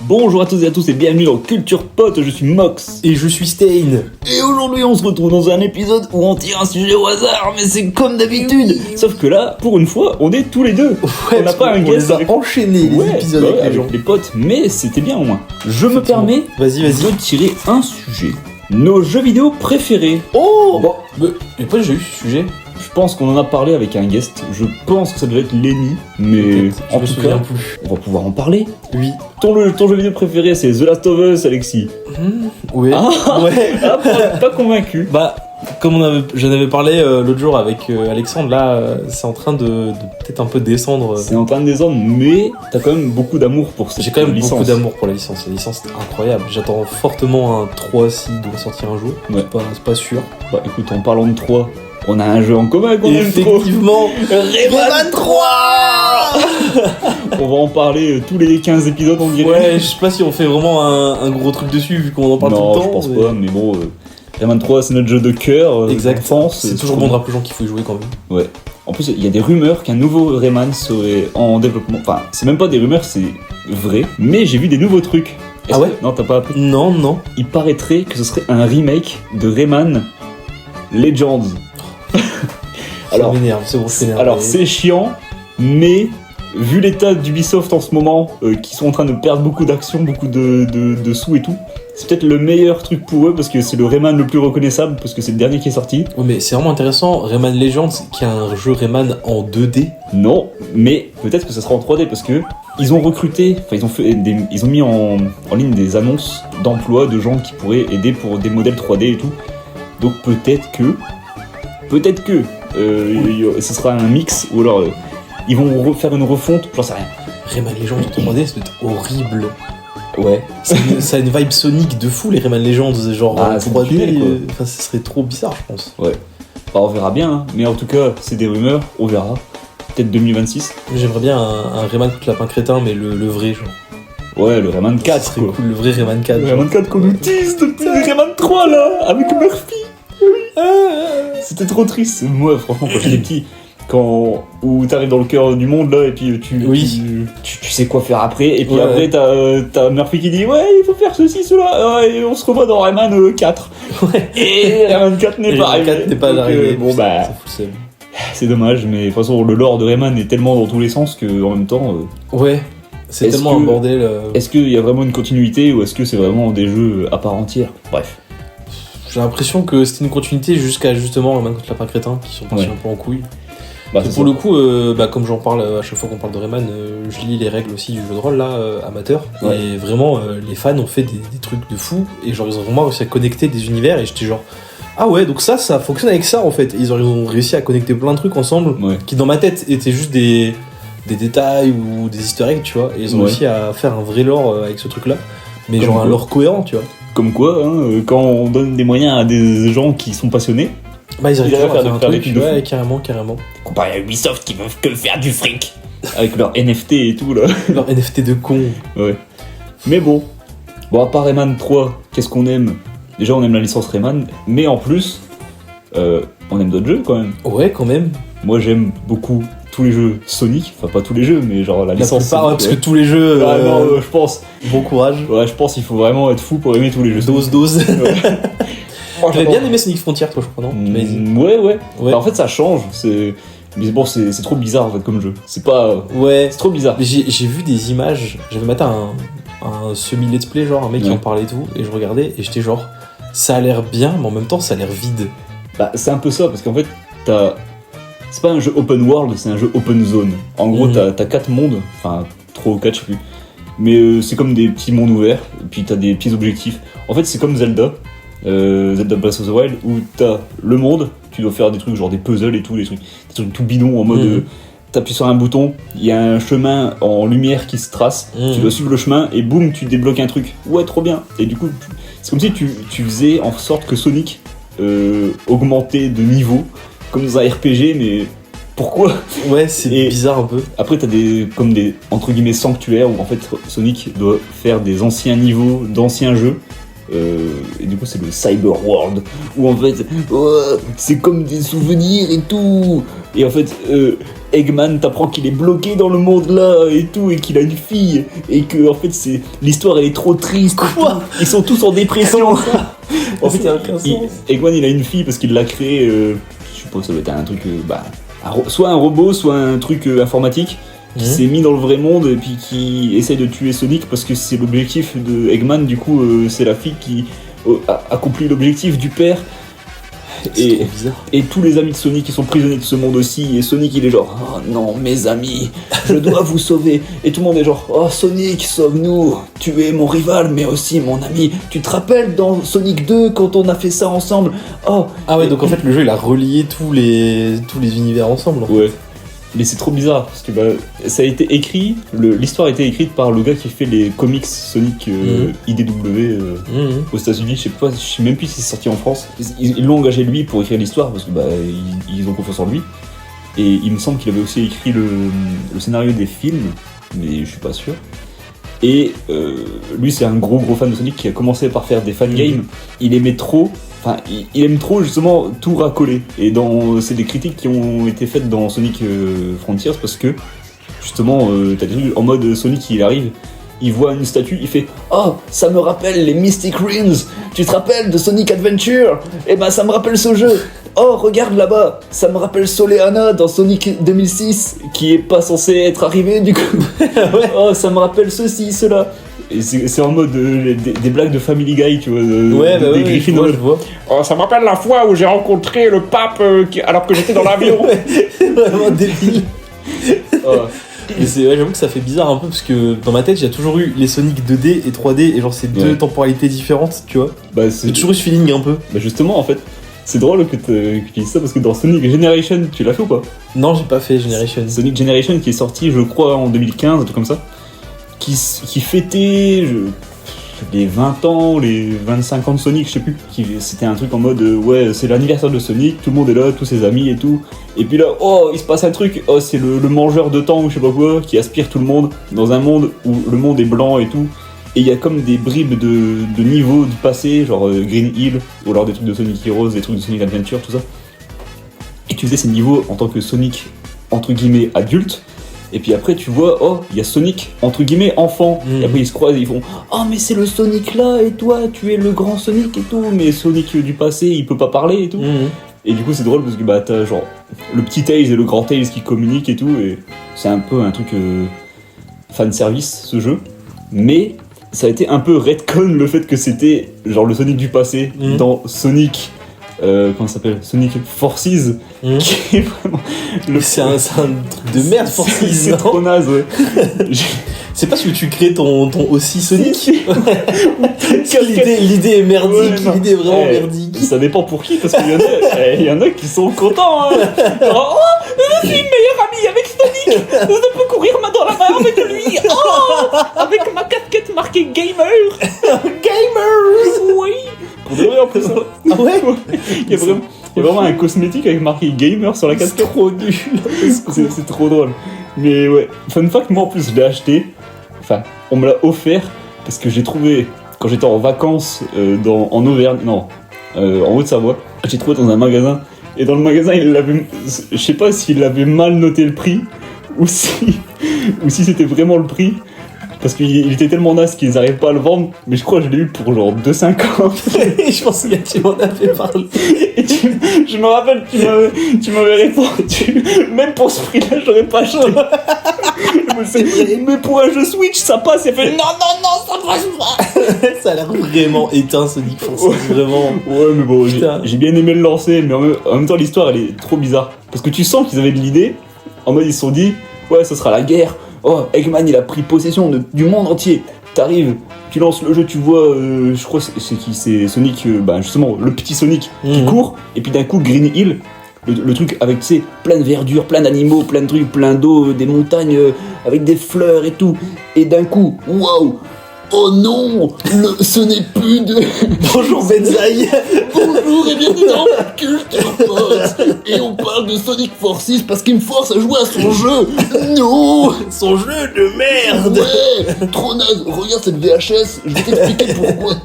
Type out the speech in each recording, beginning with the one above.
Bonjour à toutes et à tous et bienvenue dans Culture Pote, je suis Mox. Et je suis Stain. Et aujourd'hui on se retrouve dans un épisode où on tire un sujet au hasard, mais c'est comme d'habitude. Sauf que là, pour une fois, on est tous les deux. Ouais, on n'a pas un on guest les a enchaînés les épisodes avec les gens. les potes, mais c'était bien au moins. Je me permets Vas-y. de tirer un sujet. Nos jeux vidéo préférés. Oh bon, mais pas j'ai eu ce sujet. Je pense qu'on en a parlé avec un guest. Je pense que ça devait être Lenny, mais en tout cas, plus. on va pouvoir en parler. Oui. Ton jeu vidéo préféré, c'est The Last of Us, Alexis. Ouais. Ah, Ouais. Ah, pas convaincu. Bah, comme j'en avais parlé l'autre jour avec Alexandre, là, c'est en train de peut-être un peu descendre. C'est en train de descendre, mais t'as quand même beaucoup d'amour pour cette J'ai quand même licence. beaucoup d'amour pour la licence. La licence est incroyable. J'attends fortement un 3 s'il doit sortir un jour. Ouais. C'est pas sûr. Bah écoute, en parlant de 3, on a un jeu en commun qu'on aime trop. Effectivement. Rayman 3. On va en parler tous les 15 épisodes, on dirait. Ouais, je sais pas si on fait vraiment un gros truc dessus vu qu'on en parle non, tout le temps. je pense pas, mais bon, Rayman 3 c'est notre jeu de cœur, Exact. d'enfance. C'est toujours bon de rappeler aux gens qu'il faut y jouer quand même. Ouais. En plus, il y a des rumeurs qu'un nouveau Rayman serait en développement. Enfin, c'est même pas des rumeurs, c'est vrai. Mais j'ai vu des nouveaux trucs. Ah ouais? Non, t'as pas appris. Non. Il paraîtrait que ce serait un remake de Rayman Legends. Ça m'énerve, c'est bon, je m'énerve. Alors c'est chiant, mais vu l'état d'Ubisoft en ce moment, qui sont en train de perdre beaucoup d'actions, beaucoup de sous et tout, c'est peut-être le meilleur truc pour eux parce que c'est le Rayman le plus reconnaissable parce que c'est le dernier qui est sorti. Oui, mais c'est vraiment intéressant. Rayman Legends, qui est un jeu Rayman en 2D. Non, mais peut-être que ça sera en 3D parce que ils ont recruté, enfin ils ont mis en ligne des annonces d'emploi de gens qui pourraient aider pour des modèles 3D et tout. Donc peut-être que ce sera un mix ou alors ils vont refaire une refonte, j'en sais rien. Rayman Legends en 3D, ça doit être horrible. Ouais. Ça a une vibe Sonic de fou, les Rayman Legends, genre c'est 3D. tunnel, quoi. Enfin, ce serait trop bizarre, je pense. Ouais. Bah, on verra bien, hein. Mais en tout cas, c'est des rumeurs, on verra. Peut-être 2026. J'aimerais bien un Rayman Lapin Crétin, mais le vrai, genre. Ouais, le Rayman 4, Ce serait quoi. cool, le vrai Rayman 4. Le Rayman 4 qu'on nous tease depuis le Rayman 3, là, avec Murphy. C'était trop triste. Moi, franchement, quand j'étais petit, où t'arrives dans le cœur du monde, là, et puis tu sais quoi faire après, et puis Ouais. après, t'as Murphy qui dit, ouais, il faut faire ceci, cela, et on se revoit dans Rayman 4. Ouais. Et Rayman 4 n'est Et pas Rayman 4 arrivé. n'est pas Donc, arrivé. bon, bah, Ça fout le seum. c'est dommage, mais de toute façon, le lore de Rayman est tellement dans tous les sens qu'en même temps, Ouais. C'est Est-ce tellement un que- bordel. est-ce qu'il y a vraiment une continuité ou est-ce que c'est vraiment des jeux à part entière? Bref. J'ai l'impression que c'était une continuité jusqu'à justement Rayman contre Lapin Crétin, qui sont partis Ouais. un peu en couille. Bah, Et c'est pour ça. le coup, comme j'en parle à chaque fois qu'on parle de Rayman, je lis les règles aussi du jeu de rôle là, amateur. Ouais. Et vraiment, les fans ont fait des trucs de fou. Et genre, ils ont vraiment réussi à connecter des univers. Et j'étais genre, ah ouais, donc ça fonctionne avec ça en fait. Et ils ont réussi à connecter plein de trucs ensemble Ouais. qui, dans ma tête, étaient juste des détails ou des easter eggs, tu vois. Et ils ont Ouais. réussi à faire un vrai lore avec ce truc là. Mais Comme genre un quoi. lore cohérent, tu vois. Comme quoi, hein, quand on donne des moyens à des gens qui sont passionnés, Bah, ils arrivent Ils arrivent toujours à faire un des truc, trucs de ouais, fou. carrément. comparé à Ubisoft qui veulent que faire du fric avec leur NFT et tout là. Leur NFT de con. Ouais. Mais bon, à part Rayman 3, qu'est-ce qu'on aime? Déjà, on aime la licence Rayman, mais en plus, on aime d'autres jeux quand même. Ouais, quand même. Moi, j'aime beaucoup tous les jeux Sonic, enfin pas tous les jeux, mais genre la La licence plupart, ouais, Sonic. parce que tous les jeux. Ah non, je pense. Bon courage. Ouais, je pense qu'il faut vraiment être fou pour aimer tous les jeux. Dose. Moi, T'avais bien aimé Sonic Frontier, toi, je crois, non? Tu m'avais dit. Ouais. Ouais. Bah, en fait, ça change. Mais bon, c'est trop bizarre en fait comme jeu. C'est pas. Ouais. C'est trop bizarre. Mais j'ai vu des images. J'avais maté un semi-let's play, genre un mec qui Ouais. en parlait et tout. Et je regardais et j'étais genre, ça a l'air bien, mais en même temps, ça a l'air vide. Bah, c'est un peu ça parce qu'en fait, c'est pas un jeu open world, c'est un jeu open zone. En gros, Mhm. t'as 4 mondes, enfin 3 ou 4, je sais plus. Mais c'est comme des petits mondes ouverts, et puis t'as des petits objectifs. En fait, c'est comme Zelda, Zelda Breath of the Wild, où t'as le monde, tu dois faire des trucs genre des puzzles et tout, des trucs tout bidons en mode. Mhm. T'appuies sur un bouton, il y a un chemin en lumière qui se trace, Mhm. tu dois suivre le chemin et boum, tu débloques un truc. Ouais, trop bien. Et du coup, c'est comme si tu faisais en sorte que Sonic augmentait de niveau, comme dans un RPG, mais pourquoi? Ouais, c'est Et- bizarre un peu. Après, t'as des entre guillemets sanctuaires où en fait Sonic doit faire des anciens niveaux d'anciens jeux Et du coup, c'est le Cyber World, où en fait, c'est comme des souvenirs et tout. Et en fait, Eggman t'apprend qu'il est bloqué dans le monde là et tout, et qu'il a une fille, et que en fait, l'histoire elle est trop triste. Quoi ? Ils sont tous en dépression. En fait, Ça a aucun sens. Eggman il a une fille parce qu'il l'a créé, je suppose que ça doit être un truc, soit un robot, soit un truc informatique qui s'est mis dans le vrai monde et puis qui essaye de tuer Sonic parce que c'est l'objectif de Eggman. Du coup, c'est la fille qui accomplit l'objectif du père. C'est trop bizarre. Et tous les amis de Sonic ils sont prisonniers de ce monde aussi. Et Sonic il est genre oh non mes amis, je dois vous sauver. Et tout le monde est genre oh Sonic sauve-nous, tu es mon rival mais aussi mon ami. Tu te rappelles dans Sonic 2 quand on a fait ça ensemble? Oh. Ah ouais, donc en fait le jeu il a relié tous les univers ensemble. En fait. Ouais. Mais c'est trop bizarre parce que ça a été écrit, l'histoire a été écrite par le gars qui fait les comics Sonic IDW aux États-Unis. Je sais même plus si c'est sorti en France. Ils l'ont engagé lui pour écrire l'histoire parce que ils ont confiance en lui. Et il me semble qu'il avait aussi écrit le scénario des films, mais je suis pas sûr. Et lui c'est un gros fan de Sonic qui a commencé par faire des fangames. Il aimait trop. Enfin, il aime trop justement tout racoler. Et c'est des critiques qui ont été faites dans Sonic Frontiers parce que justement, t'as des trucs en mode Sonic il arrive, il voit une statue, il fait oh ça me rappelle les Mystic Rings. Tu te rappelles de Sonic Adventure? Eh ben ça me rappelle ce jeu. Oh regarde là-bas, ça me rappelle Soleanna dans Sonic 2006 qui est pas censé être arrivé du coup. Ouais. Oh ça me rappelle ceci, cela. Et c'est en mode des blagues de Family Guy, tu vois. Des Griffins. Je vois. Oh, ça me rappelle la fois où j'ai rencontré le pape alors que j'étais dans l'avion. Vraiment débile. Oh. Mais j'avoue que ça fait bizarre un peu parce que dans ma tête j'ai toujours eu les Sonic 2D et 3D et genre c'est deux temporalités différentes, tu vois. J'ai toujours eu ce feeling un peu. Bah justement en fait, c'est drôle que tu dises ça parce que dans Sonic Generation, tu l'as fait ou pas? Non, j'ai pas fait Generation. Sonic Generation qui est sorti je crois en 2015, un truc comme ça, qui fêtait les 20 ans, les 25 ans de Sonic, je sais plus. C'était un truc en mode ouais c'est l'anniversaire de Sonic, tout le monde est là, tous ses amis et tout. Et puis là, oh il se passe un truc, oh c'est le mangeur de temps ou je sais pas quoi qui aspire tout le monde dans un monde où le monde est blanc et tout. Et il y a comme des bribes de niveaux du passé, genre Green Hill, ou alors des trucs de Sonic Heroes, des trucs de Sonic Adventure, tout ça. Et tu faisais ces niveaux en tant que Sonic, entre guillemets, adulte. Et puis après, tu vois, oh, il y a Sonic, entre guillemets, enfant. Et après, ils se croisent et ils font oh, mais c'est le Sonic là, et toi, tu es le grand Sonic et tout. Mais Sonic du passé, il peut pas parler et tout. Et du coup, c'est drôle parce que t'as genre le petit Tails et le grand Tails qui communiquent et tout. Et c'est un peu un truc fanservice, ce jeu. Mais ça a été un peu retcon le fait que c'était genre le Sonic du passé dans Sonic. Comment ça s'appelle? Sonic Forces, qui est vraiment. C'est un truc de merde, Forces. C'est trop naze, ouais. C'est pas ce que tu crées ton aussi Sonic. L'idée est merdique, ouais, l'idée est vraiment merdique. Ça dépend pour qui, parce qu'il y en a qui sont contents. Hein. Oh, je suis meilleur ami avec Sonic. Je peux courir main dans la main avec lui. Oh, avec ma casquette marquée Gamer. Gamers. Oui. Pour de vrai en plus. Ah ouais. Il y a vraiment un cosmétique avec marqué Gamer sur la casquette. C'est trop nul. C'est trop drôle. Mais ouais, fun fact, moi en plus je l'ai acheté. Enfin, on me l'a offert parce que j'ai trouvé, quand j'étais en vacances en Auvergne, non, en Haute-Savoie, j'ai trouvé dans un magasin. Et dans le magasin, je sais pas s'il avait mal noté le prix ou si c'était vraiment le prix. Parce qu'il était tellement naze qu'ils n'arrivent pas à le vendre, mais je crois que je l'ai eu pour genre 2,50. Je pense que tu m'en avais parlé. Et je me rappelle, tu m'avais répondu, même pour ce prix-là, j'aurais pas acheté. Mais pour un jeu Switch, ça passe. Et fait non, ça passe pas. Ça a l'air vraiment éteint, Sonic Forces, vraiment. Ouais, mais bon, j'ai bien aimé le lancer, mais en même temps, l'histoire elle est trop bizarre. Parce que tu sens qu'ils avaient de l'idée, en mode ils se sont dit, ouais, ce sera la guerre. Oh, Eggman il a pris possession du monde entier. T'arrives, tu lances le jeu, tu vois, je crois c'est Sonic, justement le petit Sonic qui court, et puis d'un coup Green Hill, le truc avec, tu sais, plein de verdure, plein d'animaux, plein de trucs, plein d'eau, des montagnes avec des fleurs et tout, et d'un coup, waouh, oh non, ce n'est plus de... Bonjour Benzaï. Bonjour et bienvenue dans Culture Pote. Et on parle de Sonic Forces parce qu'il me force à jouer à son jeu. Non, son jeu de merde. Ouais, trop naze. Regarde cette VHS, je vais t'expliquer pourquoi.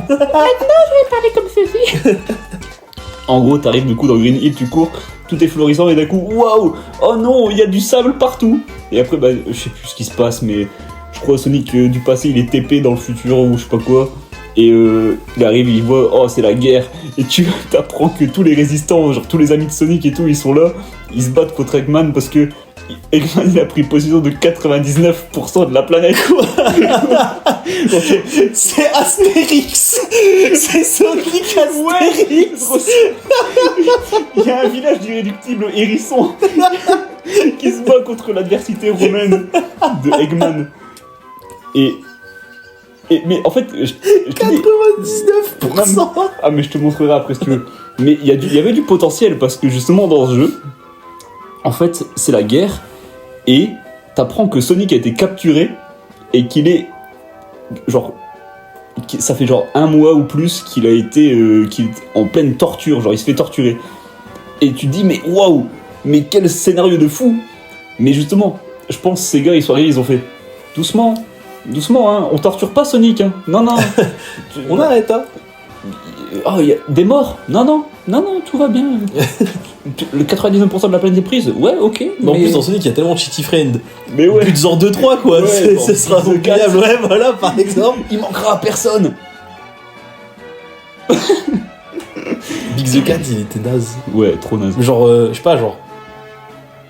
Parler comme ceci. En gros, t'arrives du coup dans Green Hill, tu cours, tout est florissant et d'un coup, waouh, oh non, il y a du sable partout. Et après, bah, je sais plus ce qui se passe, mais je crois Sonic du passé, il est TP dans le futur ou je sais pas quoi. Et il arrive, il voit, oh c'est la guerre. Et tu t'apprends que tous les résistants, genre tous les amis de Sonic et tout, ils sont là, ils se battent contre Eggman parce que Eggman il a pris possession de 99% de la planète. C'est Astérix. C'est Sonic Astérix. Il y a un village d'irréductibles hérissons qui se bat contre l'adversité romaine de Eggman. Mais en fait, je te dis, 99%. ah mais je te montrerai après si tu veux. Mais il y avait du potentiel parce que justement dans ce jeu, en fait c'est la guerre et t'apprends que Sonic a été capturé et qu'il est genre, ça fait genre 1 mois ou plus qu'il a été qu'il est en pleine torture, genre il se fait torturer. Et tu te dis mais waouh, mais quel scénario de fou. Mais justement, je pense que ces gars ils sont arrivés, ils ont fait doucement. Doucement, hein, on torture pas Sonic, hein. Non, non. On arrête, hein. Oh, il y a des morts. Non, tout va bien. Le 99% de la planète est prise. Ouais, ok. Mais en plus, dans Sonic, il y a tellement de shitty friend. Mais ouais. Plus de genre 2-3, quoi. Ouais, ce sera Big the Cat. incroyable. Ouais, voilà, par exemple. Il manquera à personne. Big the Cat, il était naze. Ouais, trop naze. Genre, je sais pas, genre.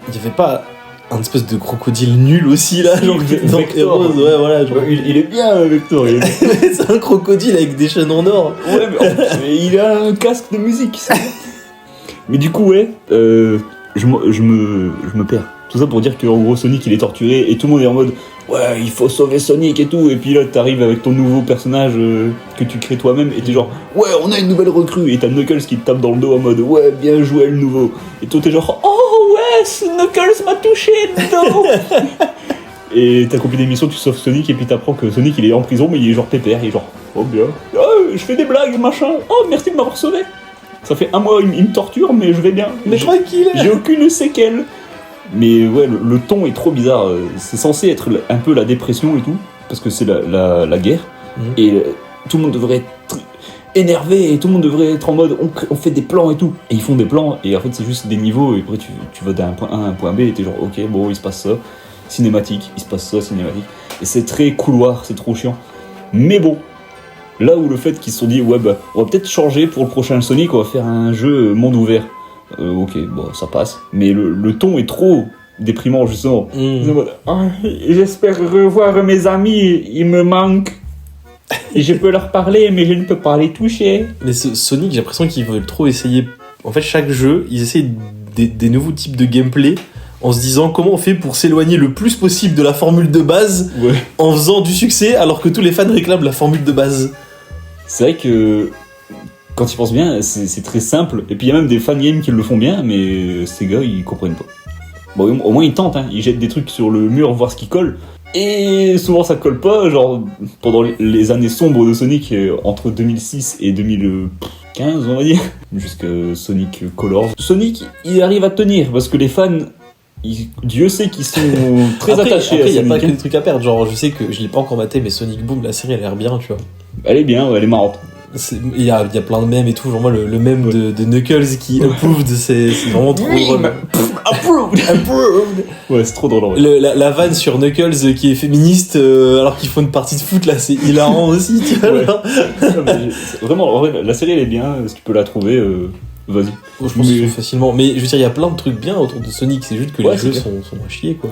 Il y avait pas un espèce de crocodile nul aussi, là. Si, Genre, dans Vector. Heroes, ouais, voilà. Genre. Il est bien, Vector. Il est bien. C'est un crocodile avec des chaînes en or. Ouais, mais il a un casque de musique. Mais du coup, ouais, je me perds. Tout ça pour dire qu'en gros, Sonic, il est torturé et tout le monde est en mode ouais, il faut sauver Sonic et tout. Et puis là, t'arrives avec ton nouveau personnage que tu crées toi-même et t'es genre ouais, on a une nouvelle recrue. Et t'as Knuckles qui te tape dans le dos en mode ouais, bien joué le nouveau. Et toi, t'es genre oh ouais, Knuckles m'a touché le dos. Et t'accomplis des missions, tu sauves Sonic et puis t'apprends que Sonic il est en prison, mais il est genre pépère. Il est genre oh bien, oh, je fais des blagues, machin. Oh, merci de m'avoir sauvé. Ça fait 1 mois, il me torture, mais je vais bien. Mais tranquille. J'ai aucune séquelle. Mais ouais, le ton est trop bizarre. C'est censé être un peu la dépression et tout, parce que c'est la guerre. Et tout le monde devrait être énervé, et tout le monde devrait être en mode on fait des plans et tout. Et ils font des plans, et en fait c'est juste des niveaux, et après tu vas d'un point A à un point B, et t'es genre ok, bon, il se passe ça. Cinématique, il se passe ça, cinématique. Et c'est très couloir, c'est trop chiant. Mais bon, là où le fait qu'ils se sont dit ouais bah on va peut-être changer pour le prochain Sonic, on va faire un jeu monde ouvert. Ok, bon ça passe. Mais le ton est trop déprimant justement. J'espère revoir mes amis, ils me manquent. Et je peux leur parler mais je ne peux pas les toucher. Mais Sonic, j'ai l'impression qu'ils veulent trop essayer. En fait, chaque jeu, ils essayent des nouveaux types de gameplay en se disant comment on fait pour s'éloigner le plus possible de la formule de base en faisant du succès alors que tous les fans réclament la formule de base. C'est vrai que quand ils pensent bien, c'est très simple. Et puis il y a même des fan games qui le font bien, mais ces gars ils comprennent pas. Bon, au moins ils tentent, hein. Ils jettent des trucs sur le mur voir ce qui colle. Et souvent ça colle pas, genre pendant les années sombres de Sonic, entre 2006 et 2015 on va dire, jusqu'à Sonic Colors. Sonic il arrive à tenir parce que les fans, Dieu sait qu'ils sont très attachés à Sonic. Il y a pas que des trucs à perdre, genre je sais que je l'ai pas encore maté, mais Sonic Boom, la série elle a l'air bien, tu vois. Elle est bien, elle est marrante. Il y a plein de mèmes et tout, genre moi le mème de Knuckles qui approved, c'est vraiment trop drôle. Approved. Ouais, c'est trop drôle. La vanne sur Knuckles qui est féministe alors qu'ils font une partie de foot, là c'est hilarant aussi, tu vois. Ouais. Vraiment, en vrai, la série elle est bien, si tu peux la trouver, vas-y. Je pense que facilement, mais je veux dire, il y a plein de trucs bien autour de Sonic, c'est juste que les jeux sont à chier quoi.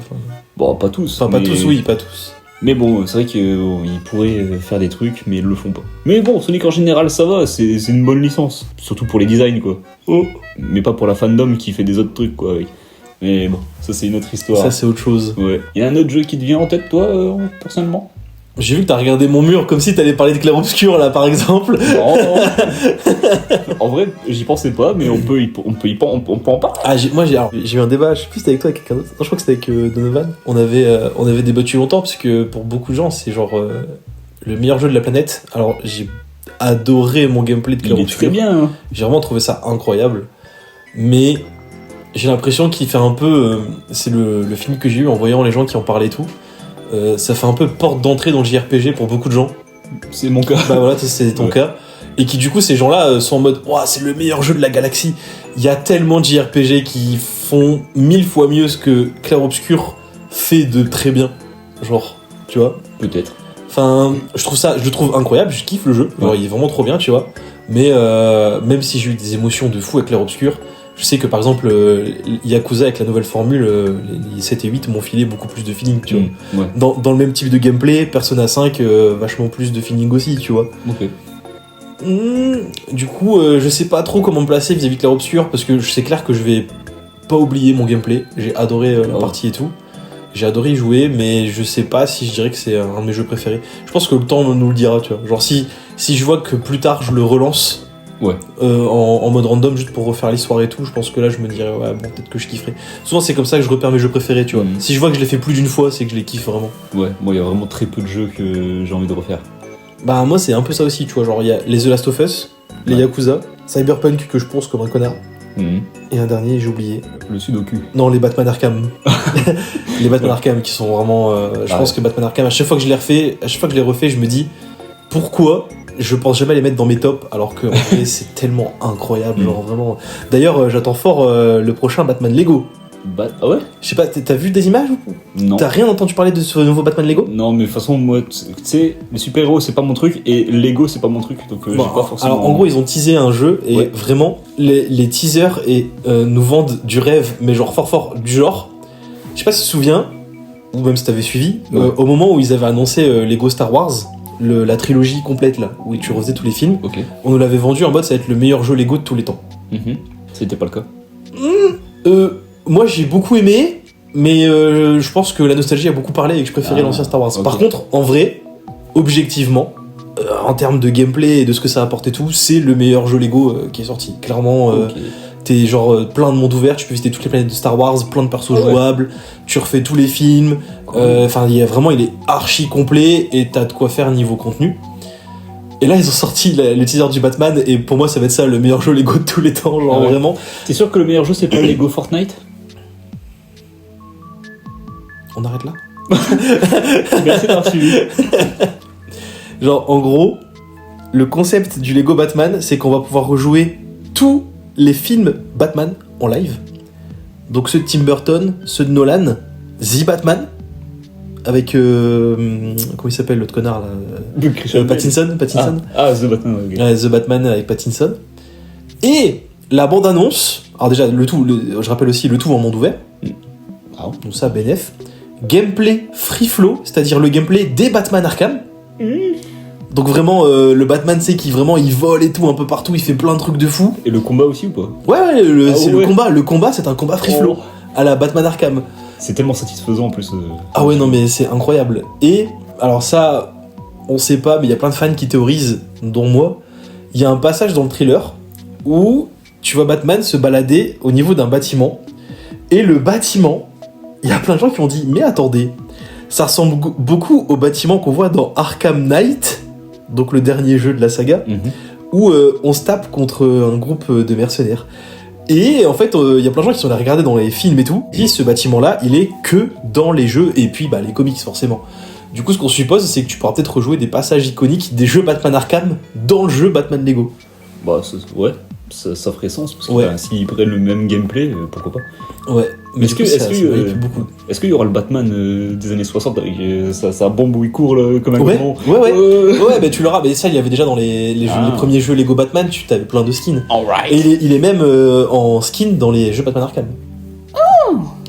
Bon, pas tous. Enfin, pas tous, oui, pas tous. Mais bon, c'est vrai qu'ils pourraient faire des trucs, mais ils le font pas. Mais bon, Sonic en général, ça va, c'est une bonne licence. Surtout pour les designs, quoi. Mais pas pour la fandom qui fait des autres trucs, quoi, avec. Mais bon, ça c'est une autre histoire. Ça c'est autre chose. Ouais. Il y a un autre jeu qui te vient en tête, toi, personnellement ? J'ai vu que t'as regardé mon mur comme si t'allais parler de Clair Obscur, là, par exemple. Non. En vrai, j'y pensais pas, mais on peut en parler. Ah, j'ai eu un débat, je sais plus si c'était avec toi, avec quelqu'un d'autre. Non, je crois que c'était avec Donovan. On avait débattu longtemps, parce que pour beaucoup de gens, c'est genre le meilleur jeu de la planète. Alors, j'ai adoré mon gameplay de Clair Obscur. Il est très bien, hein. J'ai vraiment trouvé ça incroyable. Mais j'ai l'impression qu'il fait un peu... c'est le film que j'ai eu en voyant les gens qui en parlaient et tout. Ça fait un peu porte d'entrée dans le JRPG pour beaucoup de gens. C'est mon cas. Bah voilà, c'est ton Ouais. cas. Et qui du coup, ces gens-là sont en mode ouah, c'est le meilleur jeu de la galaxie. Il y a tellement de JRPG qui font 1000 fois mieux ce que Clair Obscur fait de très bien. Genre, tu vois. Peut-être. Enfin, je le trouve incroyable, je kiffe le jeu. Genre, Ouais. il est vraiment trop bien, tu vois. Mais même si j'ai eu des émotions de fou avec Clair Obscur, je sais que par exemple, Yakuza avec la nouvelle formule, les 7 et 8 m'ont filé beaucoup plus de feeling, tu vois. Ouais. Dans le même type de gameplay, Persona 5, vachement plus de feeling aussi, tu vois. Ok. Du coup, je sais pas trop comment me placer vis-à-vis de Clair Obscur, parce que c'est clair que je vais pas oublier mon gameplay. J'ai adoré la Oh. partie et tout. J'ai adoré y jouer, mais je sais pas si je dirais que c'est un de mes jeux préférés. Je pense que le temps nous le dira, tu vois. Genre si je vois que plus tard je le relance Ouais. en mode random juste pour refaire l'histoire et tout, je pense que là je me dirais ouais bon peut-être que je kifferai. Souvent c'est comme ça que je repère mes jeux préférés, tu vois. Mhm. Si je vois que je les fais plus d'une fois, c'est que je les kiffe vraiment. Ouais, moi il y a vraiment très peu de jeux que j'ai envie de refaire. Bah moi c'est un peu ça aussi, tu vois. Genre il y a les The Last of Us, les Ouais. Yakuza, Cyberpunk que je pense comme un connard, Mhm. et un dernier j'ai oublié. Le Sudoku. Non, les Batman Arkham. Les Batman Arkham qui sont vraiment. Je Ah pense que Batman Arkham, à chaque fois que je les refais, à chaque fois que je les refais, je me dis pourquoi je pense jamais les mettre dans mes tops alors que en vrai, c'est tellement incroyable, genre vraiment. D'ailleurs, j'attends fort le prochain Batman Lego. Ah ouais? Je sais pas, t'as vu des images ou Non. t'as rien entendu parler de ce nouveau Batman Lego? Non, mais de toute façon, moi, tu sais, les super-héros, c'est pas mon truc, et Lego, c'est pas mon truc, donc Bon, j'ai pas forcément... alors en gros, ils ont teasé un jeu et Ouais. vraiment, les teasers nous vendent du rêve, mais genre fort, du genre. Je sais pas si tu te souviens, ou même si t'avais suivi, Ouais. au moment où ils avaient annoncé Lego Star Wars, la trilogie complète là, où tu refaisais tous les films, Ok. on nous l'avait vendu en mode ça va être le meilleur jeu Lego de tous les temps. Mhm. C'était pas le cas. Moi j'ai beaucoup aimé, mais je pense que la nostalgie a beaucoup parlé et que je préférais Ah, l'ancien Star Wars. ok. Par contre, en vrai, objectivement, en termes de gameplay et de ce que ça apporte et tout, c'est le meilleur jeu Lego qui est sorti. Clairement, Ok. t'es genre plein de mondes ouverts, tu peux visiter toutes les planètes de Star Wars, plein de persos Ah ouais. jouables, tu refais tous les films, Cool. enfin il est archi complet et t'as de quoi faire niveau contenu. Et là ils ont sorti le teaser du Batman et pour moi ça va être ça le meilleur jeu Lego de tous les temps, genre Ah ouais. vraiment. T'es sûr que le meilleur jeu, c'est pas Lego Fortnite? On arrête là. Merci d'avoir suivi. Genre en gros, le concept du Lego Batman c'est qu'on va pouvoir rejouer tous les films Batman en live. Donc ceux de Tim Burton, ceux de Nolan, The Batman, avec comment il s'appelle l'autre connard là, Pattinson. Ah, The Batman, ok. Ouais, The Batman avec Pattinson. Et la bande-annonce, alors déjà je rappelle aussi le tout en monde ouvert, Ah. donc ça bénef. Gameplay free flow, c'est-à-dire le gameplay des Batman Arkham. Donc vraiment le Batman c'est qui vraiment il vole et tout un peu partout, il fait plein de trucs de fou. Et le combat aussi ou pas? Ouais, c'est ouais. le combat. Le combat, c'est un combat free flow à la Batman Arkham. C'est tellement satisfaisant en plus. Ah ouais, non, mais c'est incroyable. Et alors, ça, on sait pas, mais il y a plein de fans qui théorisent, dont moi. Il y a un passage dans le thriller où tu vois Batman se balader au niveau d'un bâtiment. Et le bâtiment, il y a plein de gens qui ont dit mais attendez, ça ressemble beaucoup au bâtiment qu'on voit dans Arkham Knight, donc le dernier jeu de la saga. Mhm. Où on se tape contre un groupe de mercenaires. Et en fait, il y a plein de gens qui sont allés regarder dans les films et tout. Et ce bâtiment-là, il est que dans les jeux et puis les comics, forcément. Du coup, ce qu'on suppose, c'est que tu pourras peut-être rejouer des passages iconiques des jeux Batman Arkham dans le jeu Batman Lego. Bah, ouais, ça ferait sens, parce que Ouais. s'ils prennent le même gameplay, pourquoi pas. Ouais, mais Est-ce du que- coup, est-ce ça que, manipule beaucoup. Est-ce qu'il y aura le Batman des années 60 avec sa bombe où il court là, comme un Ouais, grand ouais. Ouais, bah tu l'auras, mais ça, il y avait déjà dans les Ah. premiers jeux Lego Batman, tu t'avais plein de skins. Alright. Et il est même en skin dans les jeux Batman Arkham.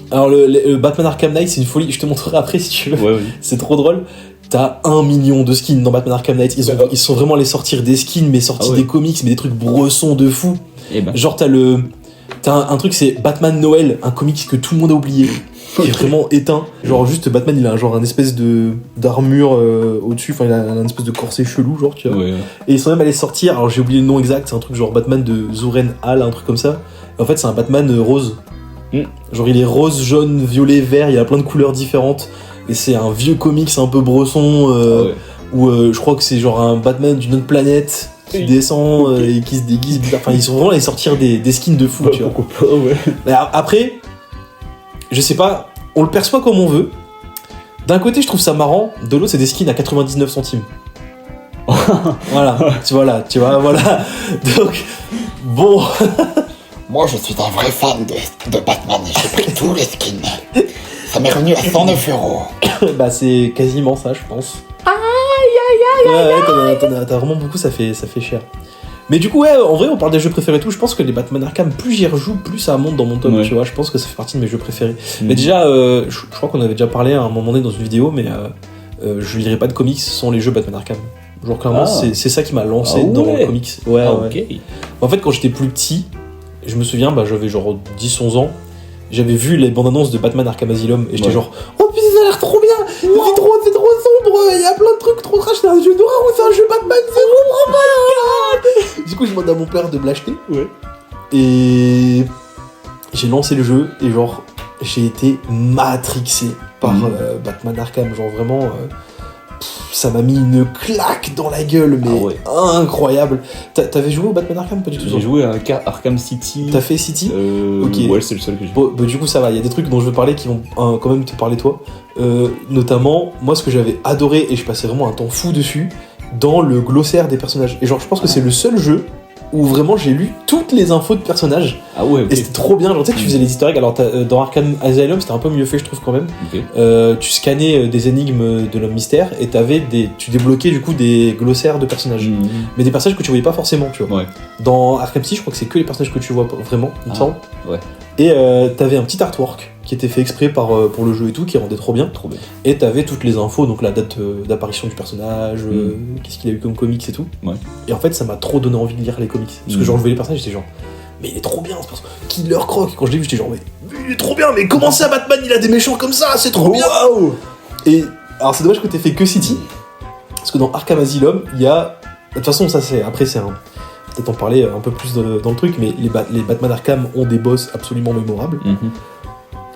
Alors le Batman Arkham Knight, c'est une folie, je te montrerai après si tu veux. Ouais, ouais. C'est trop drôle. T'as 1 million de skins dans Batman Arkham Knight. Ils sont vraiment allés sortir des skins, mais sortis Ah ouais. des comics, mais des trucs bressons de fou. Et ben. Genre t'as un truc, c'est Batman Noël, un comics que tout le monde a oublié, qui est vraiment éteint. Genre juste Batman, il a un espèce d'armure au-dessus, enfin il a un espèce de corset chelou, genre tu vois. Ouais. Et ils sont même allés sortir, alors j'ai oublié le nom exact, c'est un truc genre Batman de Zuren Hall, un truc comme ça. Et en fait c'est un Batman rose. Mm. Genre il est rose, jaune, violet, vert, il y a plein de couleurs différentes. Et c'est un vieux comics un peu bresson, Ah ouais. où je crois que c'est genre un Batman d'une autre planète qui Oui. descend Ok. et qui se déguise bizarre. Enfin ils sont vraiment allés sortir des skins de fou, Bah, tu vois. pourquoi pas, ouais. Mais après, je sais pas, on le perçoit comme on veut. D'un côté je trouve ça marrant, de l'autre c'est des skins à 99 centimes. Voilà, tu vois, voilà. Donc, bon. Moi, je suis un vrai fan de Batman et j'ai pris tous les skins. Ça m'est revenu à 109 €. Bah, c'est quasiment ça, je pense. Ouais, t'as vraiment beaucoup, ça fait cher. Mais du coup, ouais, en vrai, on parle des jeux préférés et tout. Je pense que les Batman Arkham, plus j'y rejoue, plus ça monte dans mon top, tu vois. Je pense que ça fait partie de mes jeux préférés. Mais déjà, je crois qu'on avait déjà parlé à un moment donné dans une vidéo, mais je lirai pas de comics sans les jeux Batman Arkham. Genre, clairement, c'est ça qui m'a lancé dans le comics. Ouais. Ok. En fait, quand j'étais plus petit, je me souviens, j'avais genre 10-11 ans, j'avais vu les bandes annonces de Batman Arkham Asylum et j'étais genre, oh putain, ça a l'air trop bien, c'est trop sombre, il y a plein de trucs trop trash, c'est un jeu d'horreur ou c'est un jeu Batman, c'est trop bien. Du coup, je demande à mon père de me l'acheter. Ouais. Et j'ai lancé le jeu et genre, j'ai été matrixé par Batman Arkham, genre vraiment. Ça m'a mis une claque dans la gueule, mais incroyable. T'avais joué au Batman Arkham, pas du tout? J'ai joué à Arkham City. T'as fait City? Ok. Ouais, c'est le seul que j'ai. Bon, du coup, ça va. Il y a des trucs dont je veux parler qui vont quand même te parler toi. Notamment, moi, ce que j'avais adoré et je passais vraiment un temps fou dessus, dans le glossaire des personnages. Et genre, je pense que c'est le seul jeu où vraiment j'ai lu toutes les infos de personnages. Ah ouais, okay. Et c'était trop bien. Genre, tu sais que tu faisais les easter eggs. Alors, dans Arkham Asylum, c'était un peu mieux fait, je trouve, quand même. Okay. Tu scannais des énigmes de l'homme mystère et tu débloquais du coup des glossaires de personnages. Mais des personnages que tu voyais pas forcément, tu vois. Ouais. Dans Arkham City, je crois que c'est que les personnages que tu vois vraiment, il me semble. Ouais. Et t'avais un petit artwork qui était fait exprès pour le jeu et tout, qui rendait trop bien. Et t'avais toutes les infos, donc la date d'apparition du personnage, qu'est-ce qu'il a eu comme comics et tout. Ouais. Et en fait, ça m'a trop donné envie de lire les comics. Parce que genre, je voyais les personnages, j'étais genre, mais il est trop bien ce personnage. Killer Croc. Quand je l'ai vu, j'étais genre, mais il est trop bien, mais comment ça, Batman, il a des méchants comme ça, c'est trop bien. Wow. Et alors, c'est dommage que t'aies fait que City, parce que dans Arkham Asylum, il y a. De toute façon, ça c'est. Après, c'est un. Peut-être en parler un peu plus dans le truc, mais les Batman Arkham ont des boss absolument mémorables.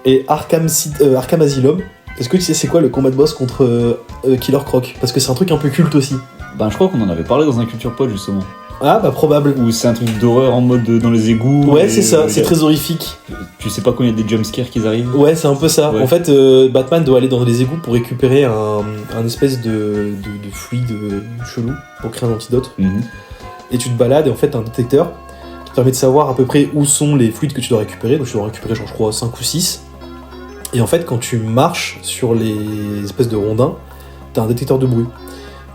Et Arkham Asylum, est-ce que tu sais c'est quoi le combat de boss contre Killer Croc? Parce que c'est un truc un peu culte aussi. Ben je crois qu'on en avait parlé dans un Culture Pod justement. Ah bah probable. Où c'est un truc d'horreur en mode dans les égouts. Ouais c'est ça, c'est très horrifique. Tu sais pas quand il y a des jumpscares qui arrivent. Ouais c'est un peu ça. Ouais. En fait Batman doit aller dans les égouts pour récupérer un espèce de fluide chelou pour créer un antidote. Et tu te balades et en fait t'as un détecteur qui te permet de savoir à peu près où sont les fluides que tu dois récupérer. Donc tu dois récupérer genre je crois 5 ou 6. Et en fait, quand tu marches sur les espèces de rondins, t'as un détecteur de bruit.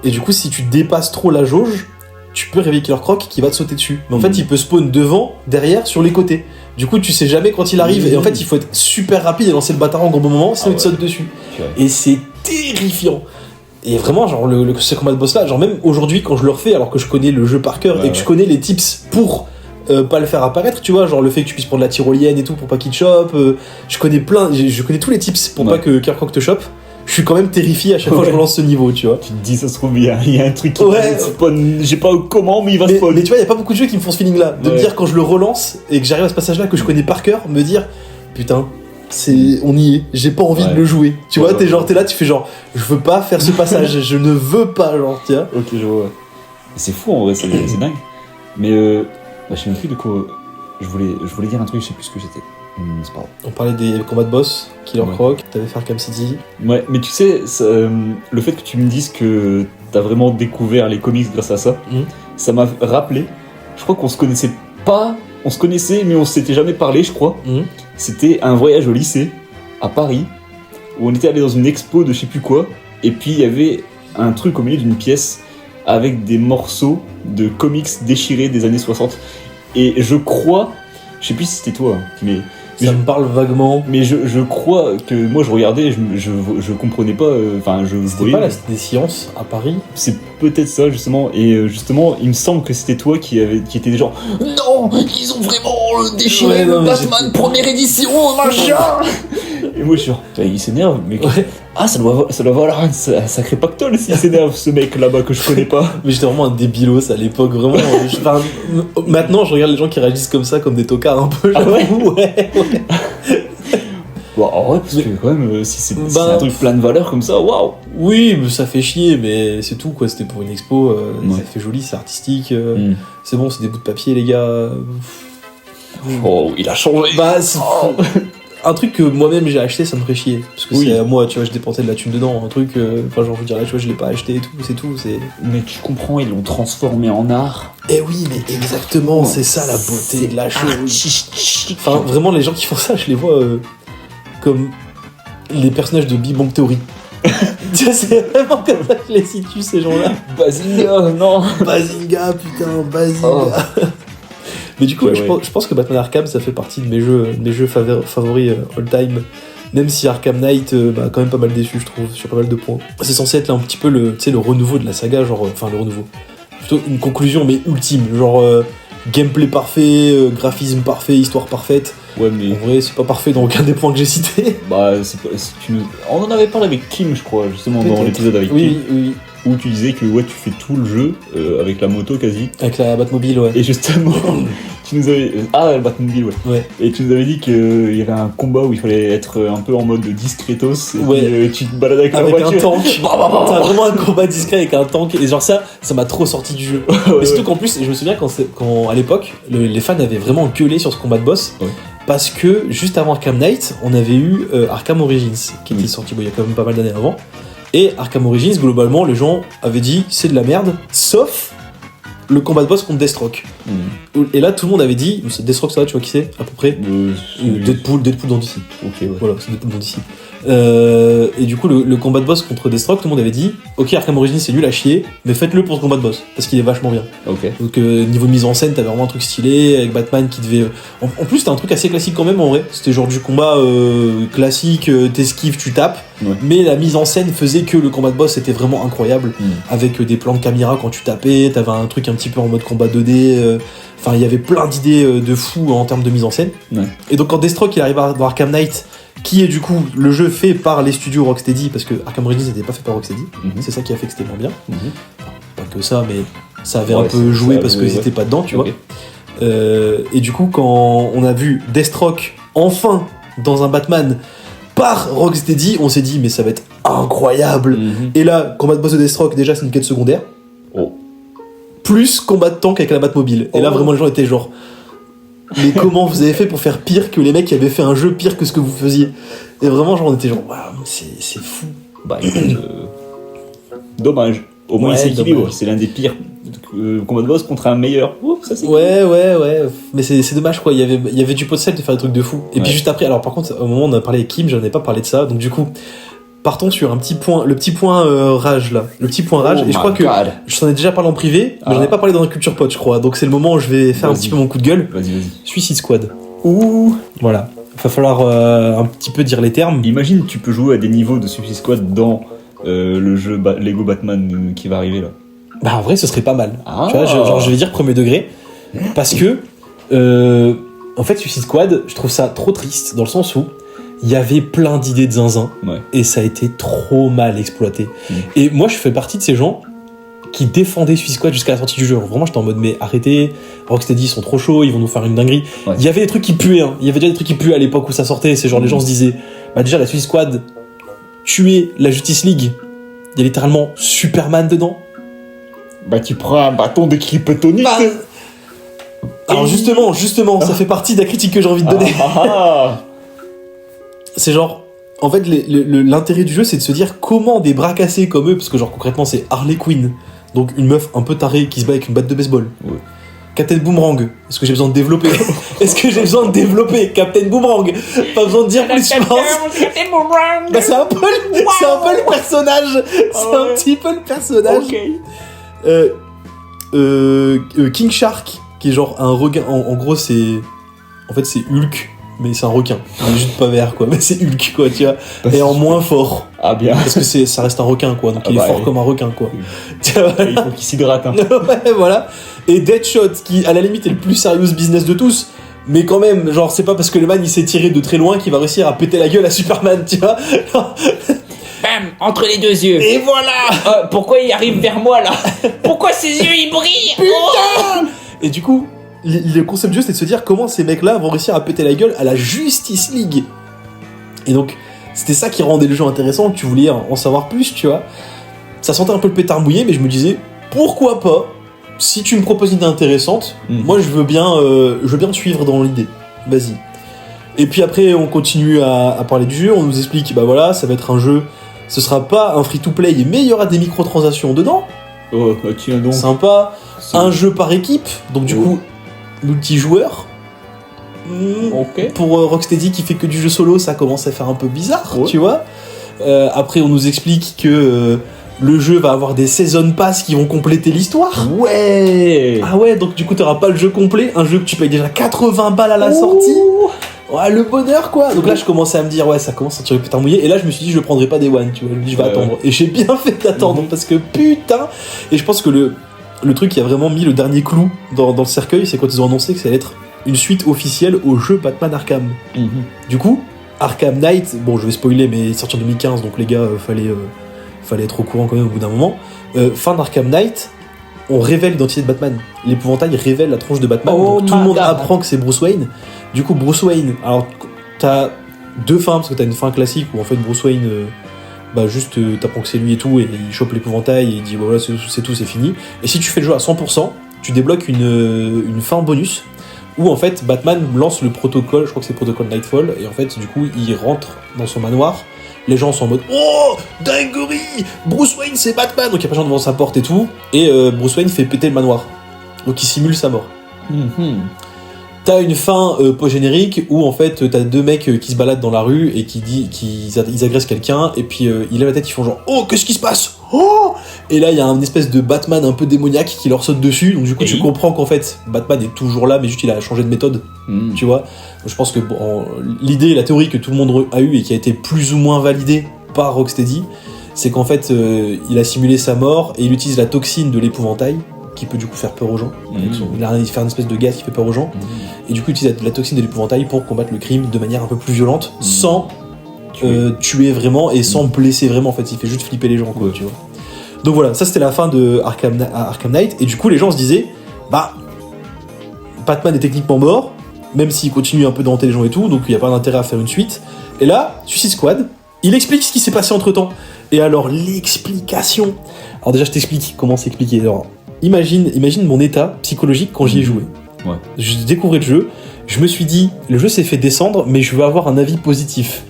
Et du coup, si tu dépasses trop la jauge, tu peux réveiller Killer Croc qui va te sauter dessus. Mais en fait, il peut spawn devant, derrière, sur les côtés. Du coup, tu sais jamais quand il arrive. Et en fait, il faut être super rapide et lancer le bâtard en bon moment, sinon il te saute dessus. Et c'est terrifiant. Et vraiment, genre, ce combat de boss là, genre même aujourd'hui, quand je le refais, alors que je connais le jeu par cœur et que je connais les tips pour... pas le faire apparaître, tu vois, genre le fait que tu puisses prendre la tyrolienne et tout pour pas qu'il te chope, je connais tous les tips pour pas que Killer Croc te chope. Je suis quand même terrifié à chaque fois que je relance ce niveau, tu vois. Tu te dis ça se trouve il y a un truc qui spawn, je sais pas comment mais il va spawn. Mais tu vois, il y a pas beaucoup de jeux qui me font ce feeling là, de me dire quand je le relance et que j'arrive à ce passage là que je connais par cœur, me dire putain, on y est, j'ai pas envie de le jouer. Tu vois, t'es là, tu fais genre je veux pas faire ce passage, je ne veux pas, genre tiens. OK, je vois. C'est fou en vrai, c'est dingue. Mais je sais même plus de quoi. Je voulais dire un truc, je sais plus ce que c'était. C'est pas grave. On parlait des combats de boss, Killer Croc, t'avais fait Arkham City. Ouais, mais tu sais, le fait que tu me dises que t'as vraiment découvert les comics grâce à ça, ça m'a rappelé. Je crois qu'on se connaissait pas. On se connaissait, mais on s'était jamais parlé, je crois. C'était un voyage au lycée, à Paris, où on était allé dans une expo de je sais plus quoi, et puis il y avait un truc au milieu d'une pièce avec des morceaux de comics déchirés des années 60. Et je crois, je sais plus si c'était toi, mais ça me parle vaguement. Mais je crois que moi je regardais, je comprenais pas, C'était pas la Cité des Sciences à Paris? C'est peut-être ça justement, et justement il me semble que c'était toi qui était des gens. Non, ils ont vraiment déchiré le Batman première édition, machin. Et moi je suis genre, il s'énerve, mais ça doit avoir un sacré pactole s'il s'énerve ce mec là-bas que je connais pas. Mais j'étais vraiment un débilos à l'époque, vraiment. Maintenant je regarde les gens qui réagissent comme ça, comme des tocards un peu. Ah ouais. Bon, en vrai, parce que quand même, si c'est un truc plein de valeurs comme ça, waouh. Oui, mais ça fait chier, mais c'est tout quoi. C'était pour une expo, ça fait joli, c'est artistique. C'est bon, c'est des bouts de papier les gars. Oh, il a changé. un truc que moi-même j'ai acheté, ça me ferait chier. Parce que Oui. c'est à moi, tu vois, je dépensais de la thune dedans. Un truc, enfin, genre, je veux dire, là, tu vois, je l'ai pas acheté et tout, c'est tout. Mais tu comprends, ils l'ont transformé en art. Eh oui, mais exactement, c'est ça la beauté de la chose. Artistique. Enfin, vraiment, les gens qui font ça, je les vois comme les personnages de Big Bang Theory. Tu vois, c'est vraiment comme ça que je les situe, ces gens-là. Bazinga, non. Bazinga, putain, Bazinga. Oh. Mais du coup, Ouais, ouais, ouais. je pense que Batman Arkham, ça fait partie de mes jeux favoris all-time. Même si Arkham Knight m'a quand même pas mal déçu, je trouve, sur pas mal de points. C'est censé être là un petit peu le renouveau de la saga, genre, enfin le renouveau. Plutôt une conclusion, mais ultime. Genre, gameplay parfait, graphisme parfait, histoire parfaite. Ouais, mais. En vrai, c'est pas parfait dans aucun des points que j'ai cités. Bah, on en avait parlé avec Kim, je crois, justement, dans Peut-être. l'épisode avec Kim. Oui. Où tu disais que ouais, tu fais tout le jeu avec la moto quasi. Avec la Batmobile, ouais. Et justement, tu nous avais. Ah, le Batmobile, ouais. Ouais. Et tu nous avais dit qu'il y avait un combat où il fallait être un peu en mode discretos. Et Ouais. puis, tu te baladais avec la Avec un voiture. tank. T'as vraiment un combat discret avec un tank. Et genre ça m'a trop sorti du jeu. Ouais, Mais surtout ouais. qu'en plus, je me souviens quand à l'époque, les fans avaient vraiment gueulé sur ce combat de boss. Ouais. Parce que juste avant Arkham Knight, on avait eu Arkham Origins, qui était sorti il y a quand même pas mal d'années avant. Et Arkham Origins, globalement, les gens avaient dit c'est de la merde, sauf le combat de boss contre Deathstroke. Et là, tout le monde avait dit, c'est Deathstroke, ça va, tu vois qui c'est, à peu près Deadpool dans DC. Ok, ouais. Voilà, c'est Deadpool dans DC. Et du coup, le combat de boss contre Deathstroke, tout le monde avait dit ok, Arkham Origins c'est nul à chier, mais faites-le pour ce combat de boss, parce qu'il est vachement bien. Ok. Donc niveau mise en scène, t'avais vraiment un truc stylé avec Batman qui devait. En plus, c'était un truc assez classique quand même en vrai. C'était genre du combat classique, t'esquives, tu tapes. Ouais. Mais la mise en scène faisait que le combat de boss était vraiment incroyable. Avec des plans de caméra quand tu tapais, t'avais un truc un petit peu en mode combat 2D. Enfin, il y avait plein d'idées de fou en termes de mise en scène. Ouais. Et donc quand Deathstroke il arrive dans Arkham Knight, qui est du coup le jeu fait par les studios Rocksteady, parce que Arkham Origins n'était pas fait par Rocksteady. C'est ça qui a fait que c'était moins bien. Pas que ça, mais ça avait un peu joué parce qu'ils étaient pas dedans, tu vois. Et du coup, quand on a vu Deathstroke enfin dans un Batman par Rocksteady, on s'est dit mais ça va être incroyable. Et là, combat de boss de Deathstroke, déjà c'est une quête secondaire. Oh. Plus combat de tank avec la Batmobile. Et là vraiment les gens étaient genre mais comment vous avez fait pour faire pire que les mecs qui avaient fait un jeu pire que ce que vous faisiez? Et vraiment genre on était genre waouh, c'est fou. Bah écoute, dommage. Au moins Ouais, il s'équilibre. dommage. C'est l'un des pires combats de boss contre un meilleur. Ouh, ça c'est Ouais. Mais c'est dommage quoi, il y avait du potentiel de faire des trucs de fou. Et puis juste après, alors par contre, au moment où on a parlé avec Kim, j'en ai pas parlé de ça, donc du coup, partons sur un petit point, le petit point rage là. Le petit point rage, et je crois que je t'en ai déjà parlé en privé, mais j'en ai pas parlé dans la culture pote, je crois. Donc c'est le moment où je vais faire un Vas-y. petit peu mon coup de gueule. Vas-y. Suicide Squad. Ouh. Voilà. Va falloir un petit peu dire les termes. Imagine, tu peux jouer à des niveaux de Suicide Squad dans le jeu Lego Batman qui va arriver là. Bah en vrai ce serait pas mal. Ah. Tu vois, genre je vais dire premier degré. Parce que en fait Suicide Squad, je trouve ça trop triste dans le sens où il y avait plein d'idées de zinzin Ouais. et ça a été trop mal exploité. Et moi je fais partie de ces gens qui défendaient Suicide Squad jusqu'à la sortie du jeu. Vraiment j'étais en mode mais arrêtez, Rocksteady ils sont trop chauds, ils vont nous faire une dinguerie. Ouais. Il y avait des trucs qui puaient, hein. Il y avait déjà des trucs qui puaient à l'époque où ça sortait. C'est genre les gens se disaient bah déjà la Suicide Squad tuait la Justice League. Il y a littéralement Superman dedans. Bah tu prends un bâton de kryptonite. Bah, alors justement, ça fait partie de la critique que j'ai envie de donner. C'est genre, en fait, l'intérêt du jeu, c'est de se dire comment des bras cassés comme eux, parce que genre concrètement c'est Harley Quinn, donc une meuf un peu tarée qui se bat avec une batte de baseball. Ouais. Captain Boomerang, est-ce que j'ai besoin de développer Captain Boomerang, pas besoin de dire plus, je pense. Bah, c'est un peu le personnage. C'est un petit peu le personnage. King Shark, qui est genre un requin. En gros, c'est. En fait, c'est Hulk, mais c'est un requin. Il est juste pas vert, quoi. Mais c'est Hulk, quoi, tu vois. Et en moins fort. Ah bien. Parce que ça reste un requin, quoi. Donc il est fort comme un requin, quoi. Tu vois. Il faut qu'il s'hydrate. Hein. Ouais, voilà. Et Deadshot, qui à la limite est le plus serious business de tous. Mais quand même, genre, c'est pas parce que le man il s'est tiré de très loin qu'il va réussir à péter la gueule à Superman, tu vois. Bam, entre les deux yeux. Et voilà. Pourquoi il arrive vers moi là? Pourquoi ses yeux ils brillent? Putain! Et du coup, le concept du jeu, c'est de se dire comment ces mecs-là vont réussir à péter la gueule à la Justice League. Et donc, c'était ça qui rendait le jeu intéressant, que tu voulais en savoir plus, tu vois. Ça sentait un peu le pétard mouillé, mais je me disais, pourquoi pas, si tu me proposes une idée intéressante, moi je veux bien te suivre dans l'idée. Vas-y. Et puis après, on continue à parler du jeu, on nous explique, bah voilà, ça va être un jeu, ce sera pas un free-to-play, mais il y aura des microtransactions dedans. Oh, bah tiens donc. Sympa. Un jeu par équipe, donc du coup, multijoueur. Ok. Pour Rocksteady qui fait que du jeu solo, ça commence à faire un peu bizarre, Ouais. tu vois. Après, on nous explique que le jeu va avoir des season pass qui vont compléter l'histoire. Ouais. Ah ouais, donc du coup, t'auras pas le jeu complet, un jeu que tu payes déjà 80 balles à la sortie. Ouais, le bonheur quoi. Donc là, je commençais à me dire, ouais, ça commence à tirer putain mouillé. Et là, je me suis dit, je le prendrai pas des one, tu vois. Je me dis, je vais attendre. Ouais. Et j'ai bien fait d'attendre parce que putain. Et je pense que le truc qui a vraiment mis le dernier clou dans le cercueil, c'est quand ils ont annoncé que ça allait être une suite officielle au jeu Batman Arkham. Mhm. Du coup, Arkham Knight, bon, je vais spoiler, mais il est sorti en 2015, donc les gars, fallait être au courant quand même au bout d'un moment. Fin d'Arkham Knight, on révèle l'identité de Batman. L'épouvantail révèle la tronche de Batman. Oh Donc tout le my monde God. apprend que c'est Bruce Wayne. Du coup, Bruce Wayne, alors t'as deux fins, parce que t'as une fin classique où en fait Bruce Wayne, juste t'apprends que c'est lui et tout, et il chope l'épouvantail, et il dit bah, voilà, c'est tout, c'est fini. Et si tu fais le jeu à 100%, tu débloques une fin bonus où en fait Batman lance le protocole, je crois que c'est le protocole Nightfall, et en fait du coup il rentre dans son manoir. Les gens sont en mode oh dinguerie, Bruce Wayne c'est Batman, donc il y a pas de gens devant sa porte et tout, et Bruce Wayne fait péter le manoir, donc il simule sa mort. Mhm. T'as une fin post-générique où en fait t'as deux mecs qui se baladent dans la rue et ils agressent quelqu'un, et puis ils lèvent la tête, ils font genre oh qu'est-ce qui se passe, oh, et là il y a une espèce de Batman un peu démoniaque qui leur saute dessus, donc du coup tu comprends qu'en fait Batman est toujours là mais juste il a changé de méthode. Tu vois, je pense que l'idée, la théorie que tout le monde a eue et qui a été plus ou moins validée par Rocksteady, c'est qu'en fait il a simulé sa mort et il utilise la toxine de l'épouvantail qui peut du coup faire peur aux gens. Il fait une espèce de gaz qui fait peur aux gens, et du coup il utilise la toxine de l'épouvantail pour combattre le crime de manière un peu plus violente, sans tuer vraiment et sans blesser vraiment. En fait, il fait juste flipper les gens, quoi, tu vois. Donc voilà, ça c'était la fin de Arkham Knight, et du coup les gens se disaient bah Batman est techniquement mort, même s'il continue un peu de hanter les gens et tout, donc il n'y a pas d'intérêt à faire une suite. Et là, Suicide Squad, il explique ce qui s'est passé entre temps. Et alors, l'explication. Alors, déjà, je t'explique comment s'expliquer. Alors, imagine mon état psychologique quand j'y ai joué. Ouais. Je découvrais le jeu, je me suis dit, le jeu s'est fait descendre, mais je veux avoir un avis positif.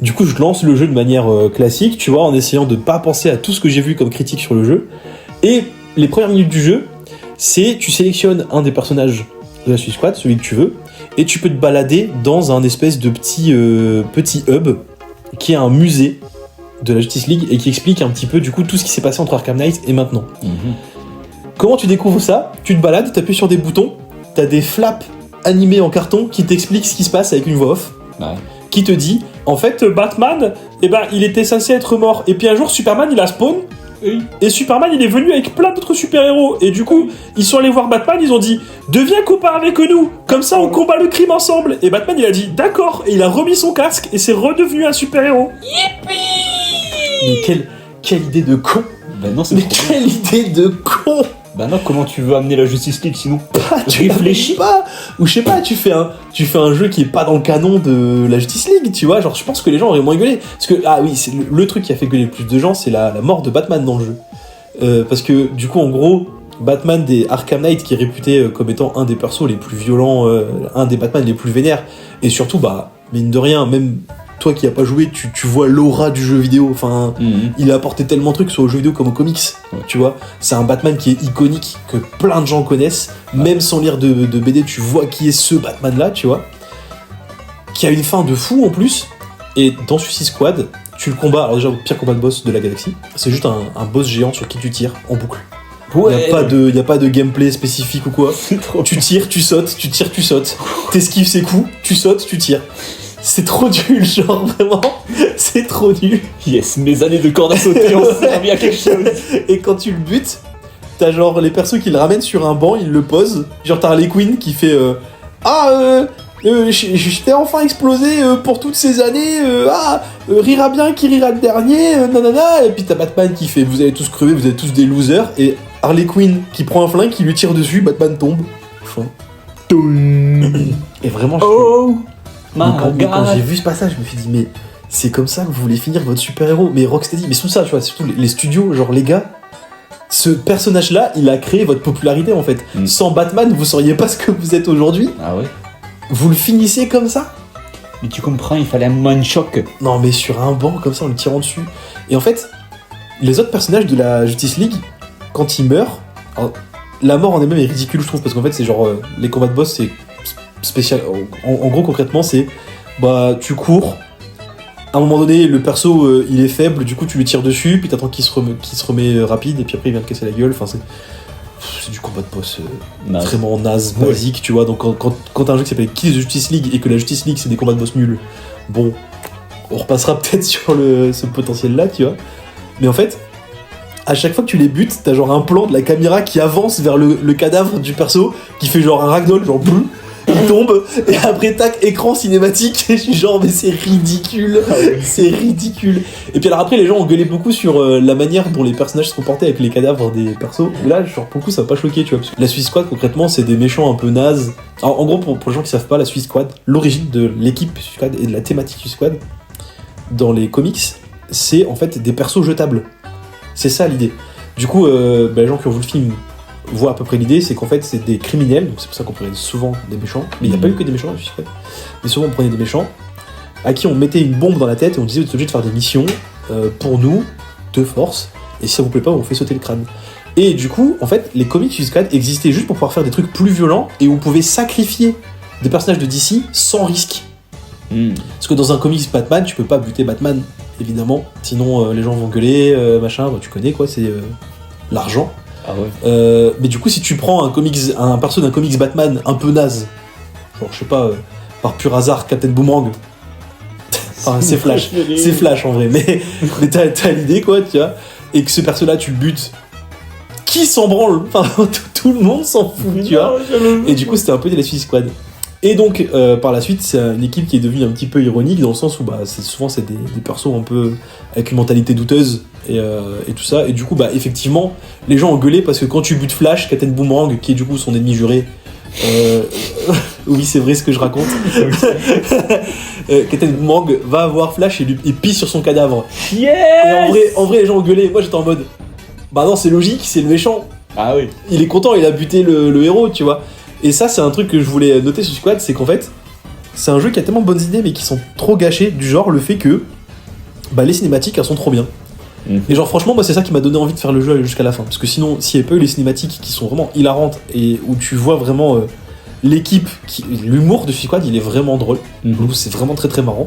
Du coup, je lance le jeu de manière classique, tu vois, en essayant de pas penser à tout ce que j'ai vu comme critique sur le jeu. Et les premières minutes du jeu, c'est tu sélectionnes un des personnages de la Suicide Squad, celui que tu veux, et tu peux te balader dans un espèce de petit hub qui est un musée de la Justice League et qui explique un petit peu du coup tout ce qui s'est passé entre Arkham Knight et maintenant. Comment tu découvres ça? Tu te balades, t'appuies sur des boutons, t'as des flaps animés en carton qui t'expliquent ce qui se passe avec une voix off, qui te dit en fait Batman, il était censé être mort, et puis un jour Superman il a spawn. Et Superman il est venu avec plein d'autres super-héros, et du coup ils sont allés voir Batman, ils ont dit deviens copain avec nous, comme ça on combat le crime ensemble, et Batman il a dit d'accord, et il a remis son casque et c'est redevenu un super-héros. Mais quelle idée de con. Bah non, c'est Mais trop quelle idée de con. Bah non, comment tu veux amener la Justice League sinon? Tu réfléchis pas, ou je sais pas, tu fais un jeu qui est pas dans le canon de la Justice League, tu vois, genre je pense que les gens auraient moins gueulé, parce que ah oui, c'est le truc qui a fait gueuler le plus de gens, c'est la mort de Batman dans le jeu, parce que du coup en gros Batman des Arkham Knight qui est réputé comme étant un des persos les plus violents, un des Batman les plus vénères, et surtout mine de rien, même toi qui n'as pas joué, tu vois l'aura du jeu vidéo. Enfin, il a apporté tellement de trucs, soit aux jeux vidéo comme aux comics. Tu vois, c'est un Batman qui est iconique, que plein de gens connaissent. Même sans lire de BD, tu vois qui est ce Batman-là, tu vois. Qui a une fin de fou en plus. Et dans Suicide Squad, tu le combats. Alors déjà, le pire combat de boss de la galaxie, c'est juste un boss géant sur qui tu tires en boucle. Il n'y a pas de gameplay spécifique ou quoi. Tu tires, tu sautes, tu tires, tu sautes. T'esquives ses coups, tu sautes, tu tires. C'est trop nul, genre vraiment, c'est trop nul. Yes, mes années de corde à sauter ont servi à quelque chose. Et quand tu le butes, t'as genre les persos qui le ramènent sur un banc, ils le posent. Genre t'as Harley Quinn qui fait j'étais enfin explosé pour toutes ces années, rira bien qui rira le dernier, nanana. Et puis t'as Batman qui fait vous allez tous crever, vous êtes tous des losers. Et Harley Quinn qui prend un flingue, qui lui tire dessus, Batman tombe. Et vraiment, quand j'ai vu ce passage, je me suis dit, mais c'est comme ça que vous voulez finir votre super-héros. Mais Rocksteady, mais sous ça, tu vois, surtout les studios, genre les gars, ce personnage-là, il a créé votre popularité en fait. Sans Batman, vous seriez pas ce que vous êtes aujourd'hui. Ah ouais. Vous le finissez comme ça. Mais tu comprends, il fallait un moment de choc. Non, mais sur un banc comme ça en le tirant dessus. Et en fait, les autres personnages de la Justice League, quand ils meurent, alors, la mort en elle-même est ridicule, je trouve, parce qu'en fait, c'est genre les combats de boss, c'est spécial. En gros, concrètement, c'est bah tu cours. À un moment donné, le perso il est faible, du coup tu lui tires dessus, puis t'attends qu'il se remet rapide, et puis après il vient te casser la gueule. Enfin, c'est du combat de boss vraiment naze, basique, tu vois. Donc quand t'as un jeu qui s'appelle Kill the Justice League et que la Justice League c'est des combats de boss nuls, bon, on repassera peut-être sur ce potentiel-là, tu vois. Mais en fait, à chaque fois que tu les butes, t'as genre un plan de la caméra qui avance vers le cadavre du perso, qui fait genre un ragdoll, genre boum. Il tombe, et après tac, écran cinématique, et je suis genre mais c'est ridicule, c'est ridicule. Et puis alors après les gens ont gueulé beaucoup sur la manière dont les personnages se comportaient avec les cadavres des persos. Et là genre pour le coup ça m'a pas choqué, tu vois, parce que la Suicide Squad concrètement c'est des méchants un peu nazes. Alors, en gros pour les gens qui savent pas, la Suicide Squad, l'origine de l'équipe Suicide Squad et de la thématique Suicide Squad dans les comics, c'est en fait des persos jetables. C'est ça l'idée. Du coup les gens qui ont vu le film voit à peu près l'idée, c'est qu'en fait c'est des criminels, donc c'est pour ça qu'on prenait souvent des méchants, mais il n'y a pas eu que des méchants, je sais pas. Mais souvent on prenait des méchants à qui on mettait une bombe dans la tête et on disait vous êtes obligé de faire des missions pour nous, de force, et si ça vous plaît pas on vous fait sauter le crâne. Et du coup en fait les comics Suicide Squad existaient juste pour pouvoir faire des trucs plus violents et où on pouvait sacrifier des personnages de DC sans risque. Parce que dans un comics Batman tu peux pas buter Batman évidemment, sinon les gens vont gueuler, machin, bah, tu connais quoi, c'est l'argent. Ah ouais. Mais du coup, si tu prends un perso d'un comics Batman un peu naze, genre je sais pas, par pur hasard, Captain Boomerang, enfin c'est Flash en vrai, mais t'as l'idée quoi, tu vois, et que ce perso-là tu le butes, qui s'en branle, enfin tout le monde s'en fout, tu vois, et du coup c'était un peu de la Suicide Squad. Et donc par la suite c'est une équipe qui est devenue un petit peu ironique dans le sens où bah souvent c'est des persos un peu avec une mentalité douteuse et tout ça, et du coup bah effectivement les gens ont gueulé parce que quand tu butes Flash, Captain Boomerang qui est du coup son ennemi juré, oui c'est vrai ce que je raconte, Captain Boomerang va voir Flash et pisse sur son cadavre. Yes. Et en vrai les gens ont gueulé, moi j'étais en mode bah non c'est logique, c'est le méchant, Ah oui. il est content, il a buté le héros, tu vois. Et ça, c'est un truc que je voulais noter sur Squad, c'est qu'en fait, c'est un jeu qui a tellement de bonnes idées, mais qui sont trop gâchées, du genre le fait que bah, les cinématiques, elles sont trop bien. Et genre, franchement, moi, c'est ça qui m'a donné envie de faire le jeu jusqu'à la fin. Parce que sinon, s'il n'y avait pas eu les cinématiques qui sont vraiment hilarantes et où tu vois vraiment l'équipe, l'humour de Squad, il est vraiment drôle. C'est vraiment très très marrant.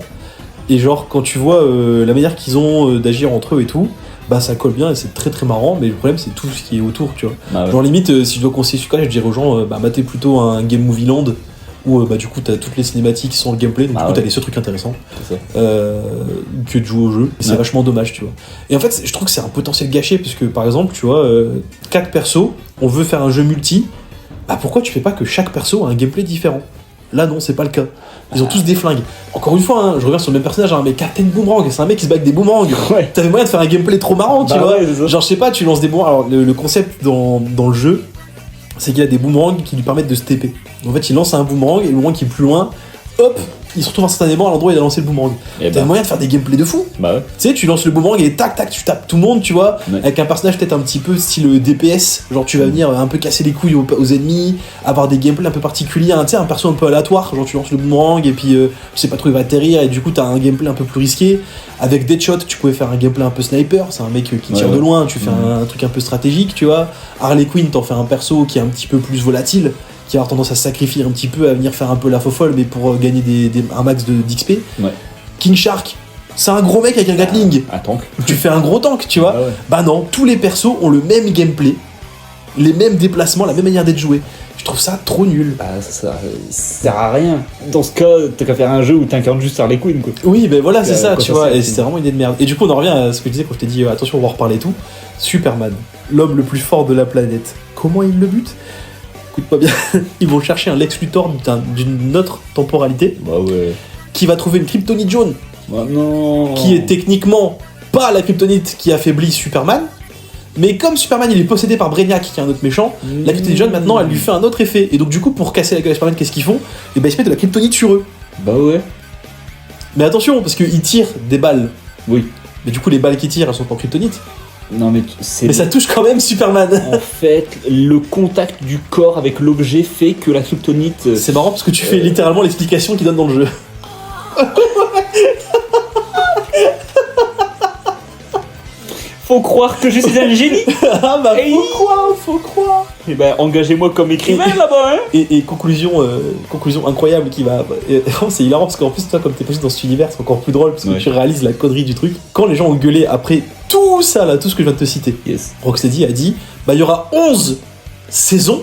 Et genre, quand tu vois la manière qu'ils ont d'agir entre eux et tout, bah ça colle bien et c'est très très marrant, mais le problème c'est tout ce qui est autour, tu vois. Ah ouais. Genre limite, si je dois conseiller Squad, je dirais aux gens, bah matez plutôt un Game Movie Land où bah du coup t'as toutes les cinématiques qui sont le gameplay, donc du coup t'as les seuls trucs intéressants que de jouer au jeu, et c'est vachement dommage, tu vois. Et en fait je trouve que c'est un potentiel gâché, parce que par exemple tu vois 4 persos, on veut faire un jeu multi, bah pourquoi tu fais pas que chaque perso a un gameplay différent? Là non, c'est pas le cas. Ils ont tous des flingues. Encore une fois, hein, je reviens sur le même personnage, hein, mais Captain Boomerang, c'est un mec qui se bat avec des boomerangs. Ouais. T'avais moyen de faire un gameplay trop marrant, tu vois. Ouais, genre je sais pas, tu lances des boomerangs. Alors le concept dans le jeu, c'est qu'il y a des boomerangs qui lui permettent de se TP. En fait, il lance un boomerang et le boomerang qui est plus loin, hop, il se retrouve instantanément à l'endroit où il a lancé le boomerang. T'avais moyen de faire des gameplays de fou. Bah ouais. Tu sais, tu lances le boomerang et tac tac, tu tapes tout le monde, tu vois, avec un personnage peut-être un petit peu style DPS, genre tu vas venir un peu casser les couilles aux ennemis, avoir des gameplays un peu particuliers, hein, tu sais, un perso un peu aléatoire, genre tu lances le boomerang et puis tu sais pas trop il va atterrir et du coup t'as un gameplay un peu plus risqué. Avec Deadshot, tu pouvais faire un gameplay un peu sniper, c'est un mec qui tire de loin, tu fais un truc un peu stratégique, tu vois. Harley Quinn, t'en fais un perso qui est un petit peu plus volatile, qui va avoir tendance à se sacrifier un petit peu, à venir faire un peu la fofolle, mais pour gagner un max d'XP. Ouais. King Shark, c'est un gros mec avec un Gatling. Un tank. Tu fais un gros tank, tu vois. Ah ouais. Bah non, tous les persos ont le même gameplay, les mêmes déplacements, la même manière d'être joué. Je trouve ça trop nul. Bah ça sert à rien. Dans ce cas, t'as qu'à faire un jeu où t'incarnes juste Harley Quinn, quoi. Oui, ben voilà, c'est ça, tu vois, sert, et c'était vraiment une idée de merde. Et du coup, on en revient à ce que je disais quand je t'ai dit attention, on va en reparler et tout. Superman, l'homme le plus fort de la planète. Comment il le bute? Écoute pas bien, ils vont chercher un Lex Luthor d'une autre temporalité Bah ouais. qui va trouver une kryptonite jaune Bah non. qui est techniquement pas la kryptonite qui affaiblit Superman, mais comme Superman il est possédé par Brainiac qui est un autre méchant, la kryptonite jaune maintenant elle lui fait un autre effet, et donc du coup pour casser la gueule à Superman, qu'est-ce qu'ils font? Et ben ils se mettent de la kryptonite sur eux. Bah ouais. Mais attention, parce qu'ils tirent des balles, Oui. mais du coup les balles qu'ils tirent elles sont pas en kryptonite, Non mais c'est... mais ça touche quand même Superman. En fait, le contact du corps avec l'objet fait que la kryptonite... C'est marrant parce que tu fais littéralement l'explication qu'ils donnent dans le jeu. Faut croire que je suis un génie. Ah bah Hey. faut croire. Et ben engagez-moi comme écrivain là-bas, hein. Et conclusion incroyable qui va. C'est hilarant parce qu'en plus, toi, comme t'es passé dans cet univers, c'est encore plus drôle parce que Ouais. tu réalises la connerie du truc. Quand les gens ont gueulé après tout ça, là, tout ce que je viens de te citer, Yes. Rocksteady a dit bah, il y aura 11 saisons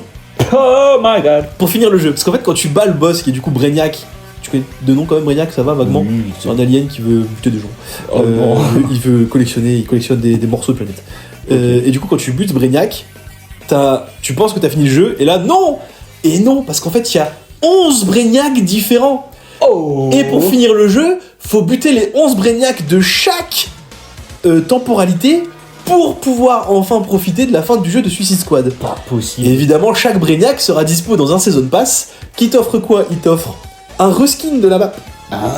Oh my god. pour finir le jeu. Parce qu'en fait, quand tu bats le boss qui est du coup Brainiac, tu connais de nom quand même Brainiac, ça va vaguement. Oui, C'est un alien qui veut buter des gens. Oh non. Il collectionne des morceaux de planète. Et du coup, quand tu butes Brainiac, tu penses que t'as fini le jeu, et là, non. Et non, parce qu'en fait, il y a 11 Brainiacs différents. Oh. Et pour finir le jeu, faut buter les 11 Brainiacs de chaque temporalité pour pouvoir enfin profiter de la fin du jeu de Suicide Squad. Pas Et possible. évidemment, chaque Brainiac sera dispo dans un Season Pass qui t'offre quoi? Il t'offre un reskin de la map.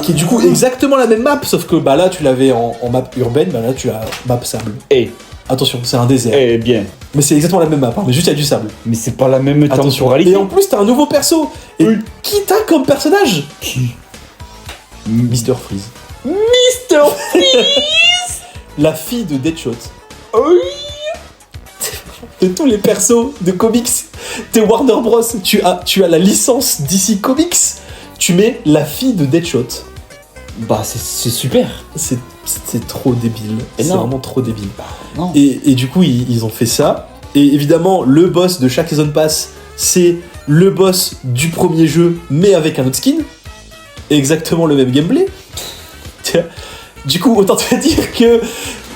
Qui est du coup exactement la même map, sauf que bah là tu l'avais en map urbaine, bah là tu as map sable. Eh, Attention, c'est un désert. eh bien. Mais c'est exactement la même map, hein, mais juste il y a du sable. Mais c'est pas la même Attention. temporalité. Et en plus t'as un nouveau perso. Et Oui. qui t'as comme personnage? Qui Mr. Freeze. Mister La fille de Deadshot. Oui. De tous les persos de comics, t'es Warner Bros. Tu as la licence DC Comics. Tu mets la fille de Deadshot. Bah c'est super. C'est trop débile. C'est Énorme. vraiment trop débile. Non. Et du coup, ils ont fait ça. Et évidemment, le boss de chaque Season Pass, c'est le boss du premier jeu, mais avec un autre skin. Exactement le même gameplay. Tiens. Du coup, autant te dire que,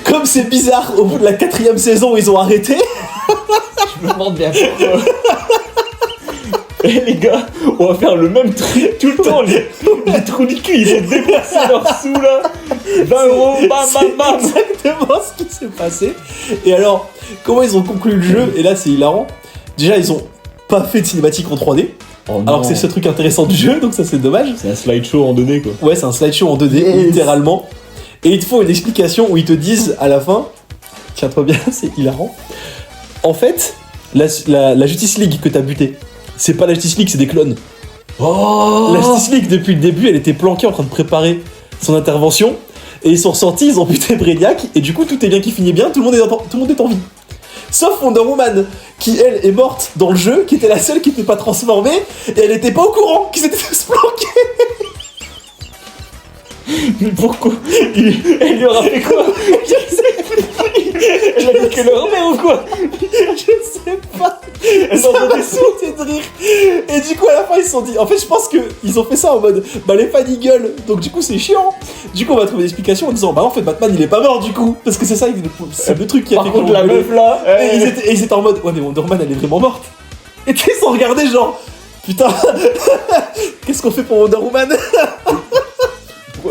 comme c'est bizarre, au bout de la 4ème saison, ils ont arrêté. Je me demande bien pourquoi. Eh les gars, on va faire le même truc tout le temps. Les trous du cul, ils vont déplacer leurs sous là. 20 €, bam C'est bam bam. exactement ce qui s'est passé. Et alors, comment ils ont conclu le jeu? Et là, c'est hilarant. Déjà, ils ont pas fait de cinématique en 3D. Oh Alors que c'est ce truc intéressant du jeu, donc ça c'est dommage. C'est un slideshow en 2D quoi. Ouais, c'est un slideshow en 2D, Yes. littéralement. Et ils te font une explication où ils te disent à la fin, tiens-toi bien, c'est hilarant. En fait, la Justice League que t'as buté, c'est pas la Justice League, c'est des clones. Oh. La Justice League, depuis le début, elle était planquée en train de préparer son intervention. Et ils sont ressortis, ils ont buté Brainiac, et du coup, tout est bien qui finit bien, tout le monde est en vie. Sauf Wonder Woman, qui elle est morte dans le jeu, qui était la seule qui n'était pas transformée, et elle était pas au courant qu'ils étaient tous planqués. Mais pourquoi Elle lui aura fait quoi? Elle a niqué leur mère ou quoi? Je sais pas. Elle Ça en m'a donné sauté de rire. Et du coup, à la fin, ils se sont dit. En fait, je pense qu'ils ont fait ça en mode. Bah, les fans ils gueulent, donc du coup, c'est chiant. Du coup, on va trouver des explications en disant. Bah, en fait, Batman il est pas mort du coup. Parce que c'est ça, c'est le truc qui a Par fait contre qu'on la gueulait. meuf là. Et ils étaient en mode. Ouais, mais Wonder Woman elle est vraiment morte. Et tu sais, ils sont regardés genre. Putain, qu'est-ce qu'on fait pour Wonder Woman?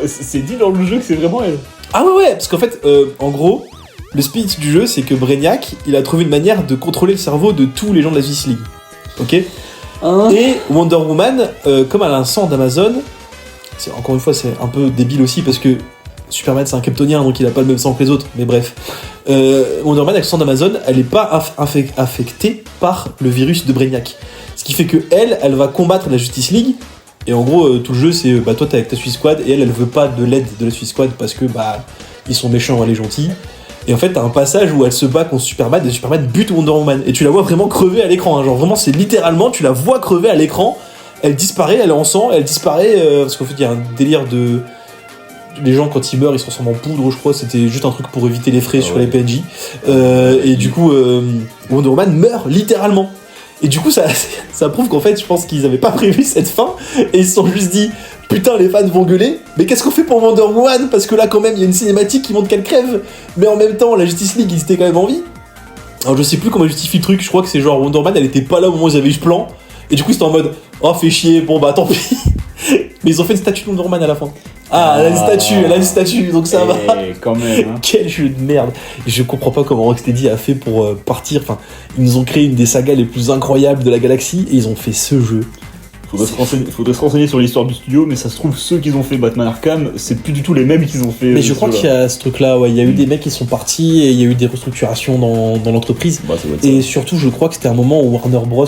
C'est dit dans le jeu que c'est vraiment elle. Ah ouais, parce qu'en fait, en gros, le speech du jeu, c'est que Brainiac, il a trouvé une manière de contrôler le cerveau de tous les gens de la Justice League. Ok. Et Wonder Woman, comme elle a un sang d'Amazon, encore une fois, c'est un peu débile aussi parce que Superman c'est un Kryptonien, donc il a pas le même sang que les autres, mais bref. Wonder Woman avec le sang d'Amazon, elle est pas affectée par le virus de Brainiac. Ce qui fait que elle va combattre la Justice League. Et en gros, tout le jeu, c'est bah toi t'es avec ta Suicide Squad et elle veut pas de l'aide de la Suicide Squad parce que bah ils sont méchants, elle est gentille. Et en fait, t'as un passage où elle se bat contre Superman et Superman bute Wonder Woman. Et tu la vois vraiment crever à l'écran. Hein. Genre vraiment, c'est littéralement, tu la vois crever à l'écran. Elle disparaît, elle est en sang, elle disparaît parce qu'en fait, il y a un délire de. Les gens, quand ils meurent, ils se transforment en poudre, je crois. C'était juste un truc pour éviter les frais sur les PNJ. Et du coup, Wonder Woman meurt littéralement. Et du coup, ça prouve qu'en fait, je pense qu'ils avaient pas prévu cette fin. Et ils se sont juste dit, putain, les fans vont gueuler. Mais qu'est-ce qu'on fait pour Wonder Woman? Parce que là, quand même, il y a une cinématique qui montre qu'elle crève. Mais en même temps, la Justice League, ils étaient quand même en vie. Alors, je sais plus comment justifie le truc. Je crois que c'est genre Wonder Woman, elle était pas là au moment où ils avaient eu ce plan. Et du coup, c'était en mode, oh, fait chier, bon bah tant pis. Mais ils ont fait une statue de Wonder Woman à la fin. Ah, elle a une statue, donc ça va. Quand même. Hein. Quel jeu de merde. Et je comprends pas comment Rocksteady a fait pour partir. Enfin, ils nous ont créé une des sagas les plus incroyables de la galaxie et ils ont fait ce jeu. Faudrait se renseigner sur l'histoire du studio, mais ça se trouve, ceux qui ont fait Batman Arkham, c'est plus du tout les mêmes qu'ils ont fait. Mais je crois qu'il y a ce truc-là, ouais. Il y a eu des mecs qui sont partis et il y a eu des restructurations dans l'entreprise. Bah, ça doit être ça. Et surtout, je crois que c'était un moment où Warner Bros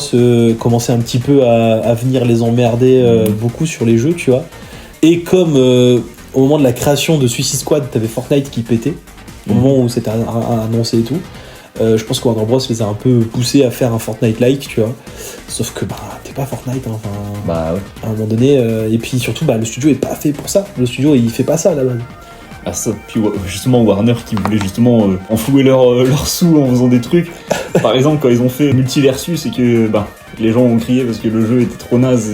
commençait un petit peu à venir les emmerder beaucoup sur les jeux, tu vois. Et comme au moment de la création de Suicide Squad, t'avais Fortnite qui pétait, au moment où c'était annoncé et tout, je pense que Warner Bros les a un peu poussés à faire un Fortnite-like, tu vois. Sauf que t'es pas Fortnite, hein, Bah ouais. à un moment donné. Et puis surtout, le studio est pas fait pour ça. Le studio, il fait pas ça là-bas. Ah ça, puis justement Warner qui voulait justement enflouer leur sous en faisant des trucs. Par exemple, quand ils ont fait Multiversus et que les gens ont crié parce que le jeu était trop naze.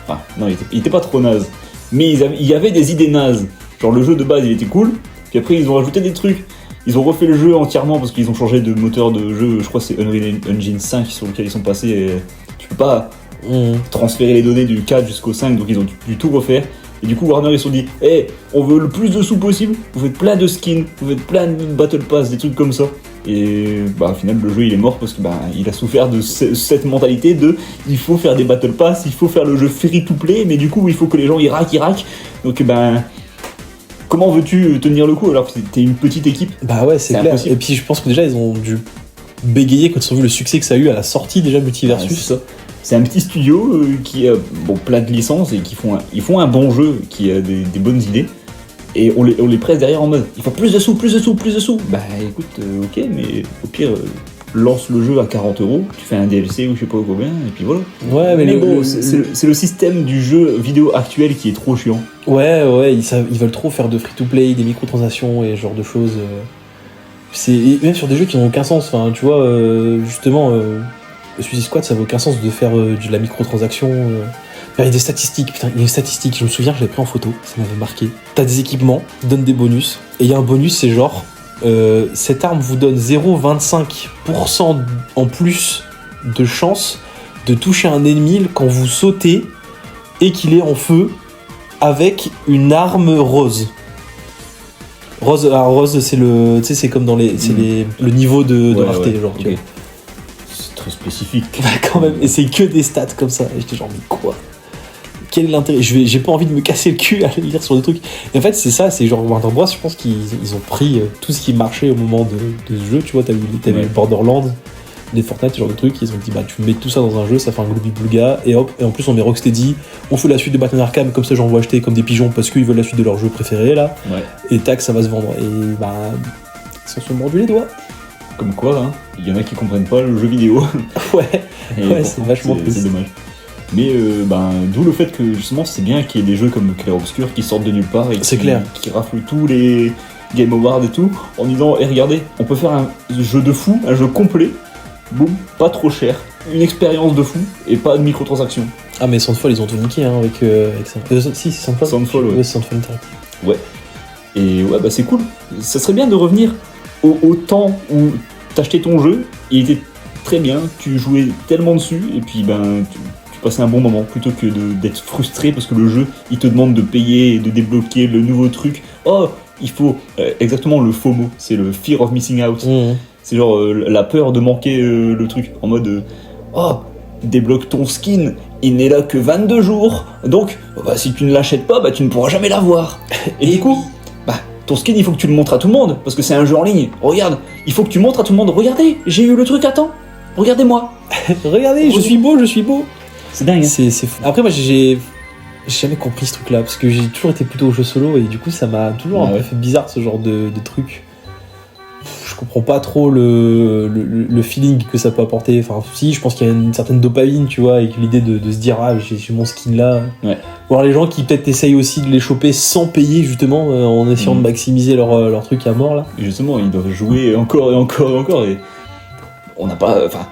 Enfin, non, il était pas trop naze. Mais il y avait des idées nazes. Genre le jeu de base, il était cool. Puis après, ils ont rajouté des trucs. Ils ont refait le jeu entièrement parce qu'ils ont changé de moteur de jeu. Je crois que c'est Unreal Engine 5 sur lequel ils sont passés. Et tu peux pas transférer les données du 4 jusqu'au 5, donc ils ont dû tout refaire. Et du coup, Warner, ils se sont dit, on veut le plus de sous possible, vous faites plein de skins, vous faites plein de Battle Pass, des trucs comme ça. Et au final, le jeu, il est mort parce que il a souffert de cette mentalité de, il faut faire des Battle Pass, il faut faire le jeu free to play, mais du coup, il faut que les gens, ils raquent. Donc, comment veux-tu tenir le coup alors que t'es une petite équipe? Bah ouais, c'est clair. Impossible. Et puis, je pense que déjà, ils ont dû bégayer quand ils ont vu le succès que ça a eu à la sortie déjà Multiversus. Ouais, c'est ça. C'est un petit studio qui a plein de licences et ils font un bon jeu qui a des bonnes idées. Et on les presse derrière en mode il faut plus de sous. Bah écoute, ok, mais au pire, lance le jeu à 40€, tu fais un DLC ou je sais pas combien, et puis voilà. Ouais, mais bon, c'est le système du jeu vidéo actuel qui est trop chiant. Ouais, ils veulent trop faire de free-to-play, des microtransactions et ce genre de choses. Et même sur des jeux qui n'ont aucun sens. Enfin, tu vois, justement, Suicide Squad, ça n'a aucun sens de faire de la microtransaction. Il y a des statistiques, je me souviens, je l'ai pris en photo, ça m'avait marqué. T'as des équipements, donne des bonus, et il y a un bonus, c'est genre, cette arme vous donne 0,25% en plus de chance de toucher un ennemi quand vous sautez et qu'il est en feu avec une arme rose. Rose, c'est le, tu sais, c'est comme dans les, le niveau de rareté, genre. Okay. C'est très spécifique. Quand même, et c'est que des stats comme ça. Et j'étais genre, mais quoi ? Quel est l'intérêt ? J'ai pas envie de me casser le cul à lire sur des trucs. Et en fait, c'est ça, c'est genre Warner Bros. Je pense qu'ils ont pris tout ce qui marchait au moment de ce jeu. Tu vois, t'as vu Borderlands, les Fortnite, ce genre de trucs. Ils ont dit, tu mets tout ça dans un jeu, ça fait un globi-boulga. Et hop, et en plus, on met Rocksteady. On fait la suite de Batman Arkham, comme ça, j'en vois acheter comme des pigeons parce qu'ils veulent la suite de leur jeu préféré, là. Ouais. Et tac, ça va se vendre. Et ils s'en sont mordus les doigts. Comme quoi, il y en a qui comprennent pas le jeu vidéo. Ouais, c'est vachement triste. C'est dommage. Mais d'où le fait que justement c'est bien qu'il y ait des jeux comme Clair Obscur qui sortent de nulle part et qui raflent tous les Game Awards et tout en disant regardez, on peut faire un jeu de fou, un jeu complet, boum, pas trop cher, une expérience de fou et pas de microtransactions. Ah mais Soundfall ils ont tout niqué avec ça. Si c'est Soundfall. Soundfall, ouais. Soundfall Interactive. Ouais. Et ouais c'est cool. Ça serait bien de revenir au temps où t'achetais ton jeu, il était très bien, tu jouais tellement dessus et puis tu passer un bon moment plutôt que d'être frustré parce que le jeu il te demande de payer et de débloquer le nouveau truc. Il faut exactement le FOMO, c'est le fear of missing out. C'est genre la peur de manquer le truc en mode débloque ton skin, il n'est là que 22 jours donc si tu ne l'achètes pas tu ne pourras jamais l'avoir. Et du coup ton skin il faut que tu le montres à tout le monde parce que c'est un jeu en ligne. Regarde, il faut que tu montres à tout le monde, regardez, j'ai eu le truc à temps, regardez-moi. Regardez, je suis beau. C'est dingue. C'est fou. Après, moi, j'ai jamais compris ce truc-là parce que j'ai toujours été plutôt au jeu solo et du coup, ça m'a toujours un peu fait bizarre ce genre de truc. Je comprends pas trop le feeling que ça peut apporter. Enfin, si, je pense qu'il y a une certaine dopamine, tu vois, avec l'idée de se dire j'ai mon skin là. Ouais. Ou alors les gens qui peut-être essayent aussi de les choper sans payer justement en essayant de maximiser leur truc à mort là. Et justement, ils doivent jouer encore et on n'a pas. Enfin.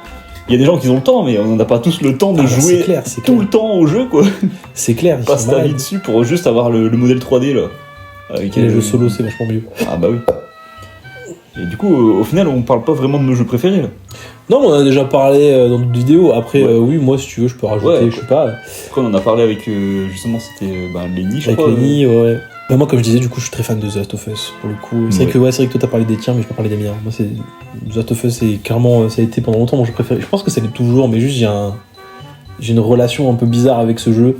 Il y a des gens qui ont le temps, mais on n'a pas tous le temps de jouer tout le temps au jeu, quoi. C'est clair, ils passe ta vie dessus pour juste avoir le modèle 3D, là. Avec les jeux solo, c'est vachement mieux. Ah bah oui. Et du coup, au final, on parle pas vraiment de nos jeux préférés, là. Non, on en a déjà parlé dans d'autres vidéos. Après, oui, moi, si tu veux, je peux rajouter, je sais pas. Après, on en a parlé avec, justement, c'était Lenny, je crois. Avec Lenny, ouais. Bah moi, comme je disais, du coup, je suis très fan de The Last of Us, pour le coup. C'est vrai que toi, t'as parlé des tiens, mais je peux parler des miens. Moi, The Last of Us, c'est clairement, ça a été pendant longtemps mon jeu préféré. Je pense que ça l'est toujours, mais juste, j'ai une relation un peu bizarre avec ce jeu.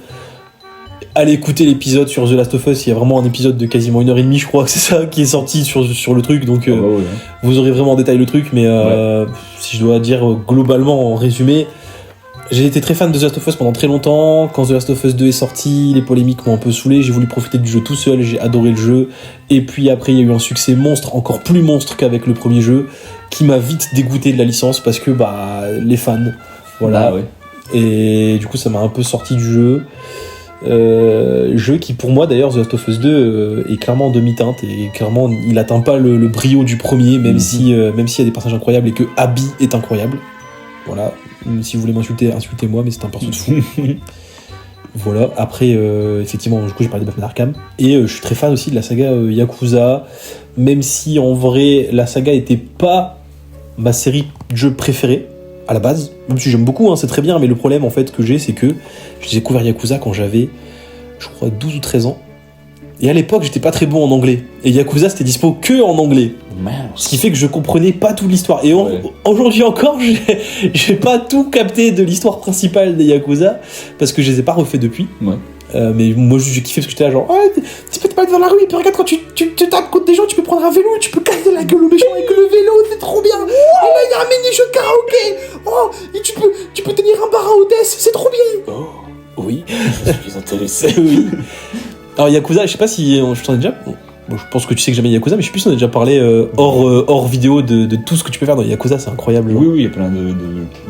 Allez écouter l'épisode sur The Last of Us, il y a vraiment un épisode de quasiment 1h30, je crois que c'est ça, qui est sorti sur le truc, donc vous aurez vraiment en détail le truc, mais si je dois dire globalement, en résumé, J'ai été très fan de The Last of Us pendant très longtemps. Quand The Last of Us 2 est sorti, les polémiques m'ont un peu saoulé. J'ai voulu profiter du jeu tout seul, j'ai adoré le jeu. Et puis après, il y a eu un succès monstre, encore plus monstre qu'avec le premier jeu, qui m'a vite dégoûté de la licence parce que les fans, voilà. Ah, ouais. Et du coup, ça m'a un peu sorti du jeu. Jeu qui, pour moi d'ailleurs, The Last of Us 2 est clairement en demi-teinte et clairement, il atteint pas le brio du premier, même s'il y a des personnages incroyables et que Abby est incroyable. Voilà. Si vous voulez m'insulter, insultez-moi, mais c'est un perso de fou. Voilà. Après, effectivement, du coup, j'ai parlé de Batman Arkham. Et je suis très fan aussi de la saga Yakuza, même si en vrai, la saga était pas ma série de jeux préférée à la base. Même si j'aime beaucoup, hein, c'est très bien, mais le problème en fait que j'ai, c'est que j'ai découvert Yakuza quand j'avais, je crois, 12 ou 13 ans. Et à l'époque, j'étais pas très bon en anglais. Et Yakuza, c'était dispo que en anglais. Ce qui fait que je comprenais pas toute l'histoire. Et aujourd'hui encore, j'ai pas tout capté de l'histoire principale des Yakuza, parce que je les ai pas refaits depuis. Ouais. Mais moi, j'ai kiffé parce que j'étais là genre, tu peux te battre dans la rue, et puis regarde, quand tu tapes contre des gens, tu peux prendre un vélo et tu peux casser la gueule aux méchants avec le vélo, c'est trop bien. Et là, il y a un mini-jeu de karaoké. Et tu peux tenir un bar à hôtesse, c'est trop bien. Oh, oui, je suis intéressé. Oui. Alors Yakuza, je sais pas si je t'en ai déjà... Bon, je pense que tu sais que j'aime Yakuza, mais je sais plus si on a déjà parlé hors vidéo de tout ce que tu peux faire dans Yakuza, c'est incroyable. Oui, il y a plein de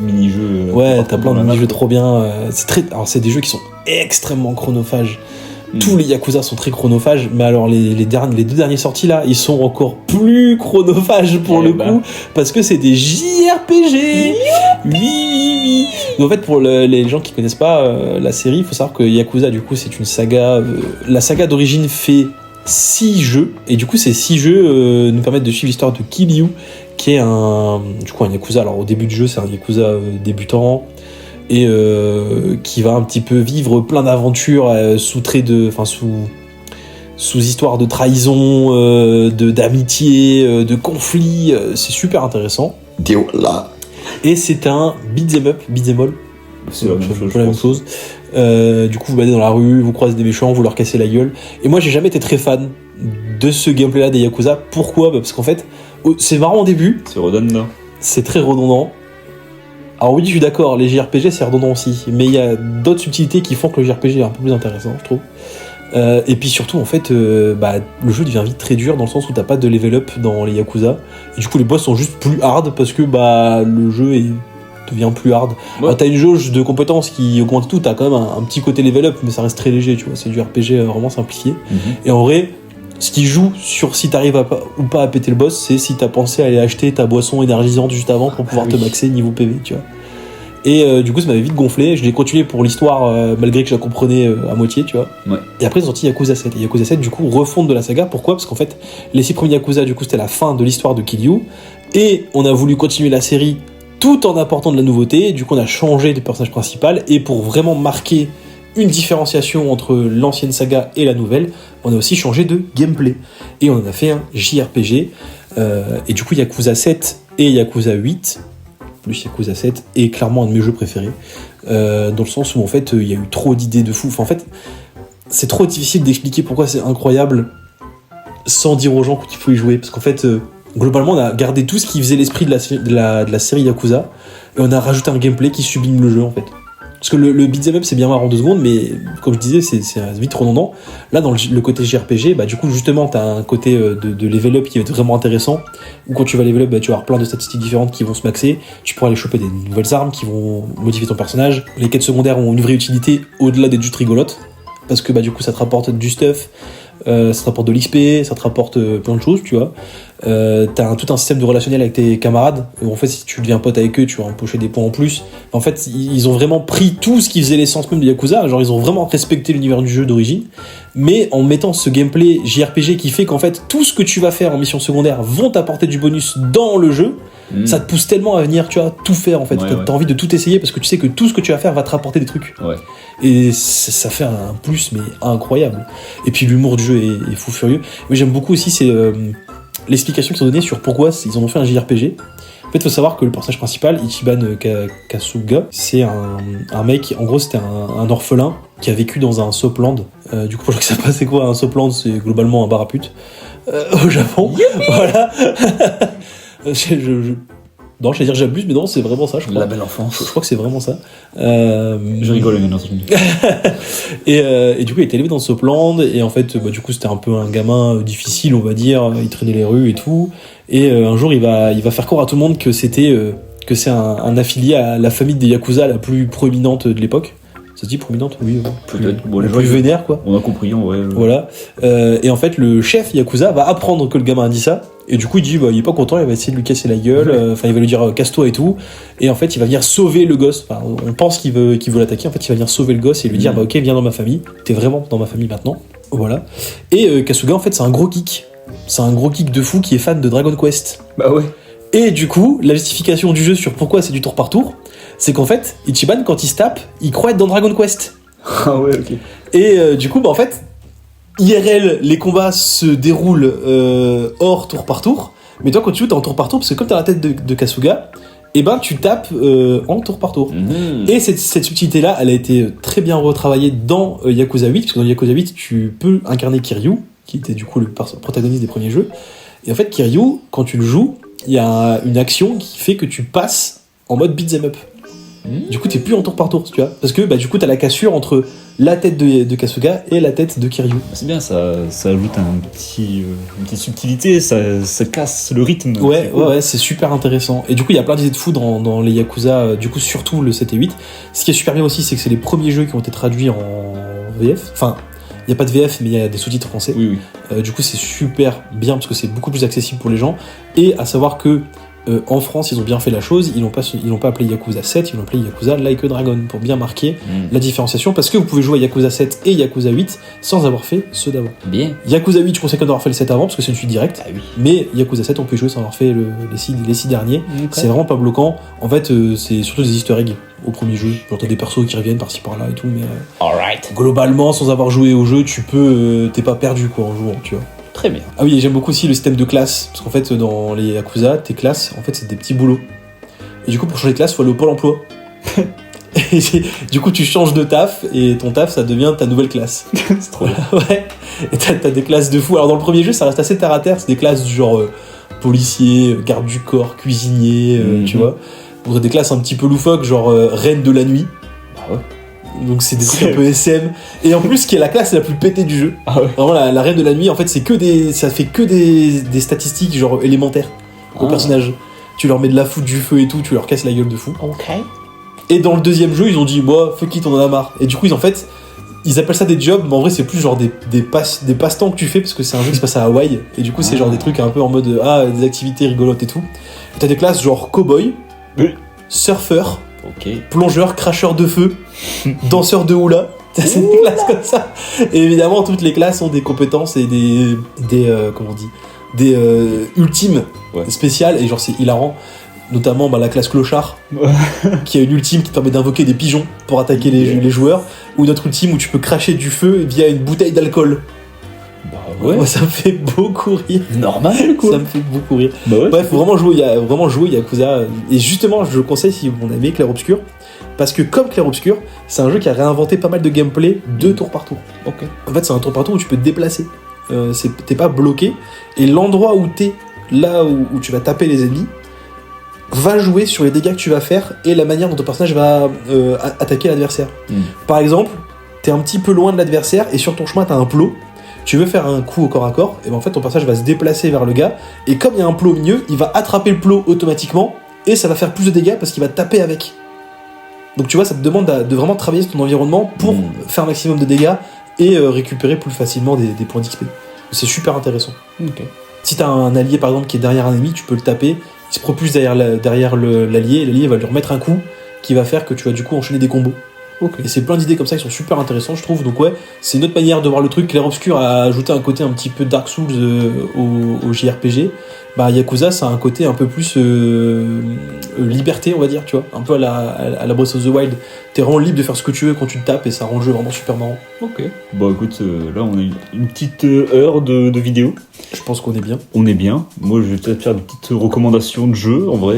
mini-jeux. Ouais, t'as plein de mini-jeux trop bien. Alors c'est des jeux qui sont extrêmement chronophages. Tous les Yakuza sont très chronophages, mais alors les deux derniers sortis là, ils sont encore plus chronophages pour le coup, parce que c'est des JRPG. Oui. Donc en fait, pour les gens qui connaissent pas la série, il faut savoir que Yakuza, du coup, c'est une saga. La saga d'origine fait 6 jeux, et du coup, ces 6 jeux nous permettent de suivre l'histoire de Kiryu, qui est un Yakuza. Alors au début du jeu, c'est un Yakuza débutant. Et qui va un petit peu vivre plein d'aventures sous histoire de trahison, d'amitié, de conflits. C'est super intéressant. Là. Et c'est un beat'em all. C'est la même chose. Du coup, vous baladez dans la rue, vous croisez des méchants, vous leur cassez la gueule. Et moi, j'ai jamais été très fan de ce gameplay-là des Yakuza. Pourquoi ? Parce qu'en fait, c'est marrant au début. C'est redondant. C'est très redondant. Alors oui, je suis d'accord, les JRPG c'est redondant aussi, mais il y a d'autres subtilités qui font que le JRPG est un peu plus intéressant, je trouve. Et puis surtout, en fait, le jeu devient vite très dur dans le sens où t'as pas de level up dans les Yakuza, et du coup les boss sont juste plus hard parce que le jeu devient plus hard. Ouais. Alors, t'as une jauge de compétences qui augmente tout, t'as quand même un petit côté level up, mais ça reste très léger, tu vois, c'est du RPG vraiment simplifié. Et en vrai, ce qui joue sur si t'arrives ou pas à péter le boss, c'est si t'as pensé à aller acheter ta boisson énergisante juste avant pour pouvoir te maxer niveau PV, tu vois. Et du coup, ça m'avait vite gonflé. Je l'ai continué pour l'histoire, malgré que je la comprenais à moitié, tu vois. Ouais. Et après, ils ont sorti Yakuza 7. Et Yakuza 7, du coup, refonte de la saga. Pourquoi ? Parce qu'en fait, les 6 premiers Yakuza, du coup, c'était la fin de l'histoire de Kiryu. Et on a voulu continuer la série tout en apportant de la nouveauté. Et du coup, on a changé de personnage principal. Et pour vraiment marquer une différenciation entre l'ancienne saga et la nouvelle, on a aussi changé de gameplay. Et on en a fait un JRPG. Et du coup, Yakuza 7 et Yakuza 8, plus Yakuza 7, est clairement un de mes jeux préférés. Dans le sens où, en fait, il y a eu trop d'idées de fou. Enfin, en fait, c'est trop difficile d'expliquer pourquoi c'est incroyable sans dire aux gens qu'il faut y jouer. Parce qu'en fait, globalement, on a gardé tout ce qui faisait l'esprit de la série Yakuza, et on a rajouté un gameplay qui sublime le jeu, en fait. Parce que le beat'em up, c'est bien marrant en 2 secondes, mais comme je disais, c'est vite redondant. Là, dans le côté JRPG, du coup, justement, t'as un côté de level up qui va être vraiment intéressant, où quand tu vas level up, tu vas avoir plein de statistiques différentes qui vont se maxer, tu pourras aller choper des nouvelles armes qui vont modifier ton personnage. Les quêtes secondaires ont une vraie utilité au-delà d'être juste rigolotes, parce que du coup, ça te rapporte du stuff, ça te rapporte de l'XP, ça te rapporte plein de choses, tu vois. T'as tout un système de relationnel avec tes camarades. En fait, si tu deviens pote avec eux, tu vas empocher des points en plus. En fait, ils ont vraiment pris tout ce qui faisait l'essence même de Yakuza. Genre, ils ont vraiment respecté l'univers du jeu d'origine, mais en mettant ce gameplay JRPG qui fait qu'en fait, tout ce que tu vas faire en mission secondaire vont t'apporter du bonus dans le jeu. Ça te pousse tellement à venir, tu vois, tout faire en fait. T'as envie de tout essayer parce que tu sais que tout ce que tu vas faire va te rapporter des trucs. Ouais. Et ça fait un plus, mais incroyable. Et puis l'humour du jeu est fou furieux. Mais j'aime beaucoup aussi, c'est l'explication qu'ils sont donnée sur pourquoi ils en ont fait un JRPG. En fait, il faut savoir que le personnage principal, Ichiban Kasuga, c'est un mec, en gros, c'était un orphelin qui a vécu dans un sopland. Du coup, je crois que ça passe, c'est quoi un sopland ? C'est globalement un bar à pute au Japon. Voilà. Non, j'allais dire j'abuse, mais non, c'est vraiment ça, je crois. La belle enfance. Je crois que c'est vraiment ça. Je rigole, mais non, je me dis. Et du coup, il était élevé dans Sopland, et en fait, du coup, c'était un peu un gamin difficile, on va dire. Il traînait les rues et tout. Et un jour, il va faire croire à tout le monde que c'est un affilié à la famille des Yakuza la plus proéminente de l'époque. Ça se dit proéminente? Oui. Peut-être. Bon, la les plus gens, vénère, quoi. on a compris, en vrai. Voilà. Et en fait, le chef Yakuza va apprendre que le gamin a dit ça. Et du coup, il dit, il est pas content, il va essayer de lui casser la gueule. Enfin, il va lui dire, casse-toi et tout. Et en fait, il va venir sauver le gosse. Enfin, on pense qu'il veut l'attaquer. En fait, il va venir sauver le gosse et lui dire, ok, viens dans ma famille. T'es vraiment dans ma famille maintenant. Voilà. Et Kasuga, en fait, c'est un gros geek. C'est un gros geek de fou qui est fan de Dragon Quest. Bah ouais. Et du coup, la justification du jeu sur pourquoi c'est du tour par tour, c'est qu'en fait, Ichiban, quand il se tape, il croit être dans Dragon Quest. Ah ouais, ok. Et du coup, en fait, IRL, les combats se déroulent hors tour par tour. Mais toi, quand tu joues, t'es en tour par tour, parce que comme t'as la tête de Kasuga, et ben tu tapes en tour par tour. Et cette subtilité-là, elle a été très bien retravaillée dans Yakuza 8, parce que dans Yakuza 8, tu peux incarner Kiryu, qui était du coup le protagoniste des premiers jeux. Et en fait, Kiryu, quand tu le joues, il y a une action qui fait que tu passes en mode beat'em up. Du coup, t'es plus en tour par tour, tu vois. Parce que du coup, t'as la cassure entre la tête de Kasuga et la tête de Kiryu. C'est bien, ça ajoute une petite subtilité, ça casse le rythme. Ouais, c'est super intéressant. Et du coup, il y a plein d'idées de fou dans les Yakuza, du coup, surtout le 7 et 8. Ce qui est super bien aussi, c'est que c'est les premiers jeux qui ont été traduits en VF. Enfin, il n'y a pas de VF, mais il y a des sous-titres français. Oui. Du coup, c'est super bien parce que c'est beaucoup plus accessible pour les gens. Et à savoir que en France, ils ont bien fait la chose, ils l'ont pas appelé Yakuza 7, ils l'ont appelé Yakuza Like a Dragon pour bien marquer la différenciation, parce que vous pouvez jouer à Yakuza 7 et Yakuza 8 sans avoir fait ceux d'avant. Bien. Yakuza 8, je conseille d'avoir fait le 7 avant parce que c'est une suite directe, Ah oui. mais Yakuza 7, on peut y jouer sans avoir fait les 6 derniers. Okay. C'est vraiment pas bloquant. En fait, c'est surtout des easter eggs au premier jeu. Genre t'as des persos qui reviennent par-ci par-là et tout, mais Alright. globalement, sans avoir joué au jeu, t'es pas perdu quoi en jouant, tu vois. Très bien. Ah oui, et j'aime beaucoup aussi le système de classe, parce qu'en fait, dans les Yakuza, tes classes, en fait, c'est des petits boulots. Et du coup, pour changer de classe, faut aller au Pôle emploi. Et du coup, tu changes de taf, et ton taf, ça devient ta nouvelle classe. C'est trop bien. Ouais. Et t'as des classes de fou. Alors, dans le premier jeu, ça reste assez terre à terre, c'est des classes du genre policier, garde du corps, cuisinier, tu vois. Ou t'as des classes un petit peu loufoques, genre reine de la nuit. Ah ouais. Donc c'est des trucs un peu SM. Et en plus, qui est la classe la plus pétée du jeu. Ah ouais. Vraiment, la reine de la nuit, en fait, ça fait que des statistiques genre élémentaires aux personnages. Tu leur mets de la foudre, du feu et tout, tu leur casses la gueule de fou. Ok. Et dans le deuxième jeu, ils ont dit, moi, fuck it, on en a marre. Et du coup, ils appellent ça des jobs, mais en vrai, c'est plus genre des passe-temps que tu fais, parce que c'est un jeu qui se passe à Hawaï. Et du coup, c'est genre des trucs un peu en mode, des activités rigolotes et tout. Et t'as des classes genre cow-boy, surfeur, plongeur, cracheur de feu, danseur de hula. C'est des classes comme ça. Et évidemment, toutes les classes ont des compétences et des ultimes spéciales. Et genre, c'est hilarant. Notamment la classe clochard, qui a une ultime qui te permet d'invoquer des pigeons pour attaquer les joueurs. Ou notre ultime où tu peux cracher du feu via une bouteille d'alcool. Bah ouais. Moi, ça me fait beaucoup rire. Normal, quoi. Ça me fait beaucoup rire. Bah ouais. Bref, faut vraiment jouer Yakuza. Et justement, je le conseille si vous aimez Clair Obscur. Parce que comme Clair Obscur, c'est un jeu qui a réinventé pas mal de gameplay de tour par tour. Ok. En fait, c'est un tour par tour où tu peux te déplacer. T'es pas bloqué. Et l'endroit où t'es, là où tu vas taper les ennemis, va jouer sur les dégâts que tu vas faire et la manière dont ton personnage va attaquer l'adversaire. Par exemple, t'es un petit peu loin de l'adversaire et sur ton chemin t'as un plot. Tu veux faire un coup au corps à corps, et ben en fait ton personnage va se déplacer vers le gars, et comme il y a un plot au milieu, il va attraper le plot automatiquement, et ça va faire plus de dégâts parce qu'il va taper avec. Donc tu vois, ça te demande de vraiment travailler sur ton environnement pour faire un maximum de dégâts et récupérer plus facilement des points d'XP. C'est super intéressant. Ok. Si t'as un allié par exemple qui est derrière un ennemi, tu peux le taper, il se propulse derrière l'allié, et l'allié va lui remettre un coup qui va faire que tu vas du coup enchaîner des combos. Et c'est plein d'idées comme ça qui sont super intéressantes, je trouve. Donc ouais, c'est une autre manière de voir le truc. Clair Obscur a ajouté un côté un petit peu Dark Souls au JRPG. Yakuza, ça a un côté un peu plus liberté, on va dire, tu vois. Un peu à la Breath of the Wild. T'es vraiment libre de faire ce que tu veux quand tu te tapes, et ça rend le jeu vraiment super marrant. Ok. Bah écoute, là on a une petite heure de vidéo. Je pense qu'on est bien. On est bien. Moi je vais peut-être faire des petites recommandations de jeux. En vrai,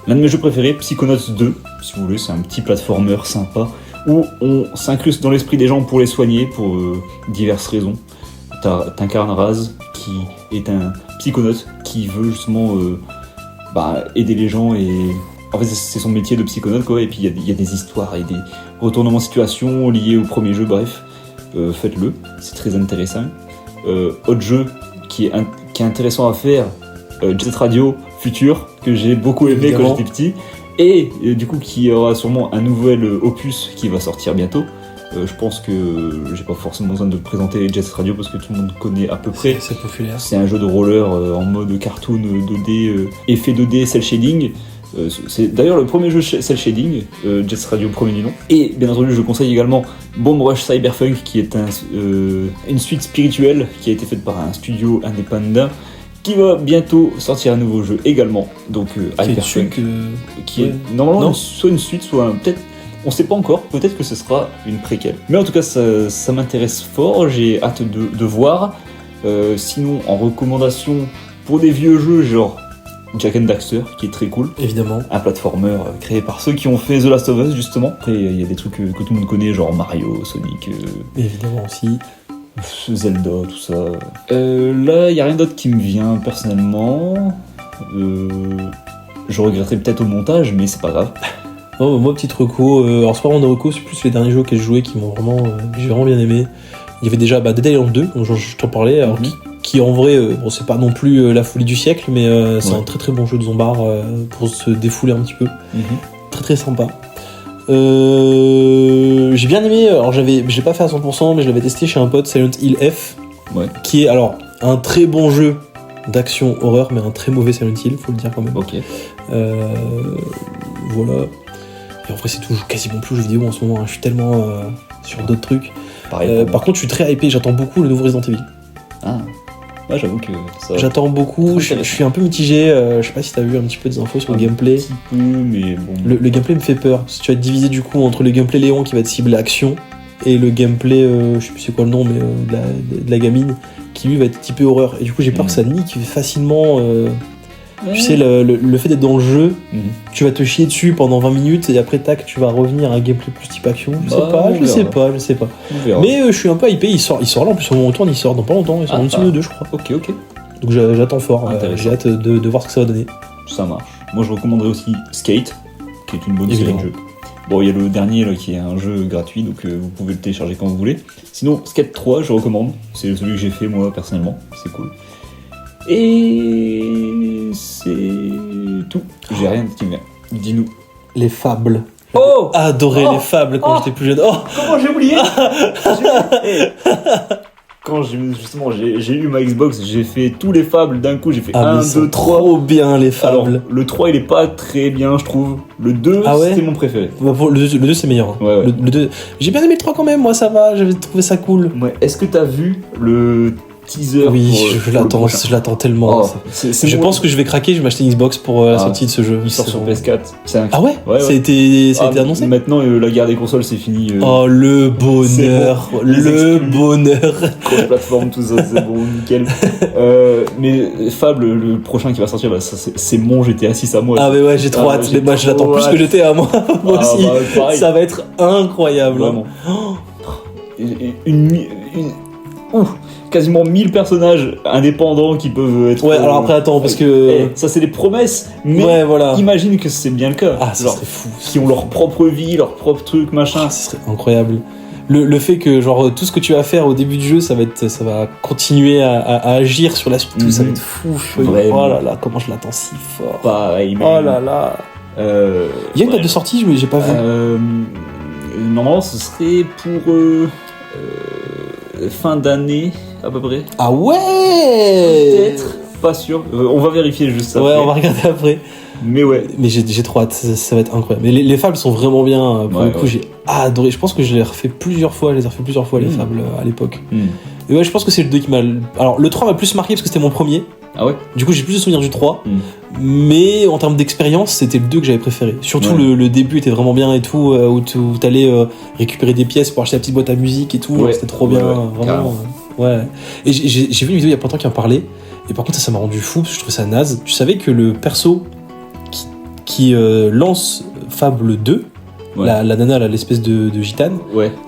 l'un de mes jeux préférés, Psychonauts 2, si vous voulez, c'est un petit platformer sympa où on s'incruste dans l'esprit des gens pour les soigner pour diverses raisons. T'incarnes Raz, qui est un psychonaute qui veut justement aider les gens et... En fait, c'est son métier de psychonaute, quoi, et puis il y a des histoires et des retournements de situation liés au premier jeu, bref. Faites-le, c'est très intéressant. Autre jeu qui est intéressant à faire, Jet Set Radio Future, que j'ai beaucoup aimé quand j'étais petit, et du coup qui aura sûrement un nouvel opus qui va sortir bientôt. Je pense que j'ai pas forcément besoin de présenter Jet Set Radio parce que tout le monde connaît à peu près. C'est populaire. C'est un jeu de roller en mode cartoon 2D, effet 2D, cel shading. C'est d'ailleurs le premier jeu cel shading, Jet Set Radio premier du nom. Et bien entendu, je conseille également Bomb Rush Cyberpunk, qui est une suite spirituelle qui a été faite par un studio indépendant qui va bientôt sortir un nouveau jeu également. Donc Hyperpunk, qui est normalement soit une suite, soit peut-être. On sait pas encore, peut-être que ce sera une préquelle. Mais en tout cas, ça m'intéresse fort, j'ai hâte de voir. Sinon, en recommandation, pour des vieux jeux genre Jak and Daxter, qui est très cool. Évidemment. Un platformer créé par ceux qui ont fait The Last of Us, justement. Après, il y a des trucs que tout le monde connaît, genre Mario, Sonic... Évidemment aussi. Zelda, tout ça. Là, il n'y a rien d'autre qui me vient, personnellement. Je regretterais peut-être au montage, mais c'est pas grave. Non, moi, petite reco, alors c'est pas vraiment de reco, c'est plus les derniers jeux que j'ai joués qui m'ont vraiment, que j'ai vraiment bien aimé. Il y avait déjà Dead Island 2, dont je t'en parlais, alors qui en vrai, bon, c'est pas non plus la folie du siècle, mais c'est un très très bon jeu de zombard pour se défouler un petit peu. Très très sympa. J'ai bien aimé, alors je l'ai pas fait à 100%, mais je l'avais testé chez un pote, Silent Hill F, qui est alors un très bon jeu d'action horreur, mais un très mauvais Silent Hill, faut le dire quand même. Voilà. Et en vrai, c'est tout, je joue quasiment plus aux jeux vidéo en ce moment, hein. Je suis tellement sur d'autres trucs. Par contre, je suis très hypé, j'attends beaucoup le nouveau Resident Evil. Ah, ouais, j'avoue que ça... J'attends beaucoup, je suis un peu mitigé, je sais pas si t'as vu un petit peu des infos sur le gameplay. Un petit peu, mais bon... Le gameplay me fait peur, si tu vas être divisé du coup entre le gameplay Léon qui va être ciblé action, et le gameplay, je sais plus c'est quoi le nom, mais de la gamine, qui lui va être typé horreur. Et du coup, j'ai peur que ça nique facilement... Tu sais, le fait d'être dans le jeu, tu vas te chier dessus pendant 20 minutes et après, tac, tu vas revenir à un gameplay plus type action. Je sais pas. Mais je suis un peu hypé, il sort là, en plus, au moment où on tourne, il sort dans pas longtemps, il sort une semaine ou deux, je crois. Ok. Donc j'attends fort, j'ai hâte de voir ce que ça va donner. Ça marche. Moi, je recommanderais aussi Skate, qui est une bonne série de jeux. Bon, il y a le dernier là, qui est un jeu gratuit, donc vous pouvez le télécharger quand vous voulez. Sinon, Skate 3, je recommande. C'est celui que j'ai fait moi personnellement, c'est cool. Et c'est tout. J'ai rien qui me vient. Dis-nous. Les fables. Oh, adoré les fables quand j'étais plus jeune. Oh, comment j'ai oublié. Quand j'ai eu ma Xbox, j'ai fait tous les fables d'un coup. J'ai fait 1, 2, 3. Trop bien les fables. Alors, le 3 il est pas très bien, je trouve. Le 2 c'est mon préféré. Le 2 c'est meilleur. Ouais. Le 2... J'ai bien aimé le 3 quand même, moi ça va, j'avais trouvé ça cool. Ouais. Est-ce que t'as vu le teaser? Oui, je l'attends tellement. Je pense que je vais craquer, je vais m'acheter une Xbox pour la sortie de ce jeu. Il sort sur PS4. Ah ouais, ça a été annoncé. Maintenant, la guerre des consoles, c'est fini. Oh, le bonheur, le bonheur. Cross-platform, tout ça, c'est bon, nickel. Mais Fable, le prochain qui va sortir, bah, c'est mon GTA 6 à moi. Ah mais ouais, j'ai trop hâte. Mais moi, je l'attends plus que GTA à moi. Moi aussi. Ça va être incroyable. Vraiment. Quasiment 1000 personnages indépendants qui peuvent être... Ouais, alors après, attends, parce que... ça, c'est des promesses, mais imagine que c'est bien le cas. Ah, ça serait fou. Qui ont leur propre vie, leur propre truc, machin. Ah, ça serait incroyable. Le fait que, genre, tout ce que tu vas faire au début du jeu, ça va continuer à agir sur la suite, tout, ça va être fou. Vraiment. Oh là là, comment je l'attends si fort. Pareil, mais... Oh là là. Il y a une date de sortie, j'ai pas vu. Normalement, ce serait pour... fin d'année à peu près. Ah ouais. Peut-être, pas sûr. On va vérifier juste après. Ouais, on va regarder après. Mais ouais. Mais j'ai trop hâte, ça va être incroyable. Mais les fables sont vraiment bien. Pour le coup, j'ai adoré. Je pense que je les ai refait plusieurs fois. Les fables à l'époque. Et ouais, je pense que c'est le 2 qui m'a... Alors le 3 m'a plus marqué parce que c'était mon premier. Ah ouais. Du coup, j'ai plus de souvenirs du 3. Mais en termes d'expérience, c'était le 2 que j'avais préféré. Surtout le début était vraiment bien et tout, où t'allais récupérer des pièces pour acheter la petite boîte à musique et tout. Ouais. C'était trop bien, vraiment. Ouais. Et j'ai vu une vidéo il y a pas longtemps qui en parlait. Et par contre, ça m'a rendu fou parce que je trouvais ça naze. Tu savais que le perso qui lance Fable 2, la nana, là, l'espèce de gitane,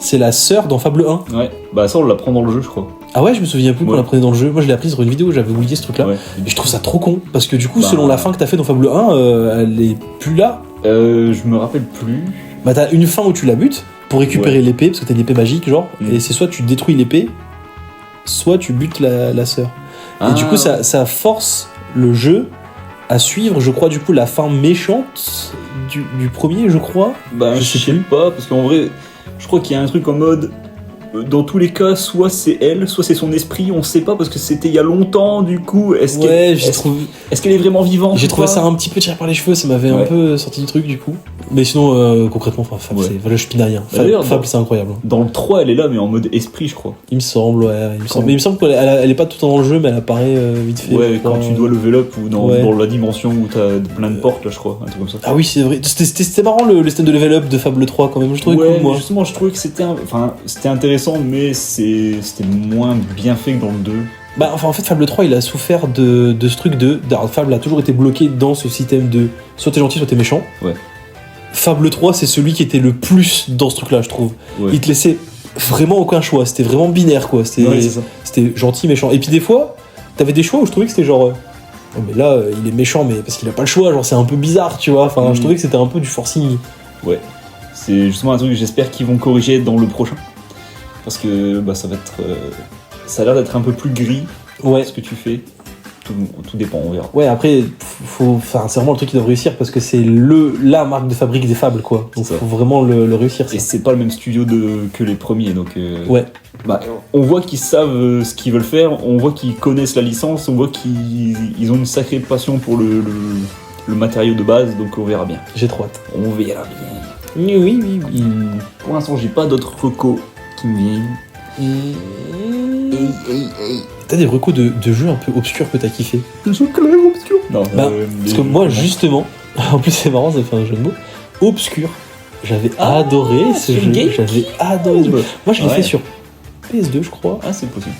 c'est la sœur dans Fable 1. Ouais, bah ça on l'apprend dans le jeu, je crois. Ah ouais, je me souviens plus qu'on Ouais. l'apprenait dans le jeu. Moi, je l'ai appris sur une vidéo, j'avais oublié ce truc-là. Ouais. Et je trouve ça trop con, parce que du coup, Bah. selon la fin que t'as fait dans Fable 1, elle est plus là. Je me rappelle plus. Bah, t'as une fin où tu la butes pour récupérer l'épée, parce que t'as une épée magique, genre, et c'est soit tu détruis l'épée, soit tu butes la sœur. Et du coup, ça force le jeu à suivre, je crois, du coup, la fin méchante du premier, je crois. Bah, Je je sais sais pas, parce qu'en vrai, je crois qu'il y a un truc en mode. Dans tous les cas, soit c'est elle, soit c'est son esprit, on sait pas parce que c'était il y a longtemps, du coup. Est-ce qu'elle est vraiment vivante J'ai ou trouvé pas ça un petit peu tiré par les cheveux, ça m'avait un Ouais. peu sorti du truc du coup. Mais sinon, concrètement, Fable, Ouais. je pine à rien. Bah, d'ailleurs, Fable, c'est incroyable. Dans le 3, elle est là, mais en mode esprit, je crois. Il me semble, ouais. Il me semble. Quand- Mais il me semble qu'elle est pas tout le temps dans le jeu, mais elle apparaît vite fait. Ouais, je quand crois. tu dois level up ou dans, Ouais. dans la dimension où t'as plein de portes, là, je crois, un truc comme ça. Ah oui, c'est vrai. C'était marrant le système de level up de Fable 3 quand même. Je trouvais Ouais, cool, mais moi. justement, je trouvais que c'était intéressant, mais c'était moins bien fait que dans le 2. Bah, enfin, en fait, Fable 3, il a souffert de ce truc alors, Fable a toujours été bloqué dans ce système de soit t'es gentil, soit t'es méchant. Ouais. Fable 3, c'est celui qui était le plus dans ce truc-là, je trouve. Ouais. Il te laissait vraiment aucun choix. C'était vraiment binaire, quoi. C'était Ouais, c'est ça. c'était gentil, méchant. Et puis des fois, t'avais des choix où je trouvais que c'était genre. Oh, mais là, il est méchant, mais parce qu'il a pas le choix, genre c'est un peu bizarre, tu vois. Enfin, je trouvais que c'était un peu du forcing. Ouais. C'est justement un truc que j'espère qu'ils vont corriger dans le prochain. Parce que bah, ça va être. Ça a l'air d'être un peu plus gris, Ouais. ce que tu fais. Tout dépend, on verra. Ouais, après, c'est vraiment le truc qu'ils doivent réussir parce que c'est la marque de fabrique des fables, quoi. Donc C'est ça. faut vraiment le réussir. Ça. Et c'est pas le même studio que les premiers, donc. Ouais. Bah, on voit qu'ils savent ce qu'ils veulent faire, on voit qu'ils connaissent la licence, on voit qu'ils ont une sacrée passion pour le matériau de base, donc on verra bien. J'ai trop hâte. On verra bien. Oui, oui, oui. Pour l'instant, j'ai pas d'autres recos qui me viennent. T'as des recos de jeux un peu obscurs que t'as kiffé? Des jeux clairs, obscurs. Non, Bah, parce que moi, justement, en plus c'est marrant, ça fait un jeu de mots, obscur. J'avais adoré ce sur jeu. GameCube. J'avais adoré ce jeu. Moi, je l'ai Ouais. fait sur PS2, je crois. Ah, c'est possible.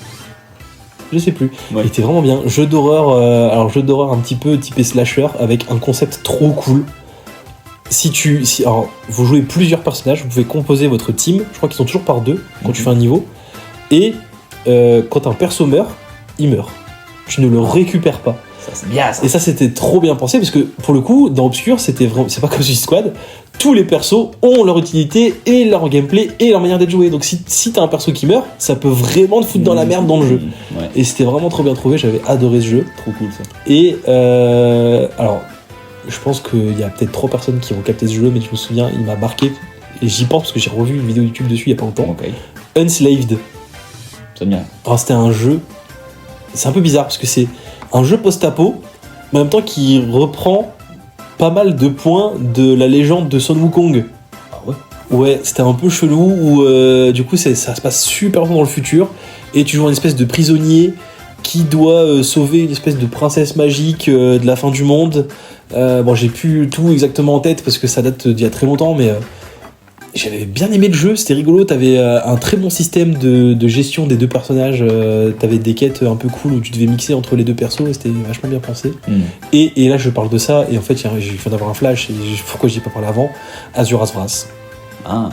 Je sais plus. Ouais. Il était vraiment bien. Jeu d'horreur, alors jeu d'horreur un petit peu typé slasher avec un concept trop cool. Alors, vous jouez plusieurs personnages, vous pouvez composer votre team. Je crois qu'ils sont toujours par deux quand tu fais un niveau. Et quand un perso meurt, il meurt. Tu ne le récupères pas. Ça, c'est bien, ça. Et ça, c'était trop bien pensé parce que pour le coup, dans Obscure, c'est pas comme Suicide Squad. Tous les persos ont leur utilité et leur gameplay et leur manière d'être joué. Donc si t'as un perso qui meurt, ça peut vraiment te foutre dans la merde dans le jeu. Ouais, Et c'était vraiment trop bien trouvé. J'avais adoré ce jeu. trop cool ça. Et alors, je pense qu'il y a peut-être 3 personnes qui vont capter ce jeu, mais je me souviens, il m'a marqué. Et j'y pense parce que j'ai revu une vidéo YouTube dessus il y a pas longtemps. Ok, Unslaved. ça me vient. Alors, c'était un jeu. C'est un peu bizarre parce que c'est un jeu post-apo, mais en même temps qui reprend pas mal de points de la légende de Sun Wukong. Ah ouais. Ouais, c'était un peu chelou où du coup ça se passe super longtemps dans le futur et tu joues une espèce de prisonnier qui doit sauver une espèce de princesse magique de la fin du monde. Bon, j'ai plus tout exactement en tête parce que ça date d'il y a très longtemps, mais j'avais bien aimé le jeu, c'était rigolo. T'avais un très bon système de gestion des deux personnages. T'avais des quêtes un peu cool où tu devais mixer entre les deux persos et c'était vachement bien pensé. Et là, je parle de ça et en fait, j'ai fait d'avoir un flash. Et pourquoi j'y ai pas parlé avant? Azuras Vras. Ah,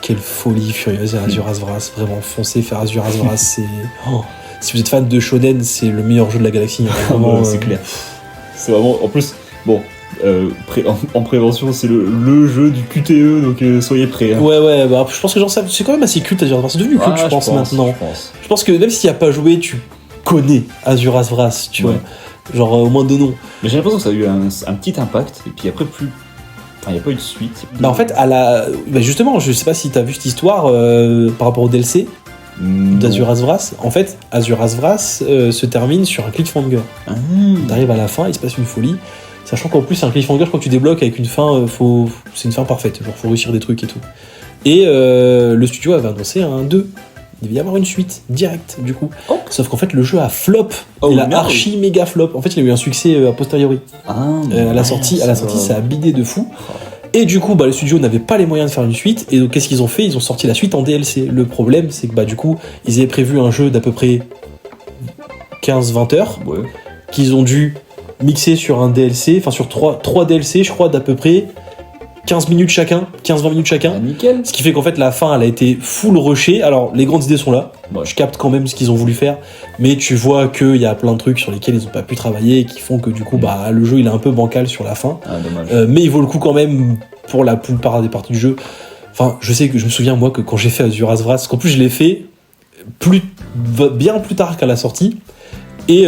Quelle folie furieuse, Azuras Vras. Vraiment, foncez faire Azuras Vras. C'est... Oh. Si vous êtes fan de Shonen, c'est le meilleur jeu de la galaxie. Hein, vraiment, c'est clair. C'est vraiment. En plus, bon, en prévention, c'est le jeu du QTE, donc soyez prêts. Hein. Ouais, bah, je pense que genre, c'est quand même assez culte Azuras Vras. C'est devenu culte, je pense, maintenant. Je pense que même si tu n'y as pas joué, tu connais Azuras Vras, tu vois. Genre, au moins de nom. Mais j'ai l'impression que ça a eu un petit impact, et puis après, plus. Enfin, il n'y a pas eu de suite. Bah, en fait, justement, je sais pas si tu as vu cette histoire par rapport au DLC d'Azuras Vras. En fait, Azuras Vras se termine sur un cliffhanger. T'arrives à la fin, il se passe une folie. Sachant qu'en plus, c'est un cliffhanger quand tu débloques avec une fin, c'est une fin parfaite. Genre, faut réussir des trucs et tout. Et le studio avait annoncé un 2. Il devait y avoir une suite, directe, du coup. Oh. Sauf qu'en fait, le jeu a flop. Il a merde. archi méga flop. En fait, il a eu un succès a posteriori. À la sortie, ça a bidé de fou. Et du coup, le studio n'avait pas les moyens de faire une suite. Et donc, qu'est-ce qu'ils ont fait? Ils ont sorti la suite en DLC. Le problème, c'est que du coup, ils avaient prévu un jeu d'à peu près 15-20 heures. Ouais. Qu'ils ont dû mixer sur un DLC, enfin sur 3 DLC, je crois, d'à peu près 15 minutes chacun, 15-20 minutes chacun. Ah, nickel. Ce qui fait qu'en fait la fin elle a été full rushée. Alors les grandes idées sont là, je capte quand même ce qu'ils ont voulu faire, mais tu vois qu'il y a plein de trucs sur lesquels ils ont pas pu travailler et qui font que du coup le jeu il est un peu bancal sur la fin. Ah, dommage. Mais il vaut le coup quand même pour la plupart des parties du jeu. Enfin je sais que je me souviens moi que quand j'ai fait Azuras Wrath, qu'en plus je l'ai fait bien plus tard qu'à la sortie. Et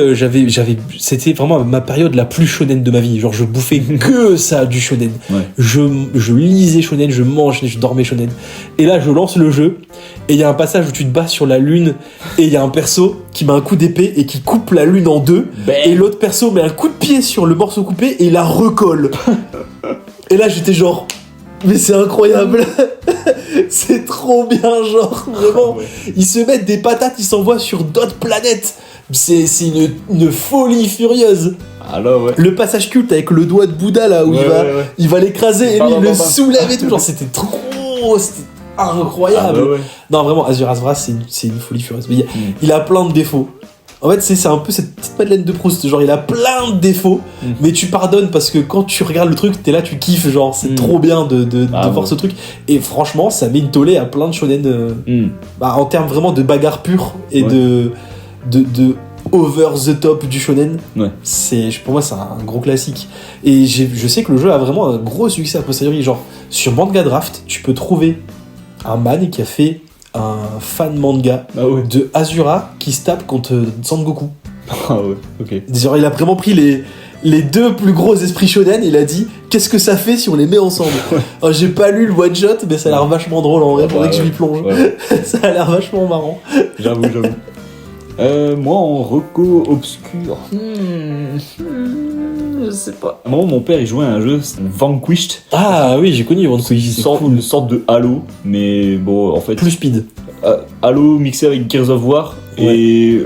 c'était vraiment ma période la plus shonen de ma vie. Genre, je bouffais que ça, du shonen. Ouais. Je lisais shonen, je mangeais, je dormais shonen. Et là, je lance le jeu, et il y a un passage où tu te bats sur la lune, et il y a un perso qui met un coup d'épée et qui coupe la lune en deux. Et l'autre perso met un coup de pied sur le morceau coupé et il la recolle. Et là, j'étais genre, mais c'est incroyable. C'est trop bien, genre, vraiment. Ouais. Ils se mettent des patates, ils s'envoient sur d'autres planètes. C'est une folie furieuse. Ah là, ouais. Le passage culte avec le doigt de Bouddha là où il va l'écraser et lui il le soulève et tout. Genre c'était incroyable. Ah, ouais. Non vraiment, Azuras Wrath c'est une folie furieuse. Mais il a plein de défauts. En fait c'est un peu cette petite Madeleine de Proust. Genre il a plein de défauts, mais tu pardonnes parce que quand tu regardes le truc, t'es là, tu kiffes. Genre c'est trop bien de voir ce truc. Et franchement ça met une tollée à plein de shonen en termes vraiment de bagarre pure et de over the top du shonen. Ouais. Pour moi c'est un gros classique. Et je sais que le jeu a vraiment un gros succès a posteriori. Genre sur Manga Draft tu peux trouver un man qui a fait un fan manga de Asura qui se tape contre Sangoku. Ah ouais, ok. Genre il a vraiment pris les deux plus gros esprits shonen, il a dit qu'est-ce que ça fait si on les met ensemble. Alors, j'ai pas lu le one shot mais ça a l'air vachement drôle en vrai, faudrait que je m'y plonge. Ouais. Ça a l'air vachement marrant. J'avoue. Moi en reco obscur. Je sais pas. À un moment, mon père il jouait à un jeu, c'était Vanquished. Ah oui, j'ai connu Vanquished. Une sorte de Halo, mais bon, en fait. Plus speed. Halo mixé avec Gears of War. Ouais. Et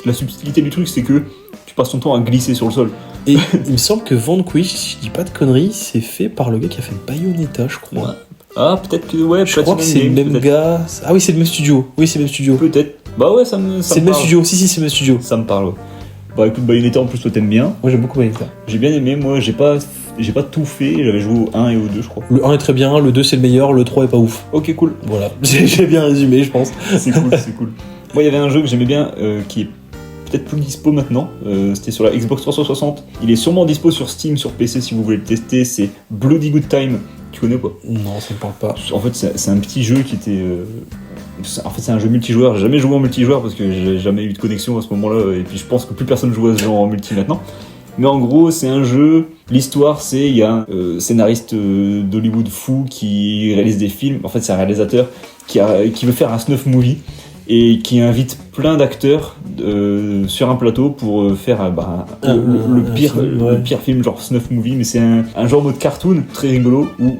la subtilité du truc, c'est que tu passes ton temps à glisser sur le sol. Et il me semble que Vanquished, si je dis pas de conneries, c'est fait par le gars qui a fait Bayonetta, je crois. Ouais. Ah, peut-être que. Ouais, je crois que c'est le même gars. Ah oui, c'est le même studio. Oui, c'est le même studio. Peut-être. Bah ouais, ça me c'est le même studio. Si, c'est le même studio. Ça me parle, ouais. Bah écoute, Bayonetta en plus, toi t'aimes bien. Moi j'aime beaucoup Bayonetta. J'ai bien aimé, moi j'ai pas tout fait, j'avais joué au 1 et au 2, je crois. Le 1 est très bien, le 2 c'est le meilleur, le 3 est pas ouf. Ok, cool. Voilà, j'ai bien résumé, je pense. C'est cool. Moi il y avait un jeu que j'aimais bien qui est peut-être plus dispo maintenant, c'était sur la Xbox 360. Il est sûrement dispo sur Steam, sur PC si vous voulez le tester, c'est Bloody Good Time. Tu connais ou pas ? Non, ça me parle pas. En fait, c'est un petit jeu qui était. En fait, c'est un jeu multijoueur. J'ai jamais joué en multijoueur parce que j'ai jamais eu de connexion à ce moment-là. Et puis, je pense que plus personne joue à ce genre en multi maintenant. Mais en gros, c'est un jeu. L'histoire, c'est il y a un scénariste d'Hollywood fou qui réalise des films. En fait, c'est un réalisateur qui veut faire un snuff movie et qui invite plein d'acteurs sur un plateau pour faire le pire film genre snuff movie. Mais c'est un genre mode cartoon très rigolo où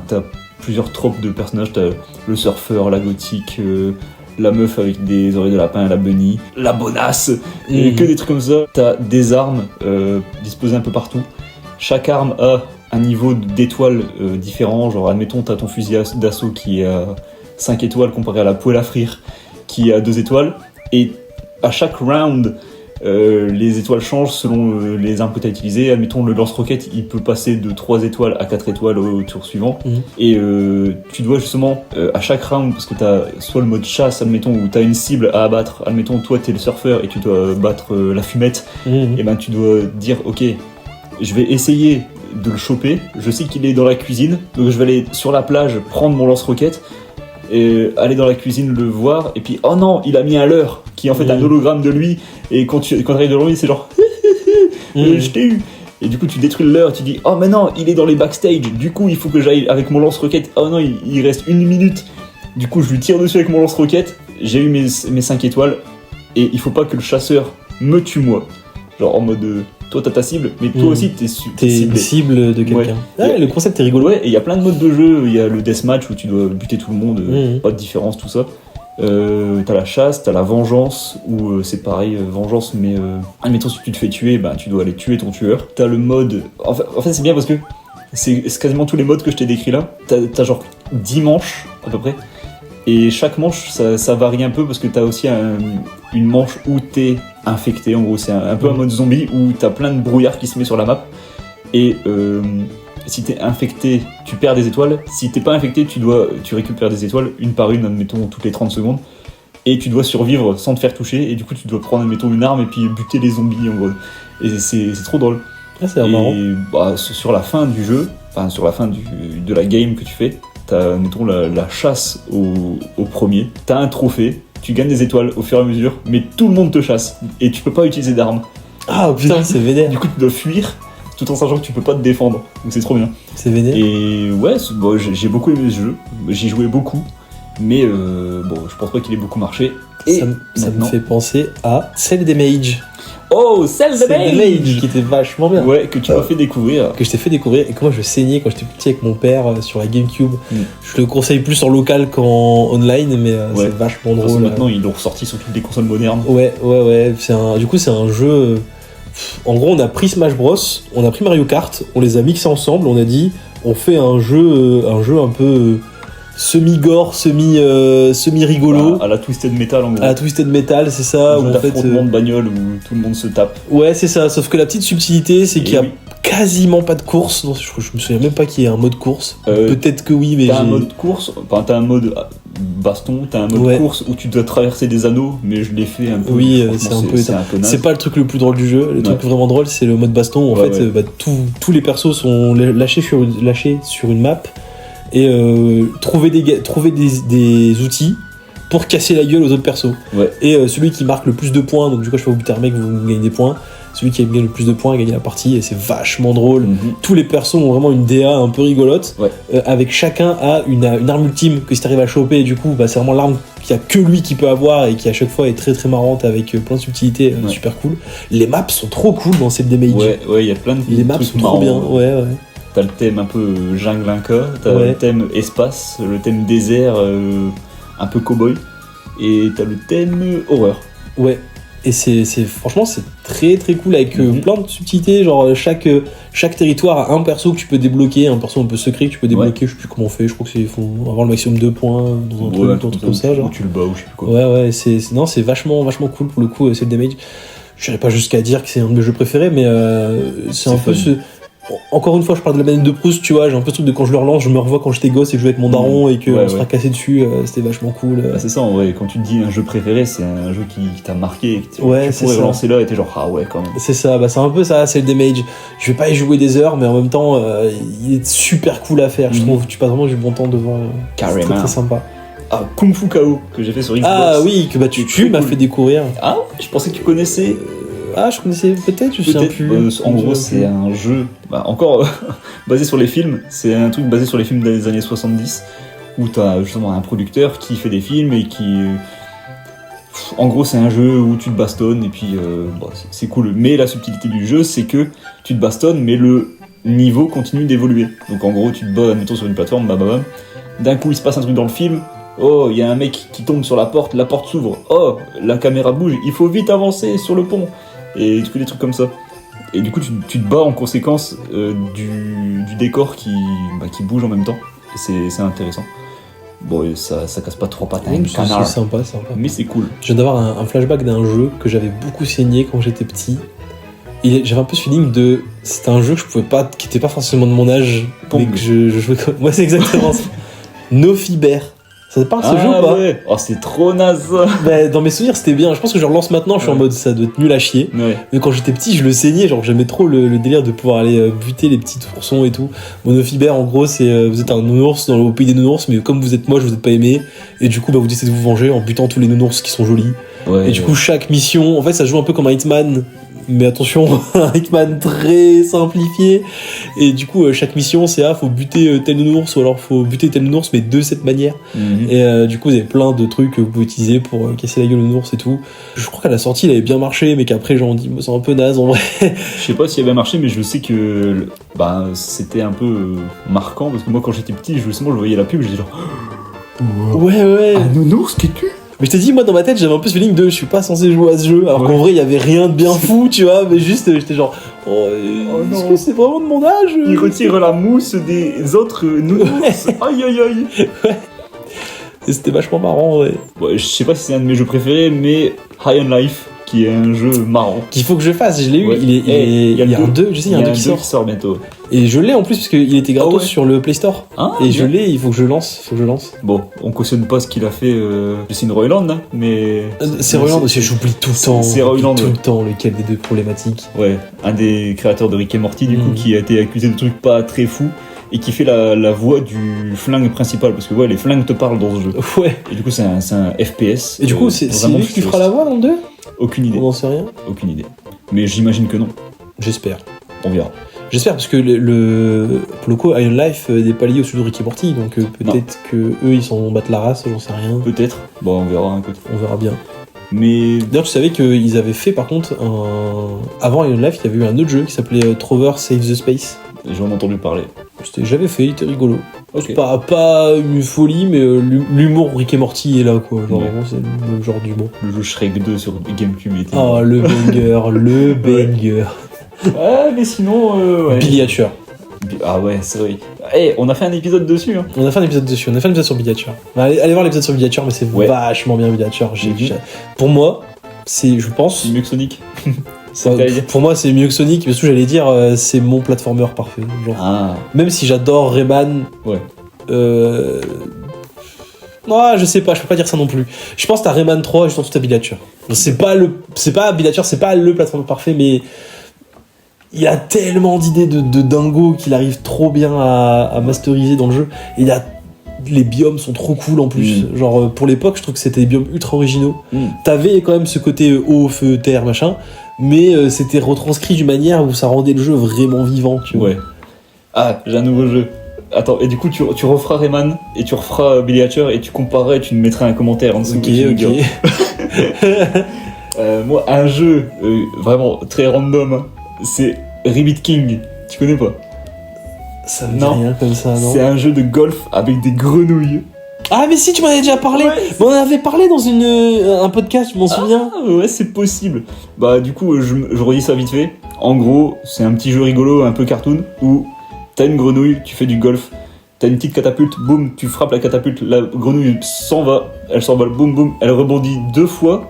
t'as plusieurs tropes de personnages. T'as le surfeur, la gothique, la meuf avec des oreilles de lapin, la bunny, la bonasse, et que des trucs comme ça. T'as des armes disposées un peu partout. Chaque arme a un niveau d'étoiles différent. Genre, admettons, t'as ton fusil d'assaut qui est à 5 étoiles comparé à la poêle à frire qui est à 2 étoiles. Et à chaque round, les étoiles changent selon les armes que tu as utilisées. Admettons, le lance-roquette, il peut passer de 3 étoiles à 4 étoiles au tour suivant. Et tu dois justement, à chaque round, parce que tu as soit le mode chasse, admettons, où tu as une cible à abattre. Admettons, toi, tu es le surfeur et tu dois battre la fumette. Et ben, tu dois dire, ok, je vais essayer de le choper. Je sais qu'il est dans la cuisine, donc je vais aller sur la plage prendre mon lance-roquette. Et aller dans la cuisine le voir, et puis oh non, il a mis un leurre qui est en fait un hologramme de lui, et quand tu arrives devant lui, c'est genre je t'ai eu. Et du coup, tu détruis le leurre, tu dis oh mais non, il est dans les backstage, du coup, il faut que j'aille avec mon lance-roquette. Oh non, il reste 1 minute. Du coup, je lui tire dessus avec mon lance-roquette. J'ai eu mes 5 étoiles, et il faut pas que le chasseur me tue moi. Genre en mode toi t'as ta cible, mais toi aussi t'es cible de quelqu'un. Le concept est rigolo. Ouais, et il y a plein de modes de jeu. Il y a le deathmatch où tu dois buter tout le monde, pas de différence, tout ça. T'as la chasse, t'as la vengeance, où c'est pareil, vengeance, mais admettons si tu te fais tuer, tu dois aller tuer ton tueur. T'as le mode. En fait, c'est bien parce que c'est quasiment tous les modes que je t'ai décrits là. T'as genre 10 manches à peu près. Et chaque manche, ça varie un peu parce que t'as aussi une manche où t'es infecté. En gros, c'est un peu un mode zombie où t'as plein de brouillard qui se met sur la map. Et si t'es infecté, tu perds des étoiles. Si t'es pas infecté, tu récupères des étoiles une par une, admettons, toutes les 30 secondes. Et tu dois survivre sans te faire toucher. Et du coup, tu dois prendre, admettons, une arme et puis buter les zombies, en gros. Et c'est trop drôle. Ah, c'est marrant. Et bah, sur la fin du jeu, enfin sur la fin de la game que tu fais, t'as, mettons, la chasse au premier. T'as un trophée, tu gagnes des étoiles au fur et à mesure, mais tout le monde te chasse. Et tu peux pas utiliser d'armes. Ah putain, c'est vénère. Du coup, tu dois fuir tout en sachant que tu peux pas te défendre. Donc c'est trop bien. C'est vénère. Et ouais, bon, j'ai beaucoup aimé ce jeu. J'y jouais beaucoup. Mais bon, je pense pas qu'il ait beaucoup marché. Et ça me fait penser à Cell des Mage. Oh, Cell the Mage qui était vachement bien. Ouais, que tu m'as fait découvrir. Que je t'ai fait découvrir et que moi je saignais quand j'étais petit avec mon père sur la GameCube. Je le conseille plus en local qu'en online, mais c'est vachement drôle. Maintenant, ils l'ont ressorti sur toutes les consoles modernes. Ouais. Du coup, c'est un jeu. En gros, on a pris Smash Bros, on a pris Mario Kart, on les a mixés ensemble, on a dit, on fait un jeu un peu semi-gore, semi-rigolo. À la Twisted Metal, en gros. À la Twisted Metal, c'est ça. Un jeu d'affrontement de bagnole où tout le monde se tape. Ouais, c'est ça. Sauf que la petite subtilité, c'est qu'il y a quasiment pas de course. Non, je me souviens même pas qu'il y ait un mode course. Peut-être que oui, mais t'as un mode course, enfin t'as un mode baston, t'as un mode course où tu dois traverser des anneaux, mais je l'ai fait un peu. Oui, c'est un peu naze. C'est pas le truc le plus drôle du jeu. Le truc vraiment drôle, c'est le mode baston où en fait tous les persos sont lâchés sur une map et trouver des outils pour casser la gueule aux autres persos. Ouais. Et celui qui marque le plus de points, donc du coup je fais vous buter un mec, vous gagnez des points. Celui qui a gagné le plus de points a gagné la partie et c'est vachement drôle. Tous les persos ont vraiment une DA un peu rigolote. Avec chacun a une arme ultime que si t'arrives à choper, du coup c'est vraiment l'arme qu'il y a que lui qui peut avoir et qui à chaque fois est très très marrante avec plein de subtilités, super cool. Les maps sont trop cool dans cette Damage. Ouais, il y a plein de les maps sont trop bien. Ouais. T'as le thème un peu jungle Inca, t'as le thème espace, le thème désert un peu cowboy et t'as le thème horreur. Ouais. Et franchement c'est très très cool avec plein de subtilités, genre chaque territoire a un perso que tu peux débloquer, un perso un peu secret que tu peux débloquer, je sais plus comment on fait, je crois que faut avoir le maximum de points dans un truc comme ça, genre. Ou tu le bats ou je sais plus quoi. Ouais, c'est vachement cool pour le coup, c'est le Damage. Je dirais pas jusqu'à dire que c'est un de mes jeux préférés, mais c'est un peu encore une fois, je parle de la manette de Proust, tu vois, j'ai un peu ce truc de quand je le relance, je me revois quand j'étais gosse et que je jouais avec mon daron et qu'on se fera casser dessus, c'était vachement cool. C'est ça, en vrai, quand tu te dis un jeu préféré, c'est un jeu qui t'a marqué, tu pourrais relancer là et t'es genre, ah ouais, quand même. C'est ça, c'est un peu ça, c'est le Damage. Je vais pas y jouer des heures, mais en même temps, il est super cool à faire, je trouve, tu passes vraiment du bon temps devant. Carrément. C'est très très sympa. Ah, Kung Fu KO, que j'ai fait sur Xbox. Ah oui, que tu m'as fait découvrir. Ah, je pensais que tu connaissais. Je connaissais peut-être, je sais plus. En gros, c'est un jeu, encore basé sur les films. C'est un truc basé sur les films des années 70 où t'as justement un producteur qui fait des films et qui. En gros, c'est un jeu où tu te bastonnes et puis c'est cool. Mais la subtilité du jeu, c'est que tu te bastonnes, mais le niveau continue d'évoluer. Donc en gros, tu te bats, admettons, sur une plateforme, bam. D'un coup, il se passe un truc dans le film. Oh, il y a un mec qui tombe sur la porte s'ouvre. Oh, la caméra bouge, il faut vite avancer sur le pont. Et des trucs comme ça. Et du coup, tu te bats en conséquence du décor qui bouge en même temps. Et c'est intéressant. Bon, et ça casse pas trop patin. C'est sympa. Mais c'est cool. Je viens d'avoir un flashback d'un jeu que j'avais beaucoup saigné quand j'étais petit. J'avais un peu ce feeling de. C'était un jeu que je pouvais pas. Qui était pas forcément de mon âge. Mais que je jouais comme. Moi, c'est exactement ça. No Fiber. Ça te parle ce jeu ou pas? Ouais. Oh, c'est trop naze. Dans mes souvenirs, c'était bien. Je pense que je le relance maintenant, je suis en mode ça doit être nul à chier. Ouais. Mais quand j'étais petit, je le saignais. Genre, j'aimais trop le délire de pouvoir aller buter les petits oursons et tout. Monofiber, en gros, c'est vous êtes un nounours au pays des nounours, mais comme vous êtes moche, vous êtes pas aimé. Et du coup, vous décidez de vous venger en butant tous les nounours qui sont jolis. Ouais, et du coup, chaque mission, en fait, ça se joue un peu comme un Hitman. Mais attention, un Hitman très simplifié. Et du coup, chaque mission, c'est faut buter tel nounours, ou alors faut buter tel nounours, mais de cette manière. Et du coup, vous avez plein de trucs que vous pouvez utiliser pour casser la gueule au nounours et tout. Je crois qu'à la sortie, il avait bien marché, mais qu'après, les gens ont dit, c'est un peu naze en vrai. Je sais pas s'il avait marché, mais je sais que c'était un peu marquant, parce que moi, quand j'étais petit, justement, je voyais la pub, j'étais genre, ouais. Un nounours qui tue? Mais je te dis, moi dans ma tête, j'avais un peu ce feeling de je suis pas censé jouer à ce jeu, alors qu'en vrai, il y avait rien de bien fou, tu vois, mais juste j'étais genre, est-ce que c'est vraiment de mon âge? Il retire la mousse des autres nounours. Aïe. Ouais. Et c'était vachement marrant, ouais. Je sais pas si c'est un de mes jeux préférés, mais High on Life, qui est un jeu marrant. Qu'il faut que je fasse, je l'ai eu, Ouais. il y a un 2, je sais, il y a un 2 qui sort. Bientôt. Et je l'ai en plus parce qu'il était gratos Ah ouais. sur le Play Store. Ah, Et je bien. l'ai, il faut que je lance. Bon, on cautionne pas ce qu'il a fait Justin Roiland, hein, mais... C'est Roland, parce que j'oublie tout le temps. c'est Roiland, tout ouais. le temps lequel des deux problématiques. Ouais, un des créateurs de Rick et Morty, du coup, Mhm. qui a été accusé de trucs pas très fous, et qui fait la voix du flingue principal, parce que ouais, les flingues te parlent dans ce jeu. Ouais. Et du coup, c'est un FPS. Et du coup, c'est dans un monde lui qui futuriste. fera la voix dans le 2 Aucune idée, On n'en sait rien. aucune idée. Mais j'imagine que non, J'espère. on verra. J'espère parce que pour le coup, Iron Life n'est pas lié au studio Rick et Morty, donc peut-être que eux ils s'en battent la race, j'en sais rien. Peut-être, bon, on verra un côté. On verra bien. Mais D'ailleurs, tu savais qu'ils avaient fait par contre avant Iron Life, il y avait eu un autre jeu qui s'appelait Trover Save the Space. j'en ai entendu parler. J'avais fait, il était rigolo. Ok. Pas une folie, mais l'humour Rick et Morty est là quoi. Genre, Ouais. vraiment, c'est le genre d'humour. Le jeu Shrek 2 sur GameCube était... Ah, le banger, le banger. Ouais, mais sinon... ouais. Billy Hatcher. Ah ouais, c'est vrai. Eh, on a fait un épisode dessus, hein. On a fait un épisode dessus, on a fait un épisode sur Billy Hatcher. Allez voir l'épisode sur Billy Hatcher, mais c'est Ouais. vachement bien Billy Hatcher. Mhm. Pour moi, je pense. C'est mieux que Sonic. Pour moi, c'est mieux que Sonic, mais surtout, j'allais dire, c'est mon platformer parfait. Genre, Ah, même si j'adore Rayman. ouais. Je sais pas, je peux pas dire ça non plus. Je pense que t'as Rayman 3 et je pense que t'as Billy Hatcher. C'est pas Billy Hatcher, c'est pas le platformer parfait, mais il y a tellement d'idées de dingo qu'il arrive trop bien à masteriser dans le jeu. Et les biomes sont trop cool en plus. Genre, pour l'époque, je trouve que c'était des biomes ultra originaux. T'avais quand même ce côté eau, feu, terre, machin, mais c'était retranscrit d'une manière où ça rendait le jeu vraiment vivant, tu vois. Ouais. Ah, j'ai un nouveau jeu. Attends, et du coup, tu referas Rayman et tu referas Billy Hatcher et tu compareras et tu me mettras un commentaire en dessous. Ok, que tu me diras. ok. Moi, un jeu vraiment très random, hein, c'est Rabbit King. Tu connais pas? Ça me dit Non. rien comme ça, non. C'est un jeu de golf avec des grenouilles. Ah, mais si, tu m'en avais déjà parlé. Ouais, Mais on en avait parlé dans un podcast, je m'en souviens. Ah ouais, c'est possible. Bah du coup, je redis ça vite fait. En gros, c'est un petit jeu rigolo, un peu cartoon, où t'as une grenouille, tu fais du golf, t'as une petite catapulte, boum, tu frappes la catapulte, la grenouille elle s'envole, boum boum, elle rebondit 2 fois,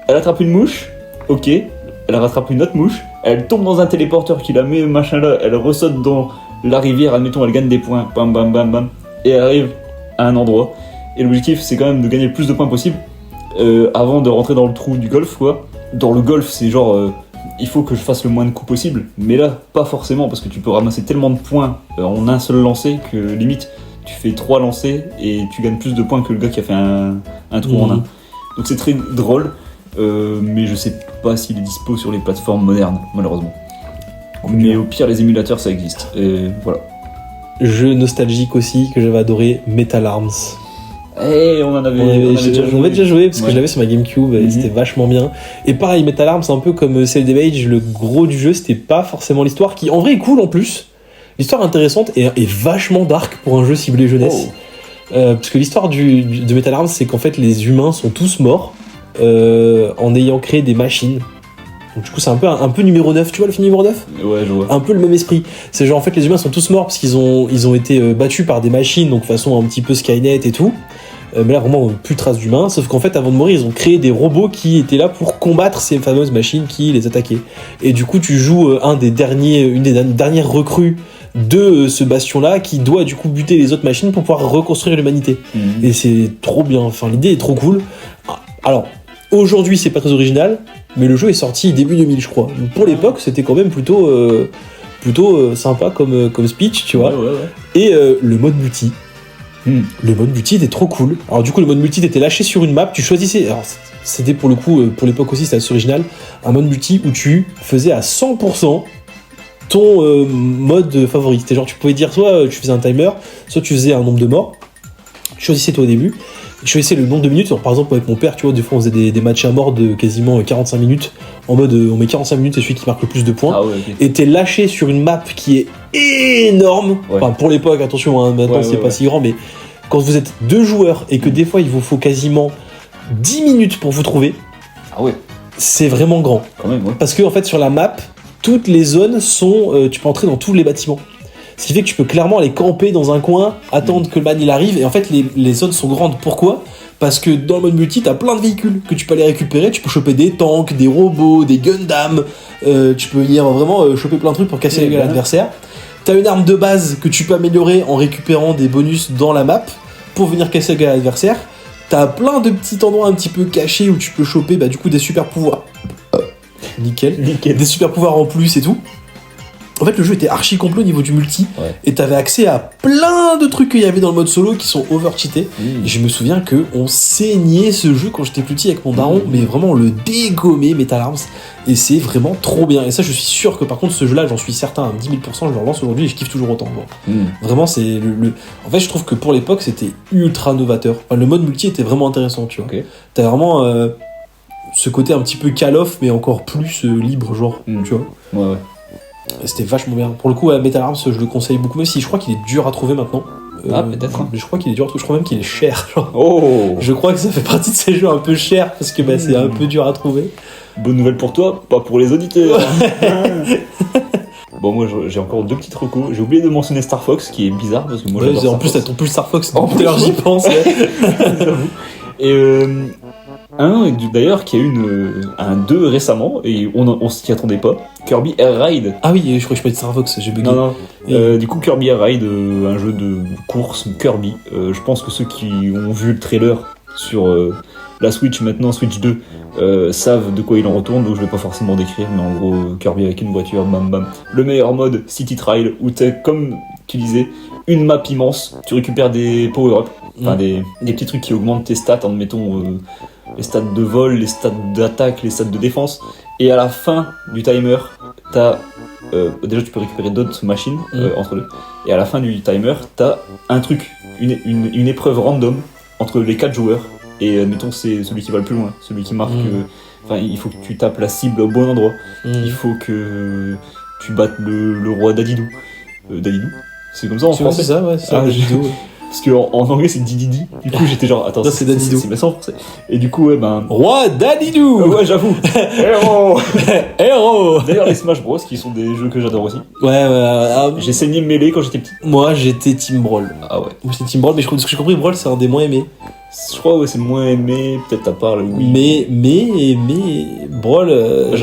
elle attrape une mouche, ok, elle rattrape une autre mouche, elle tombe dans un téléporteur qui la met machin là, elle ressaute dans la rivière, admettons, elle gagne des points, bam bam bam bam, et elle arrive à un endroit. Et l'objectif, c'est quand même de gagner le plus de points possible avant de rentrer dans le trou du golf, quoi. Dans le golf, c'est genre, il faut que je fasse le moins de coups possible, mais là, pas forcément, parce que tu peux ramasser tellement de points en un seul lancer que limite, tu fais 3 lancers et tu gagnes plus de points que le gars qui a fait un trou en un. Donc c'est très drôle, mais je sais pas s'il est dispo sur les plateformes modernes, malheureusement. Mais au pire, les émulateurs, ça existe. Et voilà. Jeu nostalgique aussi que j'avais adoré, Metal Arms. On en avait, On avait déjà joué parce que Ouais. je l'avais sur ma GameCube et c'était vachement bien. Et pareil, Metal Arms, un peu comme Cell Damage, le gros du jeu, c'était pas forcément l'histoire qui en vrai est cool en plus. L'histoire est intéressante et vachement dark pour un jeu ciblé jeunesse. Parce que l'histoire de Metal Arms, c'est qu'en fait les humains sont tous morts en ayant créé des machines. Donc du coup c'est un peu numéro 9, tu vois le film numéro 9 ? Ouais, je vois. Un peu le même esprit. C'est genre en fait les humains sont tous morts parce qu'ils ont été battus par des machines, donc façon un petit peu Skynet et tout. Mais là vraiment plus de traces d'humains, sauf qu'en fait avant de mourir ils ont créé des robots qui étaient là pour combattre ces fameuses machines qui les attaquaient. Et du coup tu joues une des dernières recrues de ce bastion-là qui doit du coup buter les autres machines pour pouvoir reconstruire l'humanité. Et c'est trop bien, enfin l'idée est trop cool. Alors aujourd'hui c'est pas très original, mais le jeu est sorti début 2000 je crois. Donc, pour l'époque c'était quand même plutôt sympa comme speech, tu vois. Ouais. Et le mode multi. Le mode multi était trop cool. Alors du coup le mode multi était lâché sur une map, tu choisissais, alors c'était pour le coup, pour l'époque aussi c'était assez original, un mode multi où tu faisais à 100% ton mode favori. C'était genre tu pouvais dire soit tu faisais un timer, soit tu faisais un nombre de morts, tu choisissais toi au début, tu choisissais le nombre de minutes. Alors, par exemple avec mon père, tu vois, des fois on faisait des matchs à mort de quasiment 45 minutes, en mode on met 45 minutes et celui qui marque le plus de points. Ah ouais, ok. Et t'es lâché sur une map qui est énorme. Ouais. Enfin, pour l'époque, attention, hein, maintenant Ouais, c'est pas ouais. si grand, mais quand vous êtes 2 joueurs et que des fois il vous faut quasiment 10 minutes pour vous trouver, Ah ouais, c'est vraiment grand. quand même, ouais. Parce que en fait, sur la map, toutes les zones sont. Tu peux entrer dans tous les bâtiments. Ce qui fait que tu peux clairement aller camper dans un coin, attendre que le man il arrive, et en fait les zones sont grandes. Pourquoi ? Parce que dans le mode multi, t'as plein de véhicules que tu peux aller récupérer. Tu peux choper des tanks, des robots, des Gundam. Tu peux venir vraiment choper plein de trucs pour casser la gueule à l'adversaire. T'as une arme de base que tu peux améliorer en récupérant des bonus dans la map pour venir casser la gueule à l'adversaire. T'as plein de petits endroits un petit peu cachés où tu peux choper du coup des super pouvoirs. Nickel. Des super pouvoirs en plus et tout. En fait, le jeu était archi complet au niveau du multi, et t'avais accès à plein de trucs qu'il y avait dans le mode solo qui sont over-cheatés. Et je me souviens que on saignait ce jeu quand j'étais plus petit avec mon daron, mais vraiment on le dégommait Metal Arms, et c'est vraiment trop bien. Et ça, je suis sûr que par contre, ce jeu-là, j'en suis certain à 10 000%, je le relance aujourd'hui et je kiffe toujours autant. Vraiment, c'est En fait, je trouve que pour l'époque, c'était ultra novateur. Enfin, le mode multi était vraiment intéressant, tu vois. T'as vraiment ce côté un petit peu Call of, mais encore plus libre, genre, tu vois. Ouais. C'était vachement bien. Pour le coup, Metal Arms, je le conseille beaucoup, même si je crois qu'il est dur à trouver maintenant. Peut-être. Mais je crois qu'il est dur à trouver, je crois même qu'il est cher. Genre. Oh. Je crois que ça fait partie de ces jeux un peu chers, parce que c'est un peu dur à trouver. Bonne nouvelle pour toi, pas pour les auditeurs. Bon, moi j'ai encore 2 petites recos. J'ai oublié de mentionner Star Fox, qui est bizarre parce que moi j'adore en plus, Star t'as ton pull Star Fox, En tout à l'heure j'y pense. Et d'ailleurs qui a eu un 2 récemment et on s'y attendait pas. Kirby Air Ride. Ah oui, je crois que je parlais de Star Fox, j'ai bugué. Non. Du coup Kirby Air Ride, un jeu de course Kirby. Je pense que ceux qui ont vu le trailer sur la Switch maintenant, Switch 2, savent de quoi il en retourne, donc je vais pas forcément décrire, mais en gros Kirby avec une voiture, bam bam. Le meilleur mode City Trial où t'as, comme tu disais, une map immense, tu récupères des power-up, enfin des petits trucs qui augmentent tes stats, mettons les stats de vol, les stats d'attaque, les stats de défense, et à la fin du timer, t'as déjà tu peux récupérer d'autres machines entre deux, et à la fin du timer, t'as un truc, une épreuve random entre les 4 joueurs, et admettons c'est celui qui va le plus loin, celui qui marque, il faut que tu tapes la cible au bon endroit, il faut que tu battes le roi Dadidou. Dadidou, c'est comme ça en français. C'est ça, ouais, c'est ça, Dadidou. Parce qu'en anglais c'est Dididi, du coup j'étais genre attends, c'est Dadidou. C'est ça en français. Et du coup Roi Dadidou. Ouais, j'avoue. Héros. Héros. D'ailleurs les Smash Bros qui sont des jeux que j'adore aussi. Ouais. J'ai saigné Melee quand j'étais petit. Moi j'étais Team Brawl. Ah ouais. Moi j'étais Team Brawl, mais ce que j'ai compris, Brawl c'est un des moins aimés. Je crois c'est le moins aimé, peut-être à part le Wii. Mais Brawl,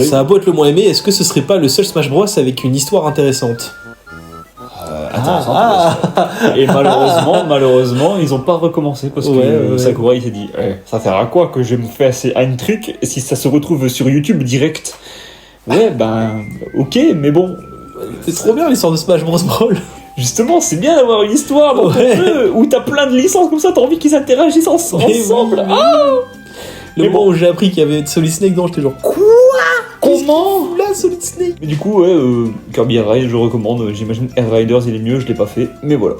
ça a beau être le moins aimé, est-ce que ce serait pas le seul Smash Bros avec une histoire intéressante? Intéressant. Et malheureusement, ils ont pas recommencé parce que Sakurai il s'est dit Ça sert à quoi que je me fasse un truc si ça se retrouve sur YouTube direct? Ouais, ok, mais bon. C'est trop bien l'histoire de Smash Bros Brawl. Justement, c'est bien d'avoir une histoire dans ton jeu où t'as plein de licences comme ça, t'as envie qu'ils interagissent ensemble. Le moment où j'ai appris qu'il y avait Solid Snake dedans, j'étais genre quoi? Comment? Là, Solid Snake. Mais du coup, Kirby Air Ride, je recommande. J'imagine Air Riders, il est mieux, je l'ai pas fait, mais voilà.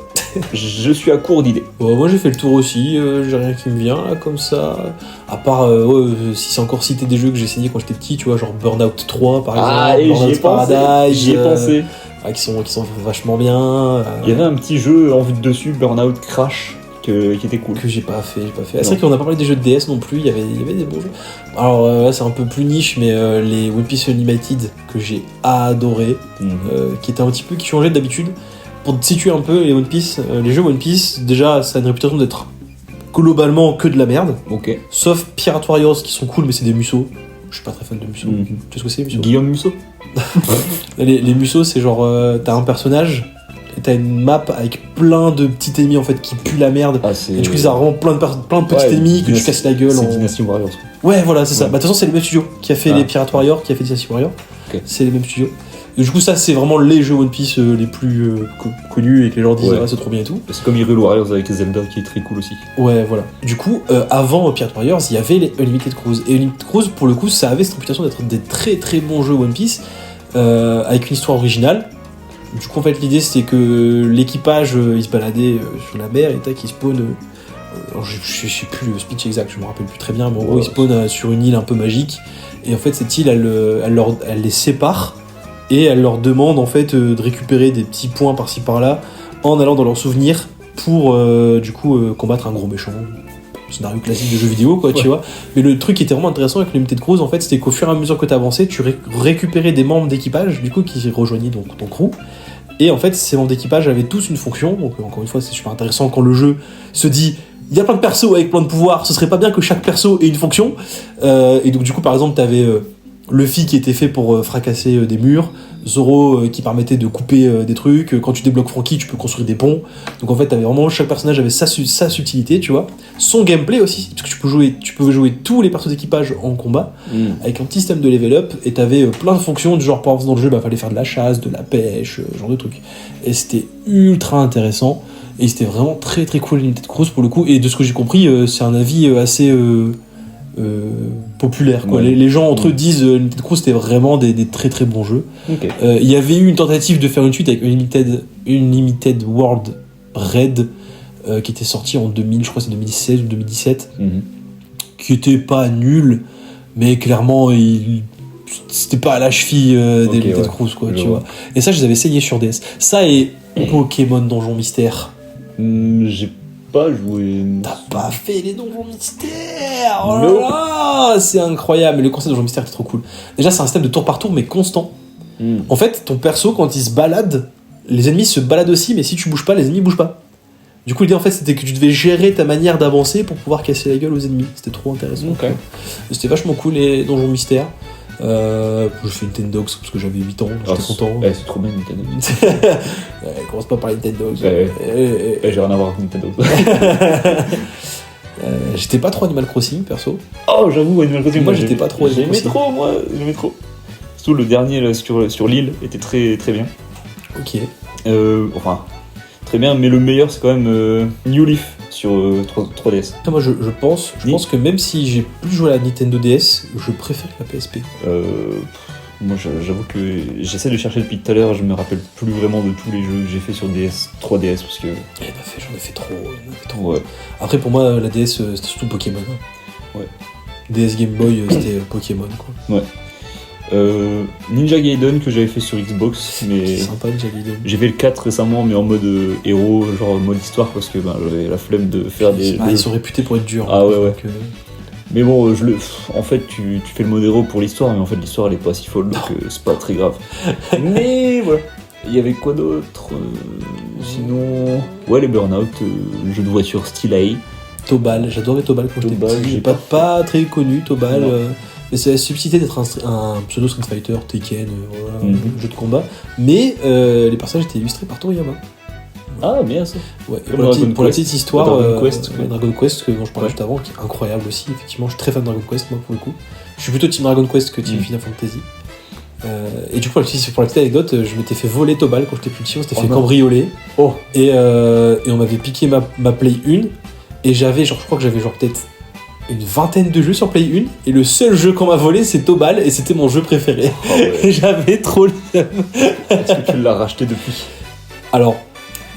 Je suis à court d'idées. Moi j'ai fait le tour aussi, j'ai rien qui me vient là comme ça. À part si c'est encore cité des jeux que j'ai essayé quand j'étais petit, tu vois, genre Burnout 3 par exemple, Burnout Paradise, j'y ai pensé. Qui sont vachement bien. Il y avait un petit jeu en vue de dessus, Burnout Crash, qui était cool. Que j'ai pas fait. C'est vrai qu'on a pas parlé des jeux de DS non plus, il y avait des bons jeux. Alors là c'est un peu plus niche, mais les One Piece Unlimited que j'ai adoré, qui étaient un petit peu qui changeaient d'habitude. Pour te situer un peu les One Piece, les jeux One Piece, déjà ça a une réputation d'être globalement que de la merde. Ok. Sauf Pirate Warriors qui sont cool, mais c'est des Musso. Je suis pas très fan de Musso. Tu sais ce que c'est Musso? Guillaume Musso. Les Musso, c'est genre t'as un personnage et t'as une map avec plein de petits ennemis en fait qui puent la merde. Et du coup, ça a vraiment plein de petits ennemis que tu casses la gueule. C'est Dynasty Warriors. Ouais, voilà, c'est ça. De toute façon, c'est le même studio qui a fait les Pirate Warriors, qui a fait Dynasty Warriors. Okay. C'est les mêmes studios. Et du coup, ça, c'est vraiment les jeux One Piece les plus connus et que les gens disent c'est trop bien et tout. C'est comme Hyrule Warriors avec Zelda qui est très cool aussi. Ouais, voilà. Du coup, avant Pirate Warriors, il y avait les Unlimited Cruise. Et Unlimited Cruise, pour le coup, ça avait cette réputation d'être des très très bons jeux One Piece avec une histoire originale. Du coup, en fait, l'idée c'était que l'équipage il se baladait sur la mer et tac, il spawn. Je sais plus le speech exact, je me rappelle plus très bien, mais en gros, il spawn sur une île un peu magique. Et en fait, cette île, elle les sépare. Et elle leur demande en fait de récupérer des petits points par-ci par-là en allant dans leurs souvenirs pour combattre un gros méchant. Scénario classique de jeu vidéo quoi, tu vois. Mais le truc qui était vraiment intéressant avec Limited Cruise en fait, c'était qu'au fur et à mesure que tu avançais, tu récupérais des membres d'équipage du coup qui rejoignaient donc ton crew. Et en fait, ces membres d'équipage avaient tous une fonction. Donc encore une fois, c'est super intéressant quand le jeu se dit il y a plein de persos avec plein de pouvoirs, ce serait pas bien que chaque perso ait une fonction. Et donc du coup par exemple t'avais Luffy qui était fait pour fracasser des murs, Zoro qui permettait de couper des trucs, quand tu débloques Franky tu peux construire des ponts. Donc en fait t'avais vraiment, chaque personnage avait sa subtilité, tu vois. Son gameplay aussi, parce que tu pouvais jouer tous les persos d'équipage en combat, avec un petit système de level up, et t'avais plein de fonctions, du genre par exemple dans le jeu fallait faire de la chasse, de la pêche, ce genre de trucs. Et c'était ultra intéressant. Et c'était vraiment très très cool Limited Cruise pour le coup. Et de ce que j'ai compris, c'est un avis assez populaire, quoi. Ouais. Les gens entre eux disent Limited Cruise c'était vraiment des très très bons jeux. Ok. Il y avait eu une tentative de faire une suite avec Unlimited World Red qui était sorti en 2000, je crois c'est 2016 ou 2017, qui était pas nul, mais clairement c'était pas à la cheville des Limited Cruise, quoi, tu vois. Et ça je les avais essayé sur DS. Ça et Pokémon Donjon Mystère. J'ai pas joué. T'as pas fait les donjons mystères? Oh là là, c'est incroyable. Mais le concept de donjon mystère est trop cool. Déjà, c'est un système de tour par tour, mais constant. En fait, ton perso, quand il se balade, les ennemis se baladent aussi, mais si tu bouges pas, les ennemis bougent pas. Du coup, l'idée, en fait, c'était que tu devais gérer ta manière d'avancer pour pouvoir casser la gueule aux ennemis. C'était trop intéressant. Ok. C'était vachement cool, les donjons mystères. J'ai fait Nintendogs parce que j'avais 8 ans, j'étais content. C'est trop bien Nintendo. Commence pas par Nintendogs. J'ai rien à voir avec Nintendo. J'étais pas trop Animal Crossing, perso. Oh, j'avoue, Animal Crossing. Moi, j'étais pas trop Animal J'aimais Crossing. trop, moi. J'aimais trop. Surtout le dernier là, sur l'île était très très bien. Ok. Enfin, très bien, mais le meilleur c'est quand même New Leaf sur 3DS. Après, moi, je pense que même si j'ai plus joué à la Nintendo DS, je préfère la PSP. Moi j'avoue que j'essaie de chercher depuis tout à l'heure, je me rappelle plus vraiment de tous les jeux que j'ai fait sur DS, 3DS parce que. J'en ai fait trop. Ouais. Après, pour moi, la DS, c'était surtout Pokémon. Hein. Ouais. DS Game Boy, c'était Pokémon, quoi. Ouais. Ninja Gaiden que j'avais fait sur Xbox, mais C'est sympa, Ninja Gaiden. j'ai fait le 4 récemment, mais en mode héros, genre mode histoire, parce que j'avais la flemme de faire des. Ils sont réputés pour être durs. Ah ouais, ouais. Donc, Mais bon, en fait, tu fais le mode héros pour l'histoire, mais en fait, l'histoire elle est pas si folle, donc c'est pas très grave. Mais voilà. Il y avait quoi d'autre sinon. Ouais, les Burnout, le jeu de voiture style A. Tobal, j'adorais Tobal quand j'étais Tobal, petit. j'ai Pas très connu, Tobal. Non. Mais c'est la subtilité d'être un pseudo Street Fighter, Tekken, voilà, Mhm. un jeu de combat. Mais les personnages étaient illustrés par Toriyama. Ah, bien ça. Ouais, Comme pour, Dragon pour la Quest. petite histoire, Dragon Quest, quoi. Dragon Quest dont je parlais Ouais. juste avant, qui est incroyable aussi, effectivement, je suis très fan de Dragon Quest, moi, pour le coup. Je suis plutôt team Dragon Quest que team Final Fantasy. Et du coup, pour la petite anecdote, je m'étais fait voler Tobal quand j'étais plus petit, on s'était fait non. cambrioler. Oh. Et on m'avait piqué ma Play 1, et j'avais, je crois que j'avais peut-être une vingtaine de jeux sur Play 1, et le seul jeu qu'on m'a volé, c'est Tobal, et c'était mon jeu préféré. Ah ouais. Et j'avais trop le seum. Est-ce que tu l'as racheté depuis? Alors,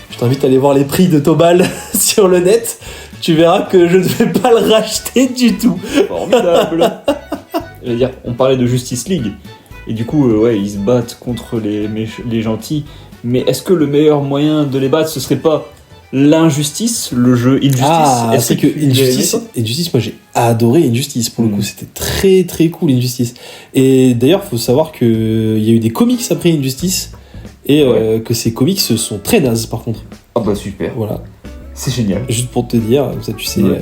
je t'invite à aller voir les prix de Tobal sur le net. Tu verras que je ne vais pas le racheter du tout. Formidable. Je veux dire, on parlait de Justice League, et du coup, ouais, ils se battent contre les gentils, mais est-ce que le meilleur moyen de les battre, ce serait pas l'injustice, le jeu Injustice? Ah, Est-ce c'est que tu l'as aimé, Injustice, moi j'ai adoré Injustice pour le coup, c'était très très cool Injustice. Et d'ailleurs, faut savoir que il y a eu des comics après Injustice, et que ces comics sont très nazes par contre. Ah bah super, Voilà, c'est génial. juste pour te dire, ça tu sais. Ouais.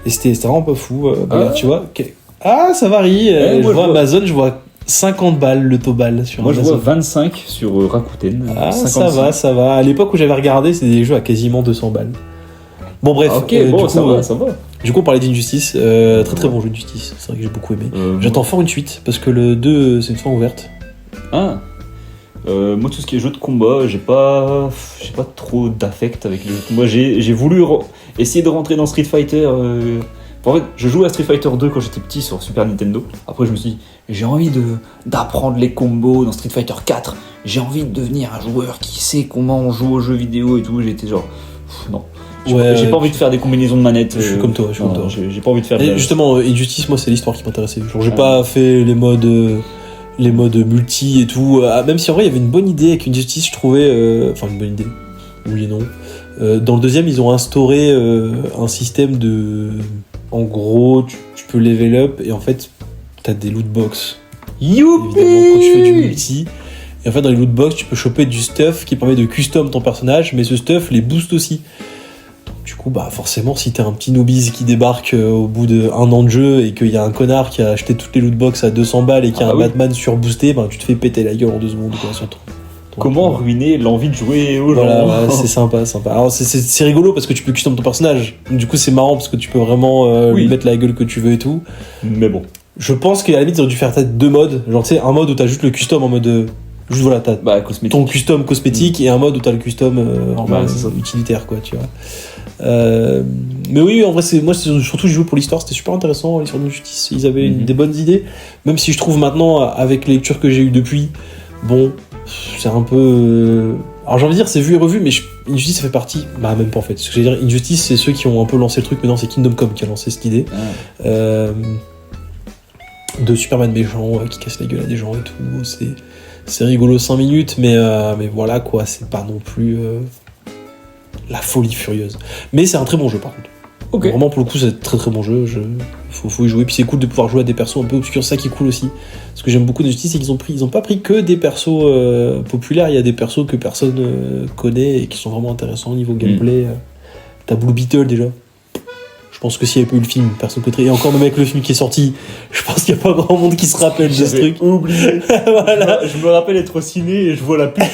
Et c'était vraiment pas fou. Ah. Tu vois, ça varie. Ouais, je moi, vois je vois- Amazon, je vois 50 balles le Tobal sur Moi je Amazon. vois 25 sur Rakuten. Ah, 55. ça va. À l'époque où j'avais regardé, c'était des jeux à quasiment 200 balles. Bon, bref. Ah, ok, du bon, coup, ça va. Du coup, on parlait d'Injustice. Très très bon jeu d'Injustice. C'est vrai que j'ai beaucoup aimé. J'attends fort une suite parce que le 2, c'est une fin ouverte. Ah. Moi, tout ce qui est jeu de combat, j'ai pas trop d'affect avec les jeux de combat. J'ai voulu essayer de rentrer dans Street Fighter. En fait, je jouais à Street Fighter 2 quand j'étais petit sur Super Nintendo. Après, je me suis dit, j'ai envie d'apprendre les combos dans Street Fighter 4. J'ai envie de devenir un joueur qui sait comment on joue aux jeux vidéo et tout. J'étais genre, non. J'ai pas envie de faire des combinaisons de manettes. Je suis comme toi. J'ai pas envie de faire Et de... justement, Injustice, moi, c'est l'histoire qui m'intéressait. Genre, j'ai pas fait les modes multi et tout. Même si en vrai, il y avait une bonne idée avec Injustice, je trouvais. Enfin, une bonne idée. Oui et non. Dans le deuxième, ils ont instauré un système de. En gros, tu peux level up et en fait, t'as des loot box. Youpi Évidemment, quand tu fais du multi. Et en fait, dans les loot box, tu peux choper du stuff qui permet de custom ton personnage, mais ce stuff les booste aussi. Du coup, bah forcément, si t'es un petit noobies qui débarque au bout d'1 an de jeu et qu'il y a un connard qui a acheté toutes les lootbox à 200 balles et qui a un Batman surboosté, bah tu te fais péter la gueule en 2 secondes quoi, sur ton Comment ruiner l'envie de jouer aux gens. Voilà, ouais, c'est sympa. Alors c'est rigolo parce que tu peux custom ton personnage. Du coup, c'est marrant parce que tu peux vraiment lui mettre la gueule que tu veux et tout. Mais bon. Je pense qu'à la limite, ils auraient dû faire peut-être 2 modes. Genre, tu sais, un mode où t'as juste le custom en mode. Juste voilà, t'as ton custom cosmétique et un mode où t'as le custom utilitaire, quoi, tu vois. Mais oui, en vrai, moi, surtout, j'ai joué pour l'histoire, c'était super intéressant. L'histoire de justice, ils avaient des bonnes idées. Même si je trouve maintenant, avec les lectures que j'ai eues depuis, bon, c'est un peu. Alors, j'ai envie de dire, c'est vu et revu, mais Injustice, ça fait partie. Bah, même pas en fait. Ce que j'allais dire, Injustice, c'est ceux qui ont un peu lancé le truc, mais non, c'est Kingdom Come qui a lancé cette idée. De Superman méchant qui casse la gueule à des gens et tout. C'est rigolo 5 minutes, mais voilà quoi, c'est pas non plus la folie furieuse. Mais c'est un très bon jeu par contre. Okay. Vraiment pour le coup, c'est un très très bon jeu. Faut y jouer. Puis c'est cool de pouvoir jouer à des persos un peu obscurs, ça qui est cool aussi. Ce que j'aime beaucoup de Justice, c'est qu'ils ont pas pris que des persos populaires, il y a des persos que personne connaît et qui sont vraiment intéressants au niveau gameplay. T'as Blue Beetle déjà. Je pense que s'il n'y avait pas eu le film, personne ne connaîtrait. Et encore même avec le film qui est sorti, je pense qu'il n'y a pas grand monde qui se rappelle de ce truc. Oublié. Voilà. Je me rappelle être au ciné et je vois la pub.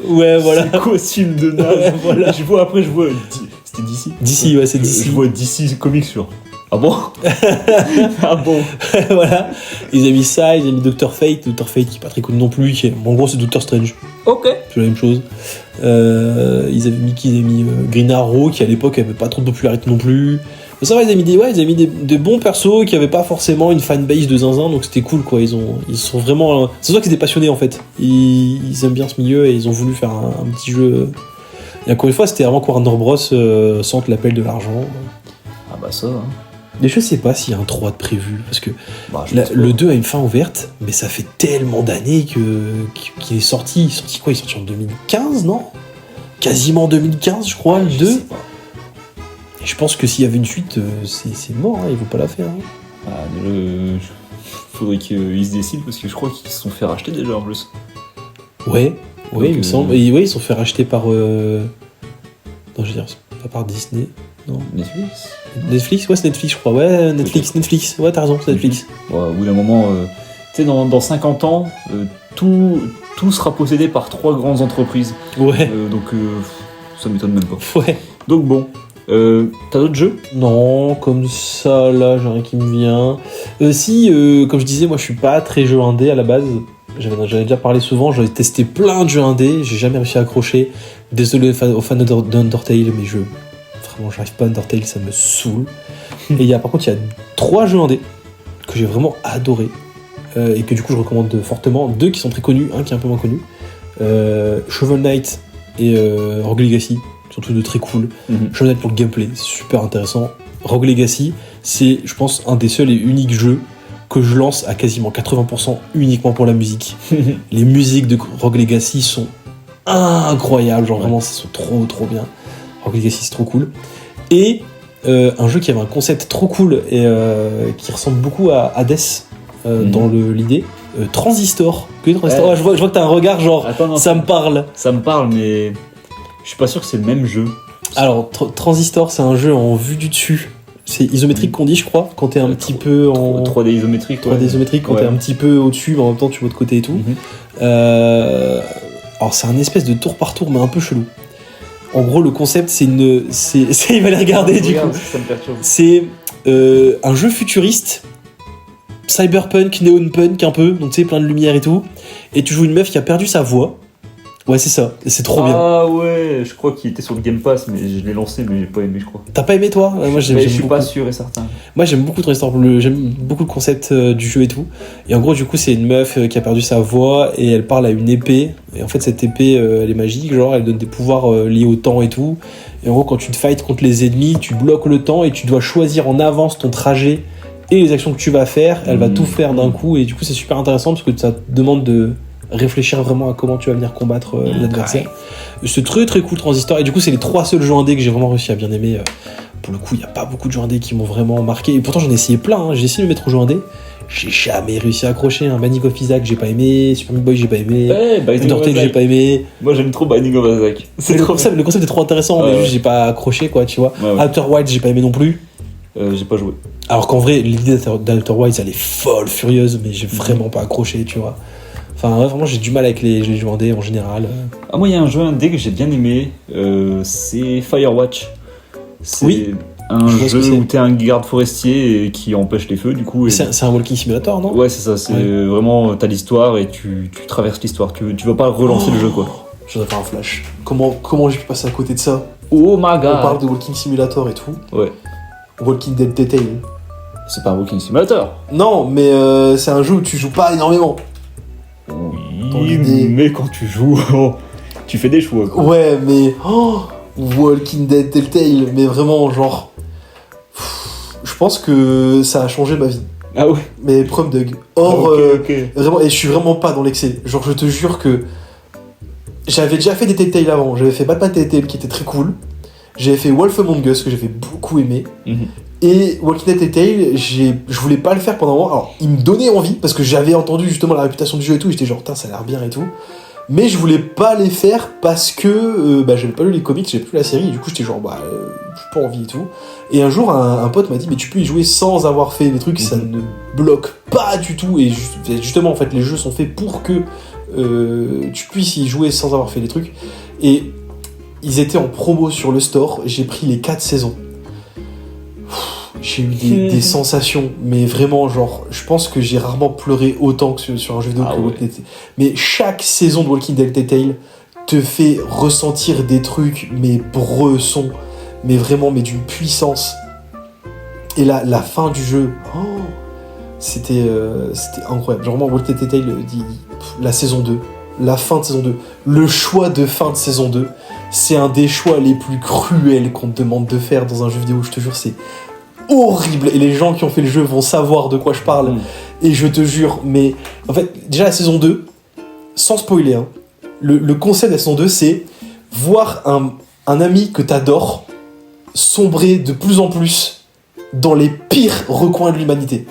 Ouais, voilà. C'est quoi ce film de naze. Voilà. Je vois c'était DC. DC, ouais, c'est DC. Je vois DC Comics sur. Ah bon. Ah bon. Voilà. Ils ont mis ça, ils ont mis Dr. Fate qui est pas très connu non plus. En gros, c'est Doctor Strange. Ok. C'est la même chose. Ils avaient mis Green Arrow qui à l'époque avait pas trop de popularité non plus. Mais ça va, ils avaient mis des bons persos qui avaient pas forcément une fanbase de zinzin, donc c'était cool quoi. Ils sont vraiment. C'est ça qu'ils étaient passionnés en fait. Ils aiment bien ce milieu et ils ont voulu faire un petit jeu. Et encore une fois, c'était vraiment que Warner Bros. Sente l'appel de l'argent. Ah bah ça. Hein. Mais je sais pas s'il y a un 3 de prévu, parce que le 2 a une fin ouverte, mais ça fait tellement d'années qu'il est sorti. Il est sorti en 2015, non ? Quasiment 2015, je crois, le 2. Et je pense que s'il y avait une suite, c'est mort, hein, ils vont pas la faire. Hein. Faudrait qu'ils se décident, parce que je crois qu'ils se sont fait racheter déjà en plus. Ouais, il me semble. Et ouais, ils se sont fait racheter par... Non, je veux dire, c'est pas par Disney. Non. Netflix, ouais, c'est Netflix, je crois. Ouais, Netflix. Ouais, t'as raison, c'est Netflix. Ouais, au bout d'un moment, tu sais, dans 50 ans, tout sera possédé par 3 grandes entreprises. Ouais. Donc, ça m'étonne même pas. Ouais. Donc bon, t'as d'autres jeux ? Non, comme ça, là, j'ai rien qui me vient. Si, comme je disais, moi, je suis pas très jeu indé à la base. J'avais déjà parlé souvent, j'avais testé plein de jeux indés, j'ai jamais réussi à accrocher. Désolé aux fans d'Undertale, mais vraiment, j'arrive pas à Undertale, ça me saoule. Et par contre, il y a 3 jeux indés que j'ai vraiment adoré et que du coup je recommande fortement. 2 qui sont très connus, un qui est un peu moins connu. Shovel Knight et Rogue Legacy sont tous deux très cool. Shovel Knight pour le gameplay, c'est super intéressant. Rogue Legacy, c'est je pense un des seuls et uniques jeux que je lance à quasiment 80% uniquement pour la musique. Les musiques de Rogue Legacy sont incroyables, genre vraiment, ça sont trop bien. Rogue Legacy, c'est trop cool. Et un jeu qui avait un concept trop cool et qui ressemble beaucoup à Hades dans l'idée. Transistor. Ouais, je vois que t'as un regard genre, attends, ça me parle. Ça me parle, mais je suis pas sûr que c'est le même jeu. Alors, Transistor, c'est un jeu en vue du dessus. C'est isométrique qu'on dit, je crois, quand t'es un petit peu en... 3D isométrique. 3D isométrique, quand t'es un petit peu au-dessus, mais en même temps tu vois de côté et tout. Alors, c'est un espèce de tour par tour, mais un peu chelou. En gros, le concept, il va les regarder du coup. Ça me perturbe. C'est un jeu futuriste, cyberpunk, néon-punk un peu, donc tu sais, plein de lumière et tout. Et tu joues une meuf qui a perdu sa voix. Ouais, c'est ça, et c'est trop bien. Ah ouais, je crois qu'il était sur le Game Pass, mais je l'ai lancé, mais j'ai pas aimé, je crois. T'as pas aimé toi ? Moi, je suis pas sûr et certain. Moi, j'aime beaucoup Transistor, j'aime beaucoup le concept du jeu et tout. Et en gros, du coup, c'est une meuf qui a perdu sa voix et elle parle à une épée. Et en fait, cette épée, elle est magique, genre, elle donne des pouvoirs liés au temps et tout. Et en gros, quand tu te fights contre les ennemis, tu bloques le temps et tu dois choisir en avance ton trajet et les actions que tu vas faire. Elle va tout faire d'un coup et du coup, c'est super intéressant parce que ça te demande de réfléchir vraiment à comment tu vas venir combattre l'adversaire. C'est très très cool Transistor et du coup c'est les 3 seuls jeux indés que j'ai vraiment réussi à bien aimer pour le coup, il n'y a pas beaucoup de jeux indés qui m'ont vraiment marqué. Et pourtant, j'en ai essayé plein. Hein. J'ai essayé de me mettre aux jeux indés. J'ai jamais réussi à accrocher. Un Binding of Isaac, j'ai pas aimé. Super Meat Boy, j'ai pas aimé. Binding of Undertale, j'ai Isaac. pas aimé. Moi j'aime trop Binding of Isaac. C'est trop Le concept est trop intéressant, mais Ouais, juste ouais. j'ai pas accroché, quoi, tu vois. Ouais. Outer Wilds, j'ai pas aimé non plus. J'ai pas joué. Alors qu'en vrai, l'idée d'Outer Wilds, elle est folle, furieuse, mais j'ai vraiment pas accroché, tu vois. Enfin, ouais, vraiment, j'ai du mal avec les jeux indés en général. Ah, moi il y a un jeu indé que j'ai bien aimé, c'est Firewatch. C'est Oui. un Je vois ce jeu que c'est. où t'es un garde forestier qui empêche les feux, du coup. Et... C'est un walking simulator, non? Ouais, c'est ça, c'est Ouais. vraiment, t'as l'histoire et tu traverses l'histoire. Tu vas pas relancer le jeu, quoi. Je voudrais faire un flash. Comment j'ai pu passer à côté de ça? Oh my On parle god! de walking simulator et tout. Ouais, Walking Dead Detail. c'est pas un Walking Simulator. Non, mais c'est un jeu où tu joues pas énormément. Dans Oui, l'idée. mais quand tu joues, tu fais des choix, quoi. Ouais, mais Walking Dead Telltale, mais vraiment genre, je pense que ça a changé ma vie. Ah ouais? Mais preuve Doug. Or, Ok. vraiment, et je suis vraiment pas dans l'excès. Genre, je te jure que j'avais déjà fait des Telltale avant. J'avais fait Batman Telltale qui était très cool. J'avais fait Wolf Among Us que j'avais beaucoup aimé. Mhm. Et Walking Dead Telltale, je voulais pas le faire pendant un moment. Alors, il me donnait envie parce que j'avais entendu justement la réputation du jeu et tout. J'étais genre, putain, ça a l'air bien et tout. Mais je voulais pas les faire parce que j'avais pas lu les comics, j'avais plus la série. Et du coup, j'étais genre, j'ai pas envie et tout. Et un jour, un pote m'a dit, mais tu peux y jouer sans avoir fait les trucs, ça ne bloque pas du tout. Et justement, en fait, les jeux sont faits pour que tu puisses y jouer sans avoir fait les trucs. Et ils étaient en promo sur le store. J'ai pris les 4 saisons. J'ai eu des sensations, mais vraiment, genre, je pense que j'ai rarement pleuré autant que sur un jeu vidéo Ah que ouais. Walking Dead. Mais chaque saison de Walking Dead Telltale te fait ressentir des trucs, mais bressons, mais vraiment, mais d'une puissance. Et la fin du jeu, c'était incroyable. Genre, vraiment, Walking Dead Telltale dit la saison 2, la fin de saison 2, le choix de fin de saison 2, c'est un des choix les plus cruels qu'on te demande de faire dans un jeu vidéo, je te jure, c'est horrible, et les gens qui ont fait le jeu vont savoir de quoi je parle, et je te jure, mais en fait, déjà la saison 2, sans spoiler, hein, le concept de la saison 2, c'est voir un ami que t'adores sombrer de plus en plus dans les pires recoins de l'humanité.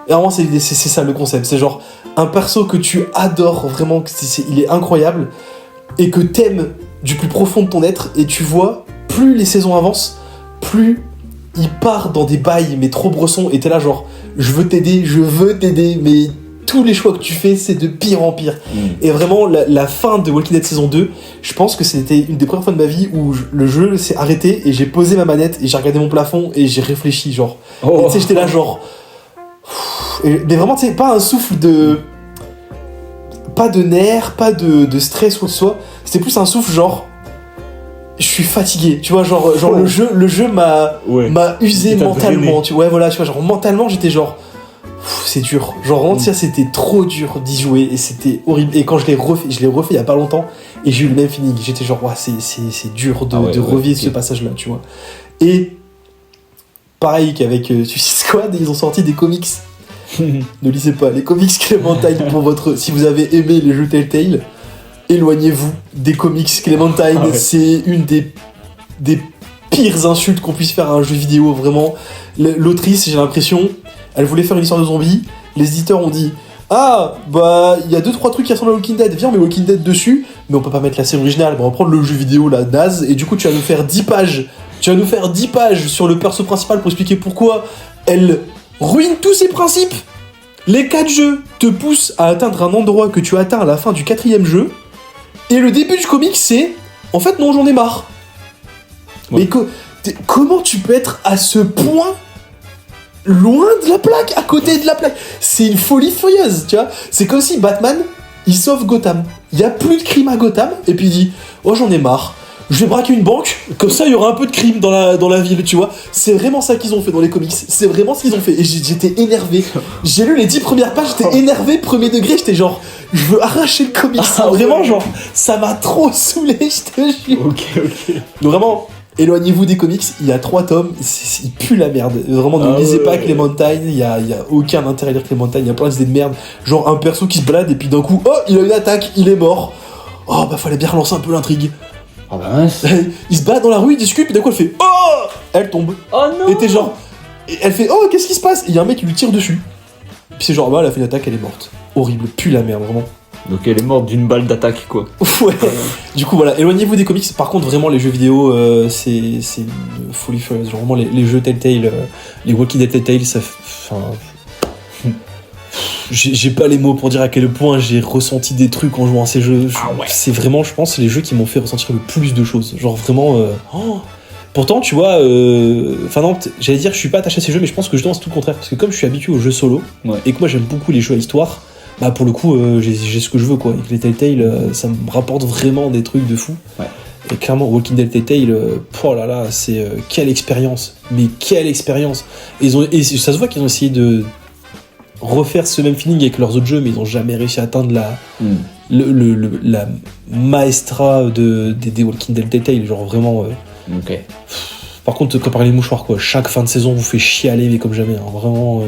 Et vraiment, c'est ça le concept, c'est genre un perso que tu adores vraiment, il est incroyable, et que t'aimes du plus profond de ton être, et tu vois, plus les saisons avancent, plus il part dans des bails mais trop bressons, et t'es là genre je veux t'aider, mais tous les choix que tu fais c'est de pire en pire. Et vraiment la fin de Walking Dead saison 2, je pense que c'était une des premières fois de ma vie où le jeu s'est arrêté et j'ai posé ma manette et j'ai regardé mon plafond et j'ai réfléchi genre. Et tu sais, j'étais là genre mais vraiment, tu sais, pas un souffle de pas de nerfs, pas de stress ou quoi que ce soit, c'était plus un souffle genre je suis fatigué, tu vois, genre le jeu m'a usé Il t'a mentalement, drainé. tu vois, ouais, voilà, tu vois, genre mentalement j'étais genre c'est dur, genre vraiment, tu sais, c'était trop dur d'y jouer et c'était horrible. Et quand je l'ai refait il y a pas longtemps et j'ai eu le même feeling, j'étais genre ouais, c'est dur de revivre ce passage là, tu vois. Et pareil qu'avec Suicide Squad, ils ont sorti des comics. Ne lisez pas les comics Clémentine pour si vous avez aimé les jeux Telltale, éloignez-vous des comics Clémentine. C'est une des pires insultes qu'on puisse faire à un jeu vidéo, vraiment. L'autrice, j'ai l'impression, elle voulait faire une histoire de zombies, les éditeurs ont dit ah bah il y a 2-3 trucs qui ressemblent à Walking Dead, viens on met Walking Dead dessus, mais on peut pas mettre la série originale, on va prendre le jeu vidéo là naze, et du coup tu vas nous faire 10 pages sur le perso principal pour expliquer pourquoi elle ruine tous ses principes. Les 4 jeux te poussent à atteindre un endroit que tu atteins à la fin du 4e jeu, et le début du comic c'est en fait non, j'en ai marre. Ouais. Mais comment tu peux être à ce point loin de la plaque, à côté de la plaque? C'est une folie furieuse, tu vois. C'est comme si Batman, il sauve Gotham. Il y a plus de crime à Gotham, et puis il dit oh j'en ai marre, je vais braquer une banque, comme ça il y aura un peu de crime dans la ville, tu vois. C'est vraiment ça qu'ils ont fait dans les comics, c'est vraiment ce qu'ils ont fait, et j'étais énervé. J'ai lu les 10 premières pages, j'étais énervé, premier degré, j'étais genre je veux arracher le comics, vraiment genre ça m'a trop saoulé, je te jure. Ok. Donc vraiment, éloignez-vous des comics, il y a 3 tomes, il pue la merde. Vraiment, ne lisez pas Clémentine, il y a aucun intérêt à lire Clémentine, il y a plein d'idées de merde. Genre un perso qui se balade et puis d'un coup, oh, il a une attaque, il est mort. Oh, bah fallait bien relancer un peu l'intrigue. Ah bah mince. Il se bat dans la rue, il discute, puis d'un coup elle fait oh, elle tombe. Oh non. Et t'es genre, et elle fait oh, qu'est-ce qui se passe? Et il y a un mec qui lui tire dessus. Puis c'est genre, bah, elle a fait une attaque, elle est morte. Horrible, pue la merde, vraiment. Donc elle est morte d'une balle d'attaque, quoi. Ouais. Du coup, voilà, éloignez-vous des comics. Par contre, vraiment, les jeux vidéo, c'est une folie furieuse. Genre, vraiment, les jeux Telltale, les Walking Dead Telltale, ça. Enfin. J'ai pas les mots pour dire à quel point j'ai ressenti des trucs en jouant à ces jeux. C'est vraiment, je pense, les jeux qui m'ont fait ressentir le plus de choses. Genre, vraiment. Pourtant, tu vois, enfin non, j'allais dire, je suis pas attaché à ces jeux, mais je pense que justement c'est tout le contraire. Parce que comme je suis habitué aux jeux solo, et que moi j'aime beaucoup les jeux à histoire, bah pour le coup, j'ai ce que je veux, quoi. Et que les Telltale, ça me rapporte vraiment des trucs de fou. Ouais. Et clairement, Walking Dead Telltale, oh là là, c'est quelle expérience. Mais quelle expérience. Et ça se voit qu'ils ont essayé de refaire ce même feeling avec leurs autres jeux, mais ils ont jamais réussi à atteindre la maestra des Walking Dead Telltale, genre vraiment. Ok. Par contre, comparé les mouchoirs, quoi, chaque fin de saison vous fait chialer, mais comme jamais, hein, vraiment.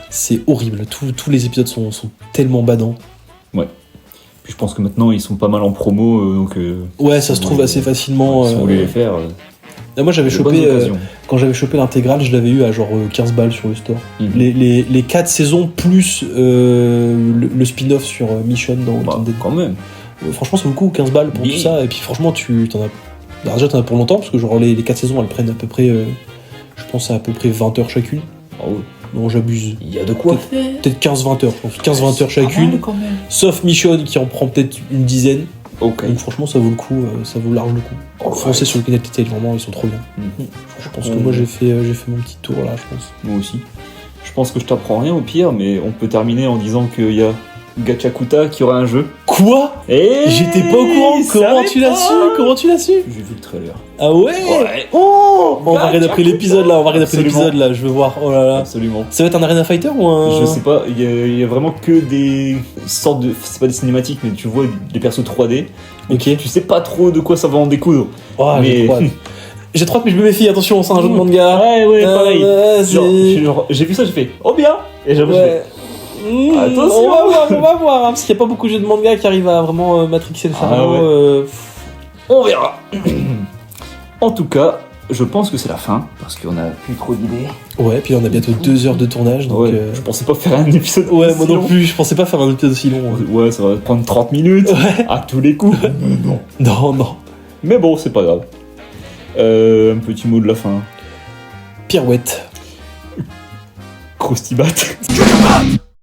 C'est horrible. Tous les épisodes sont tellement badants. Ouais. Puis je pense que maintenant ils sont pas mal en promo, donc. Ouais, ça se trouve assez facilement. Si vous voulez les faire. Moi j'avais de chopé. bonnes occasions. Quand j'avais chopé l'intégrale, je l'avais eu à genre 15 balles sur le store. Les 4 saisons plus le spin-off sur Mission dans Walking Dead. Quand même. Franchement, ça vaut le coup, 15 balles pour tout ça. Et puis franchement, t'en as. Alors déjà, t'en as pour longtemps, parce que genre les 4 saisons, elles prennent à peu près. Je pense à peu près 20 heures chacune. Oh. Non, j'abuse. Il y a de quoi faire. Peut-être 15-20 heures, je pense. 15-20 heures chacune. Quand même. Sauf Mission qui en prend peut-être une dizaine. Ok. Donc franchement, ça vaut le coup, ça vaut large le coup. Foncez sur le Walking Dead Telltale, vraiment, ils sont trop bien. Je pense que moi j'ai fait mon petit tour là, je pense. Moi aussi. Je pense que je t'apprends rien au pire, mais on peut terminer en disant qu'il y a Gachakuta qui aura un jeu. Quoi? Et J'étais pas au courant. Comment tu l'as su? Comment tu l'as su? J'ai vu le trailer. Ah ouais? Oh, on va regarder après l'épisode là, je veux voir. Oh là là. Absolument. Ça va être un Arena Fighter ou un... Je sais pas, il y a vraiment que des sortes de... C'est pas des cinématiques, mais tu vois des persos 3D. Ok. Tu sais pas trop de quoi ça va en découdre. Oh, mais... J'ai trop hâte, mais je me méfie, attention, c'est un jeu de manga. Ouais, pareil. Vas-y. Genre, j'ai vu ça, j'ai fait « Oh bien !» Et j'avoue, attention. On va voir, hein, parce qu'il n'y a pas beaucoup de jeux de manga qui arrivent à vraiment matrixer le cerveau. On verra. En tout cas, je pense que c'est la fin, parce qu'on a plus trop d'idées. Ouais, puis on a bientôt 2 heures de tournage, donc... Ouais, je pensais pas faire un épisode Ouais, aussi moi non long. plus, je pensais pas faire un épisode aussi long. Ouais, ça va prendre 30 minutes, à tous les coups. Non. Mais bon, c'est pas grave. Un petit mot de la fin. Pirouette. Croustibat.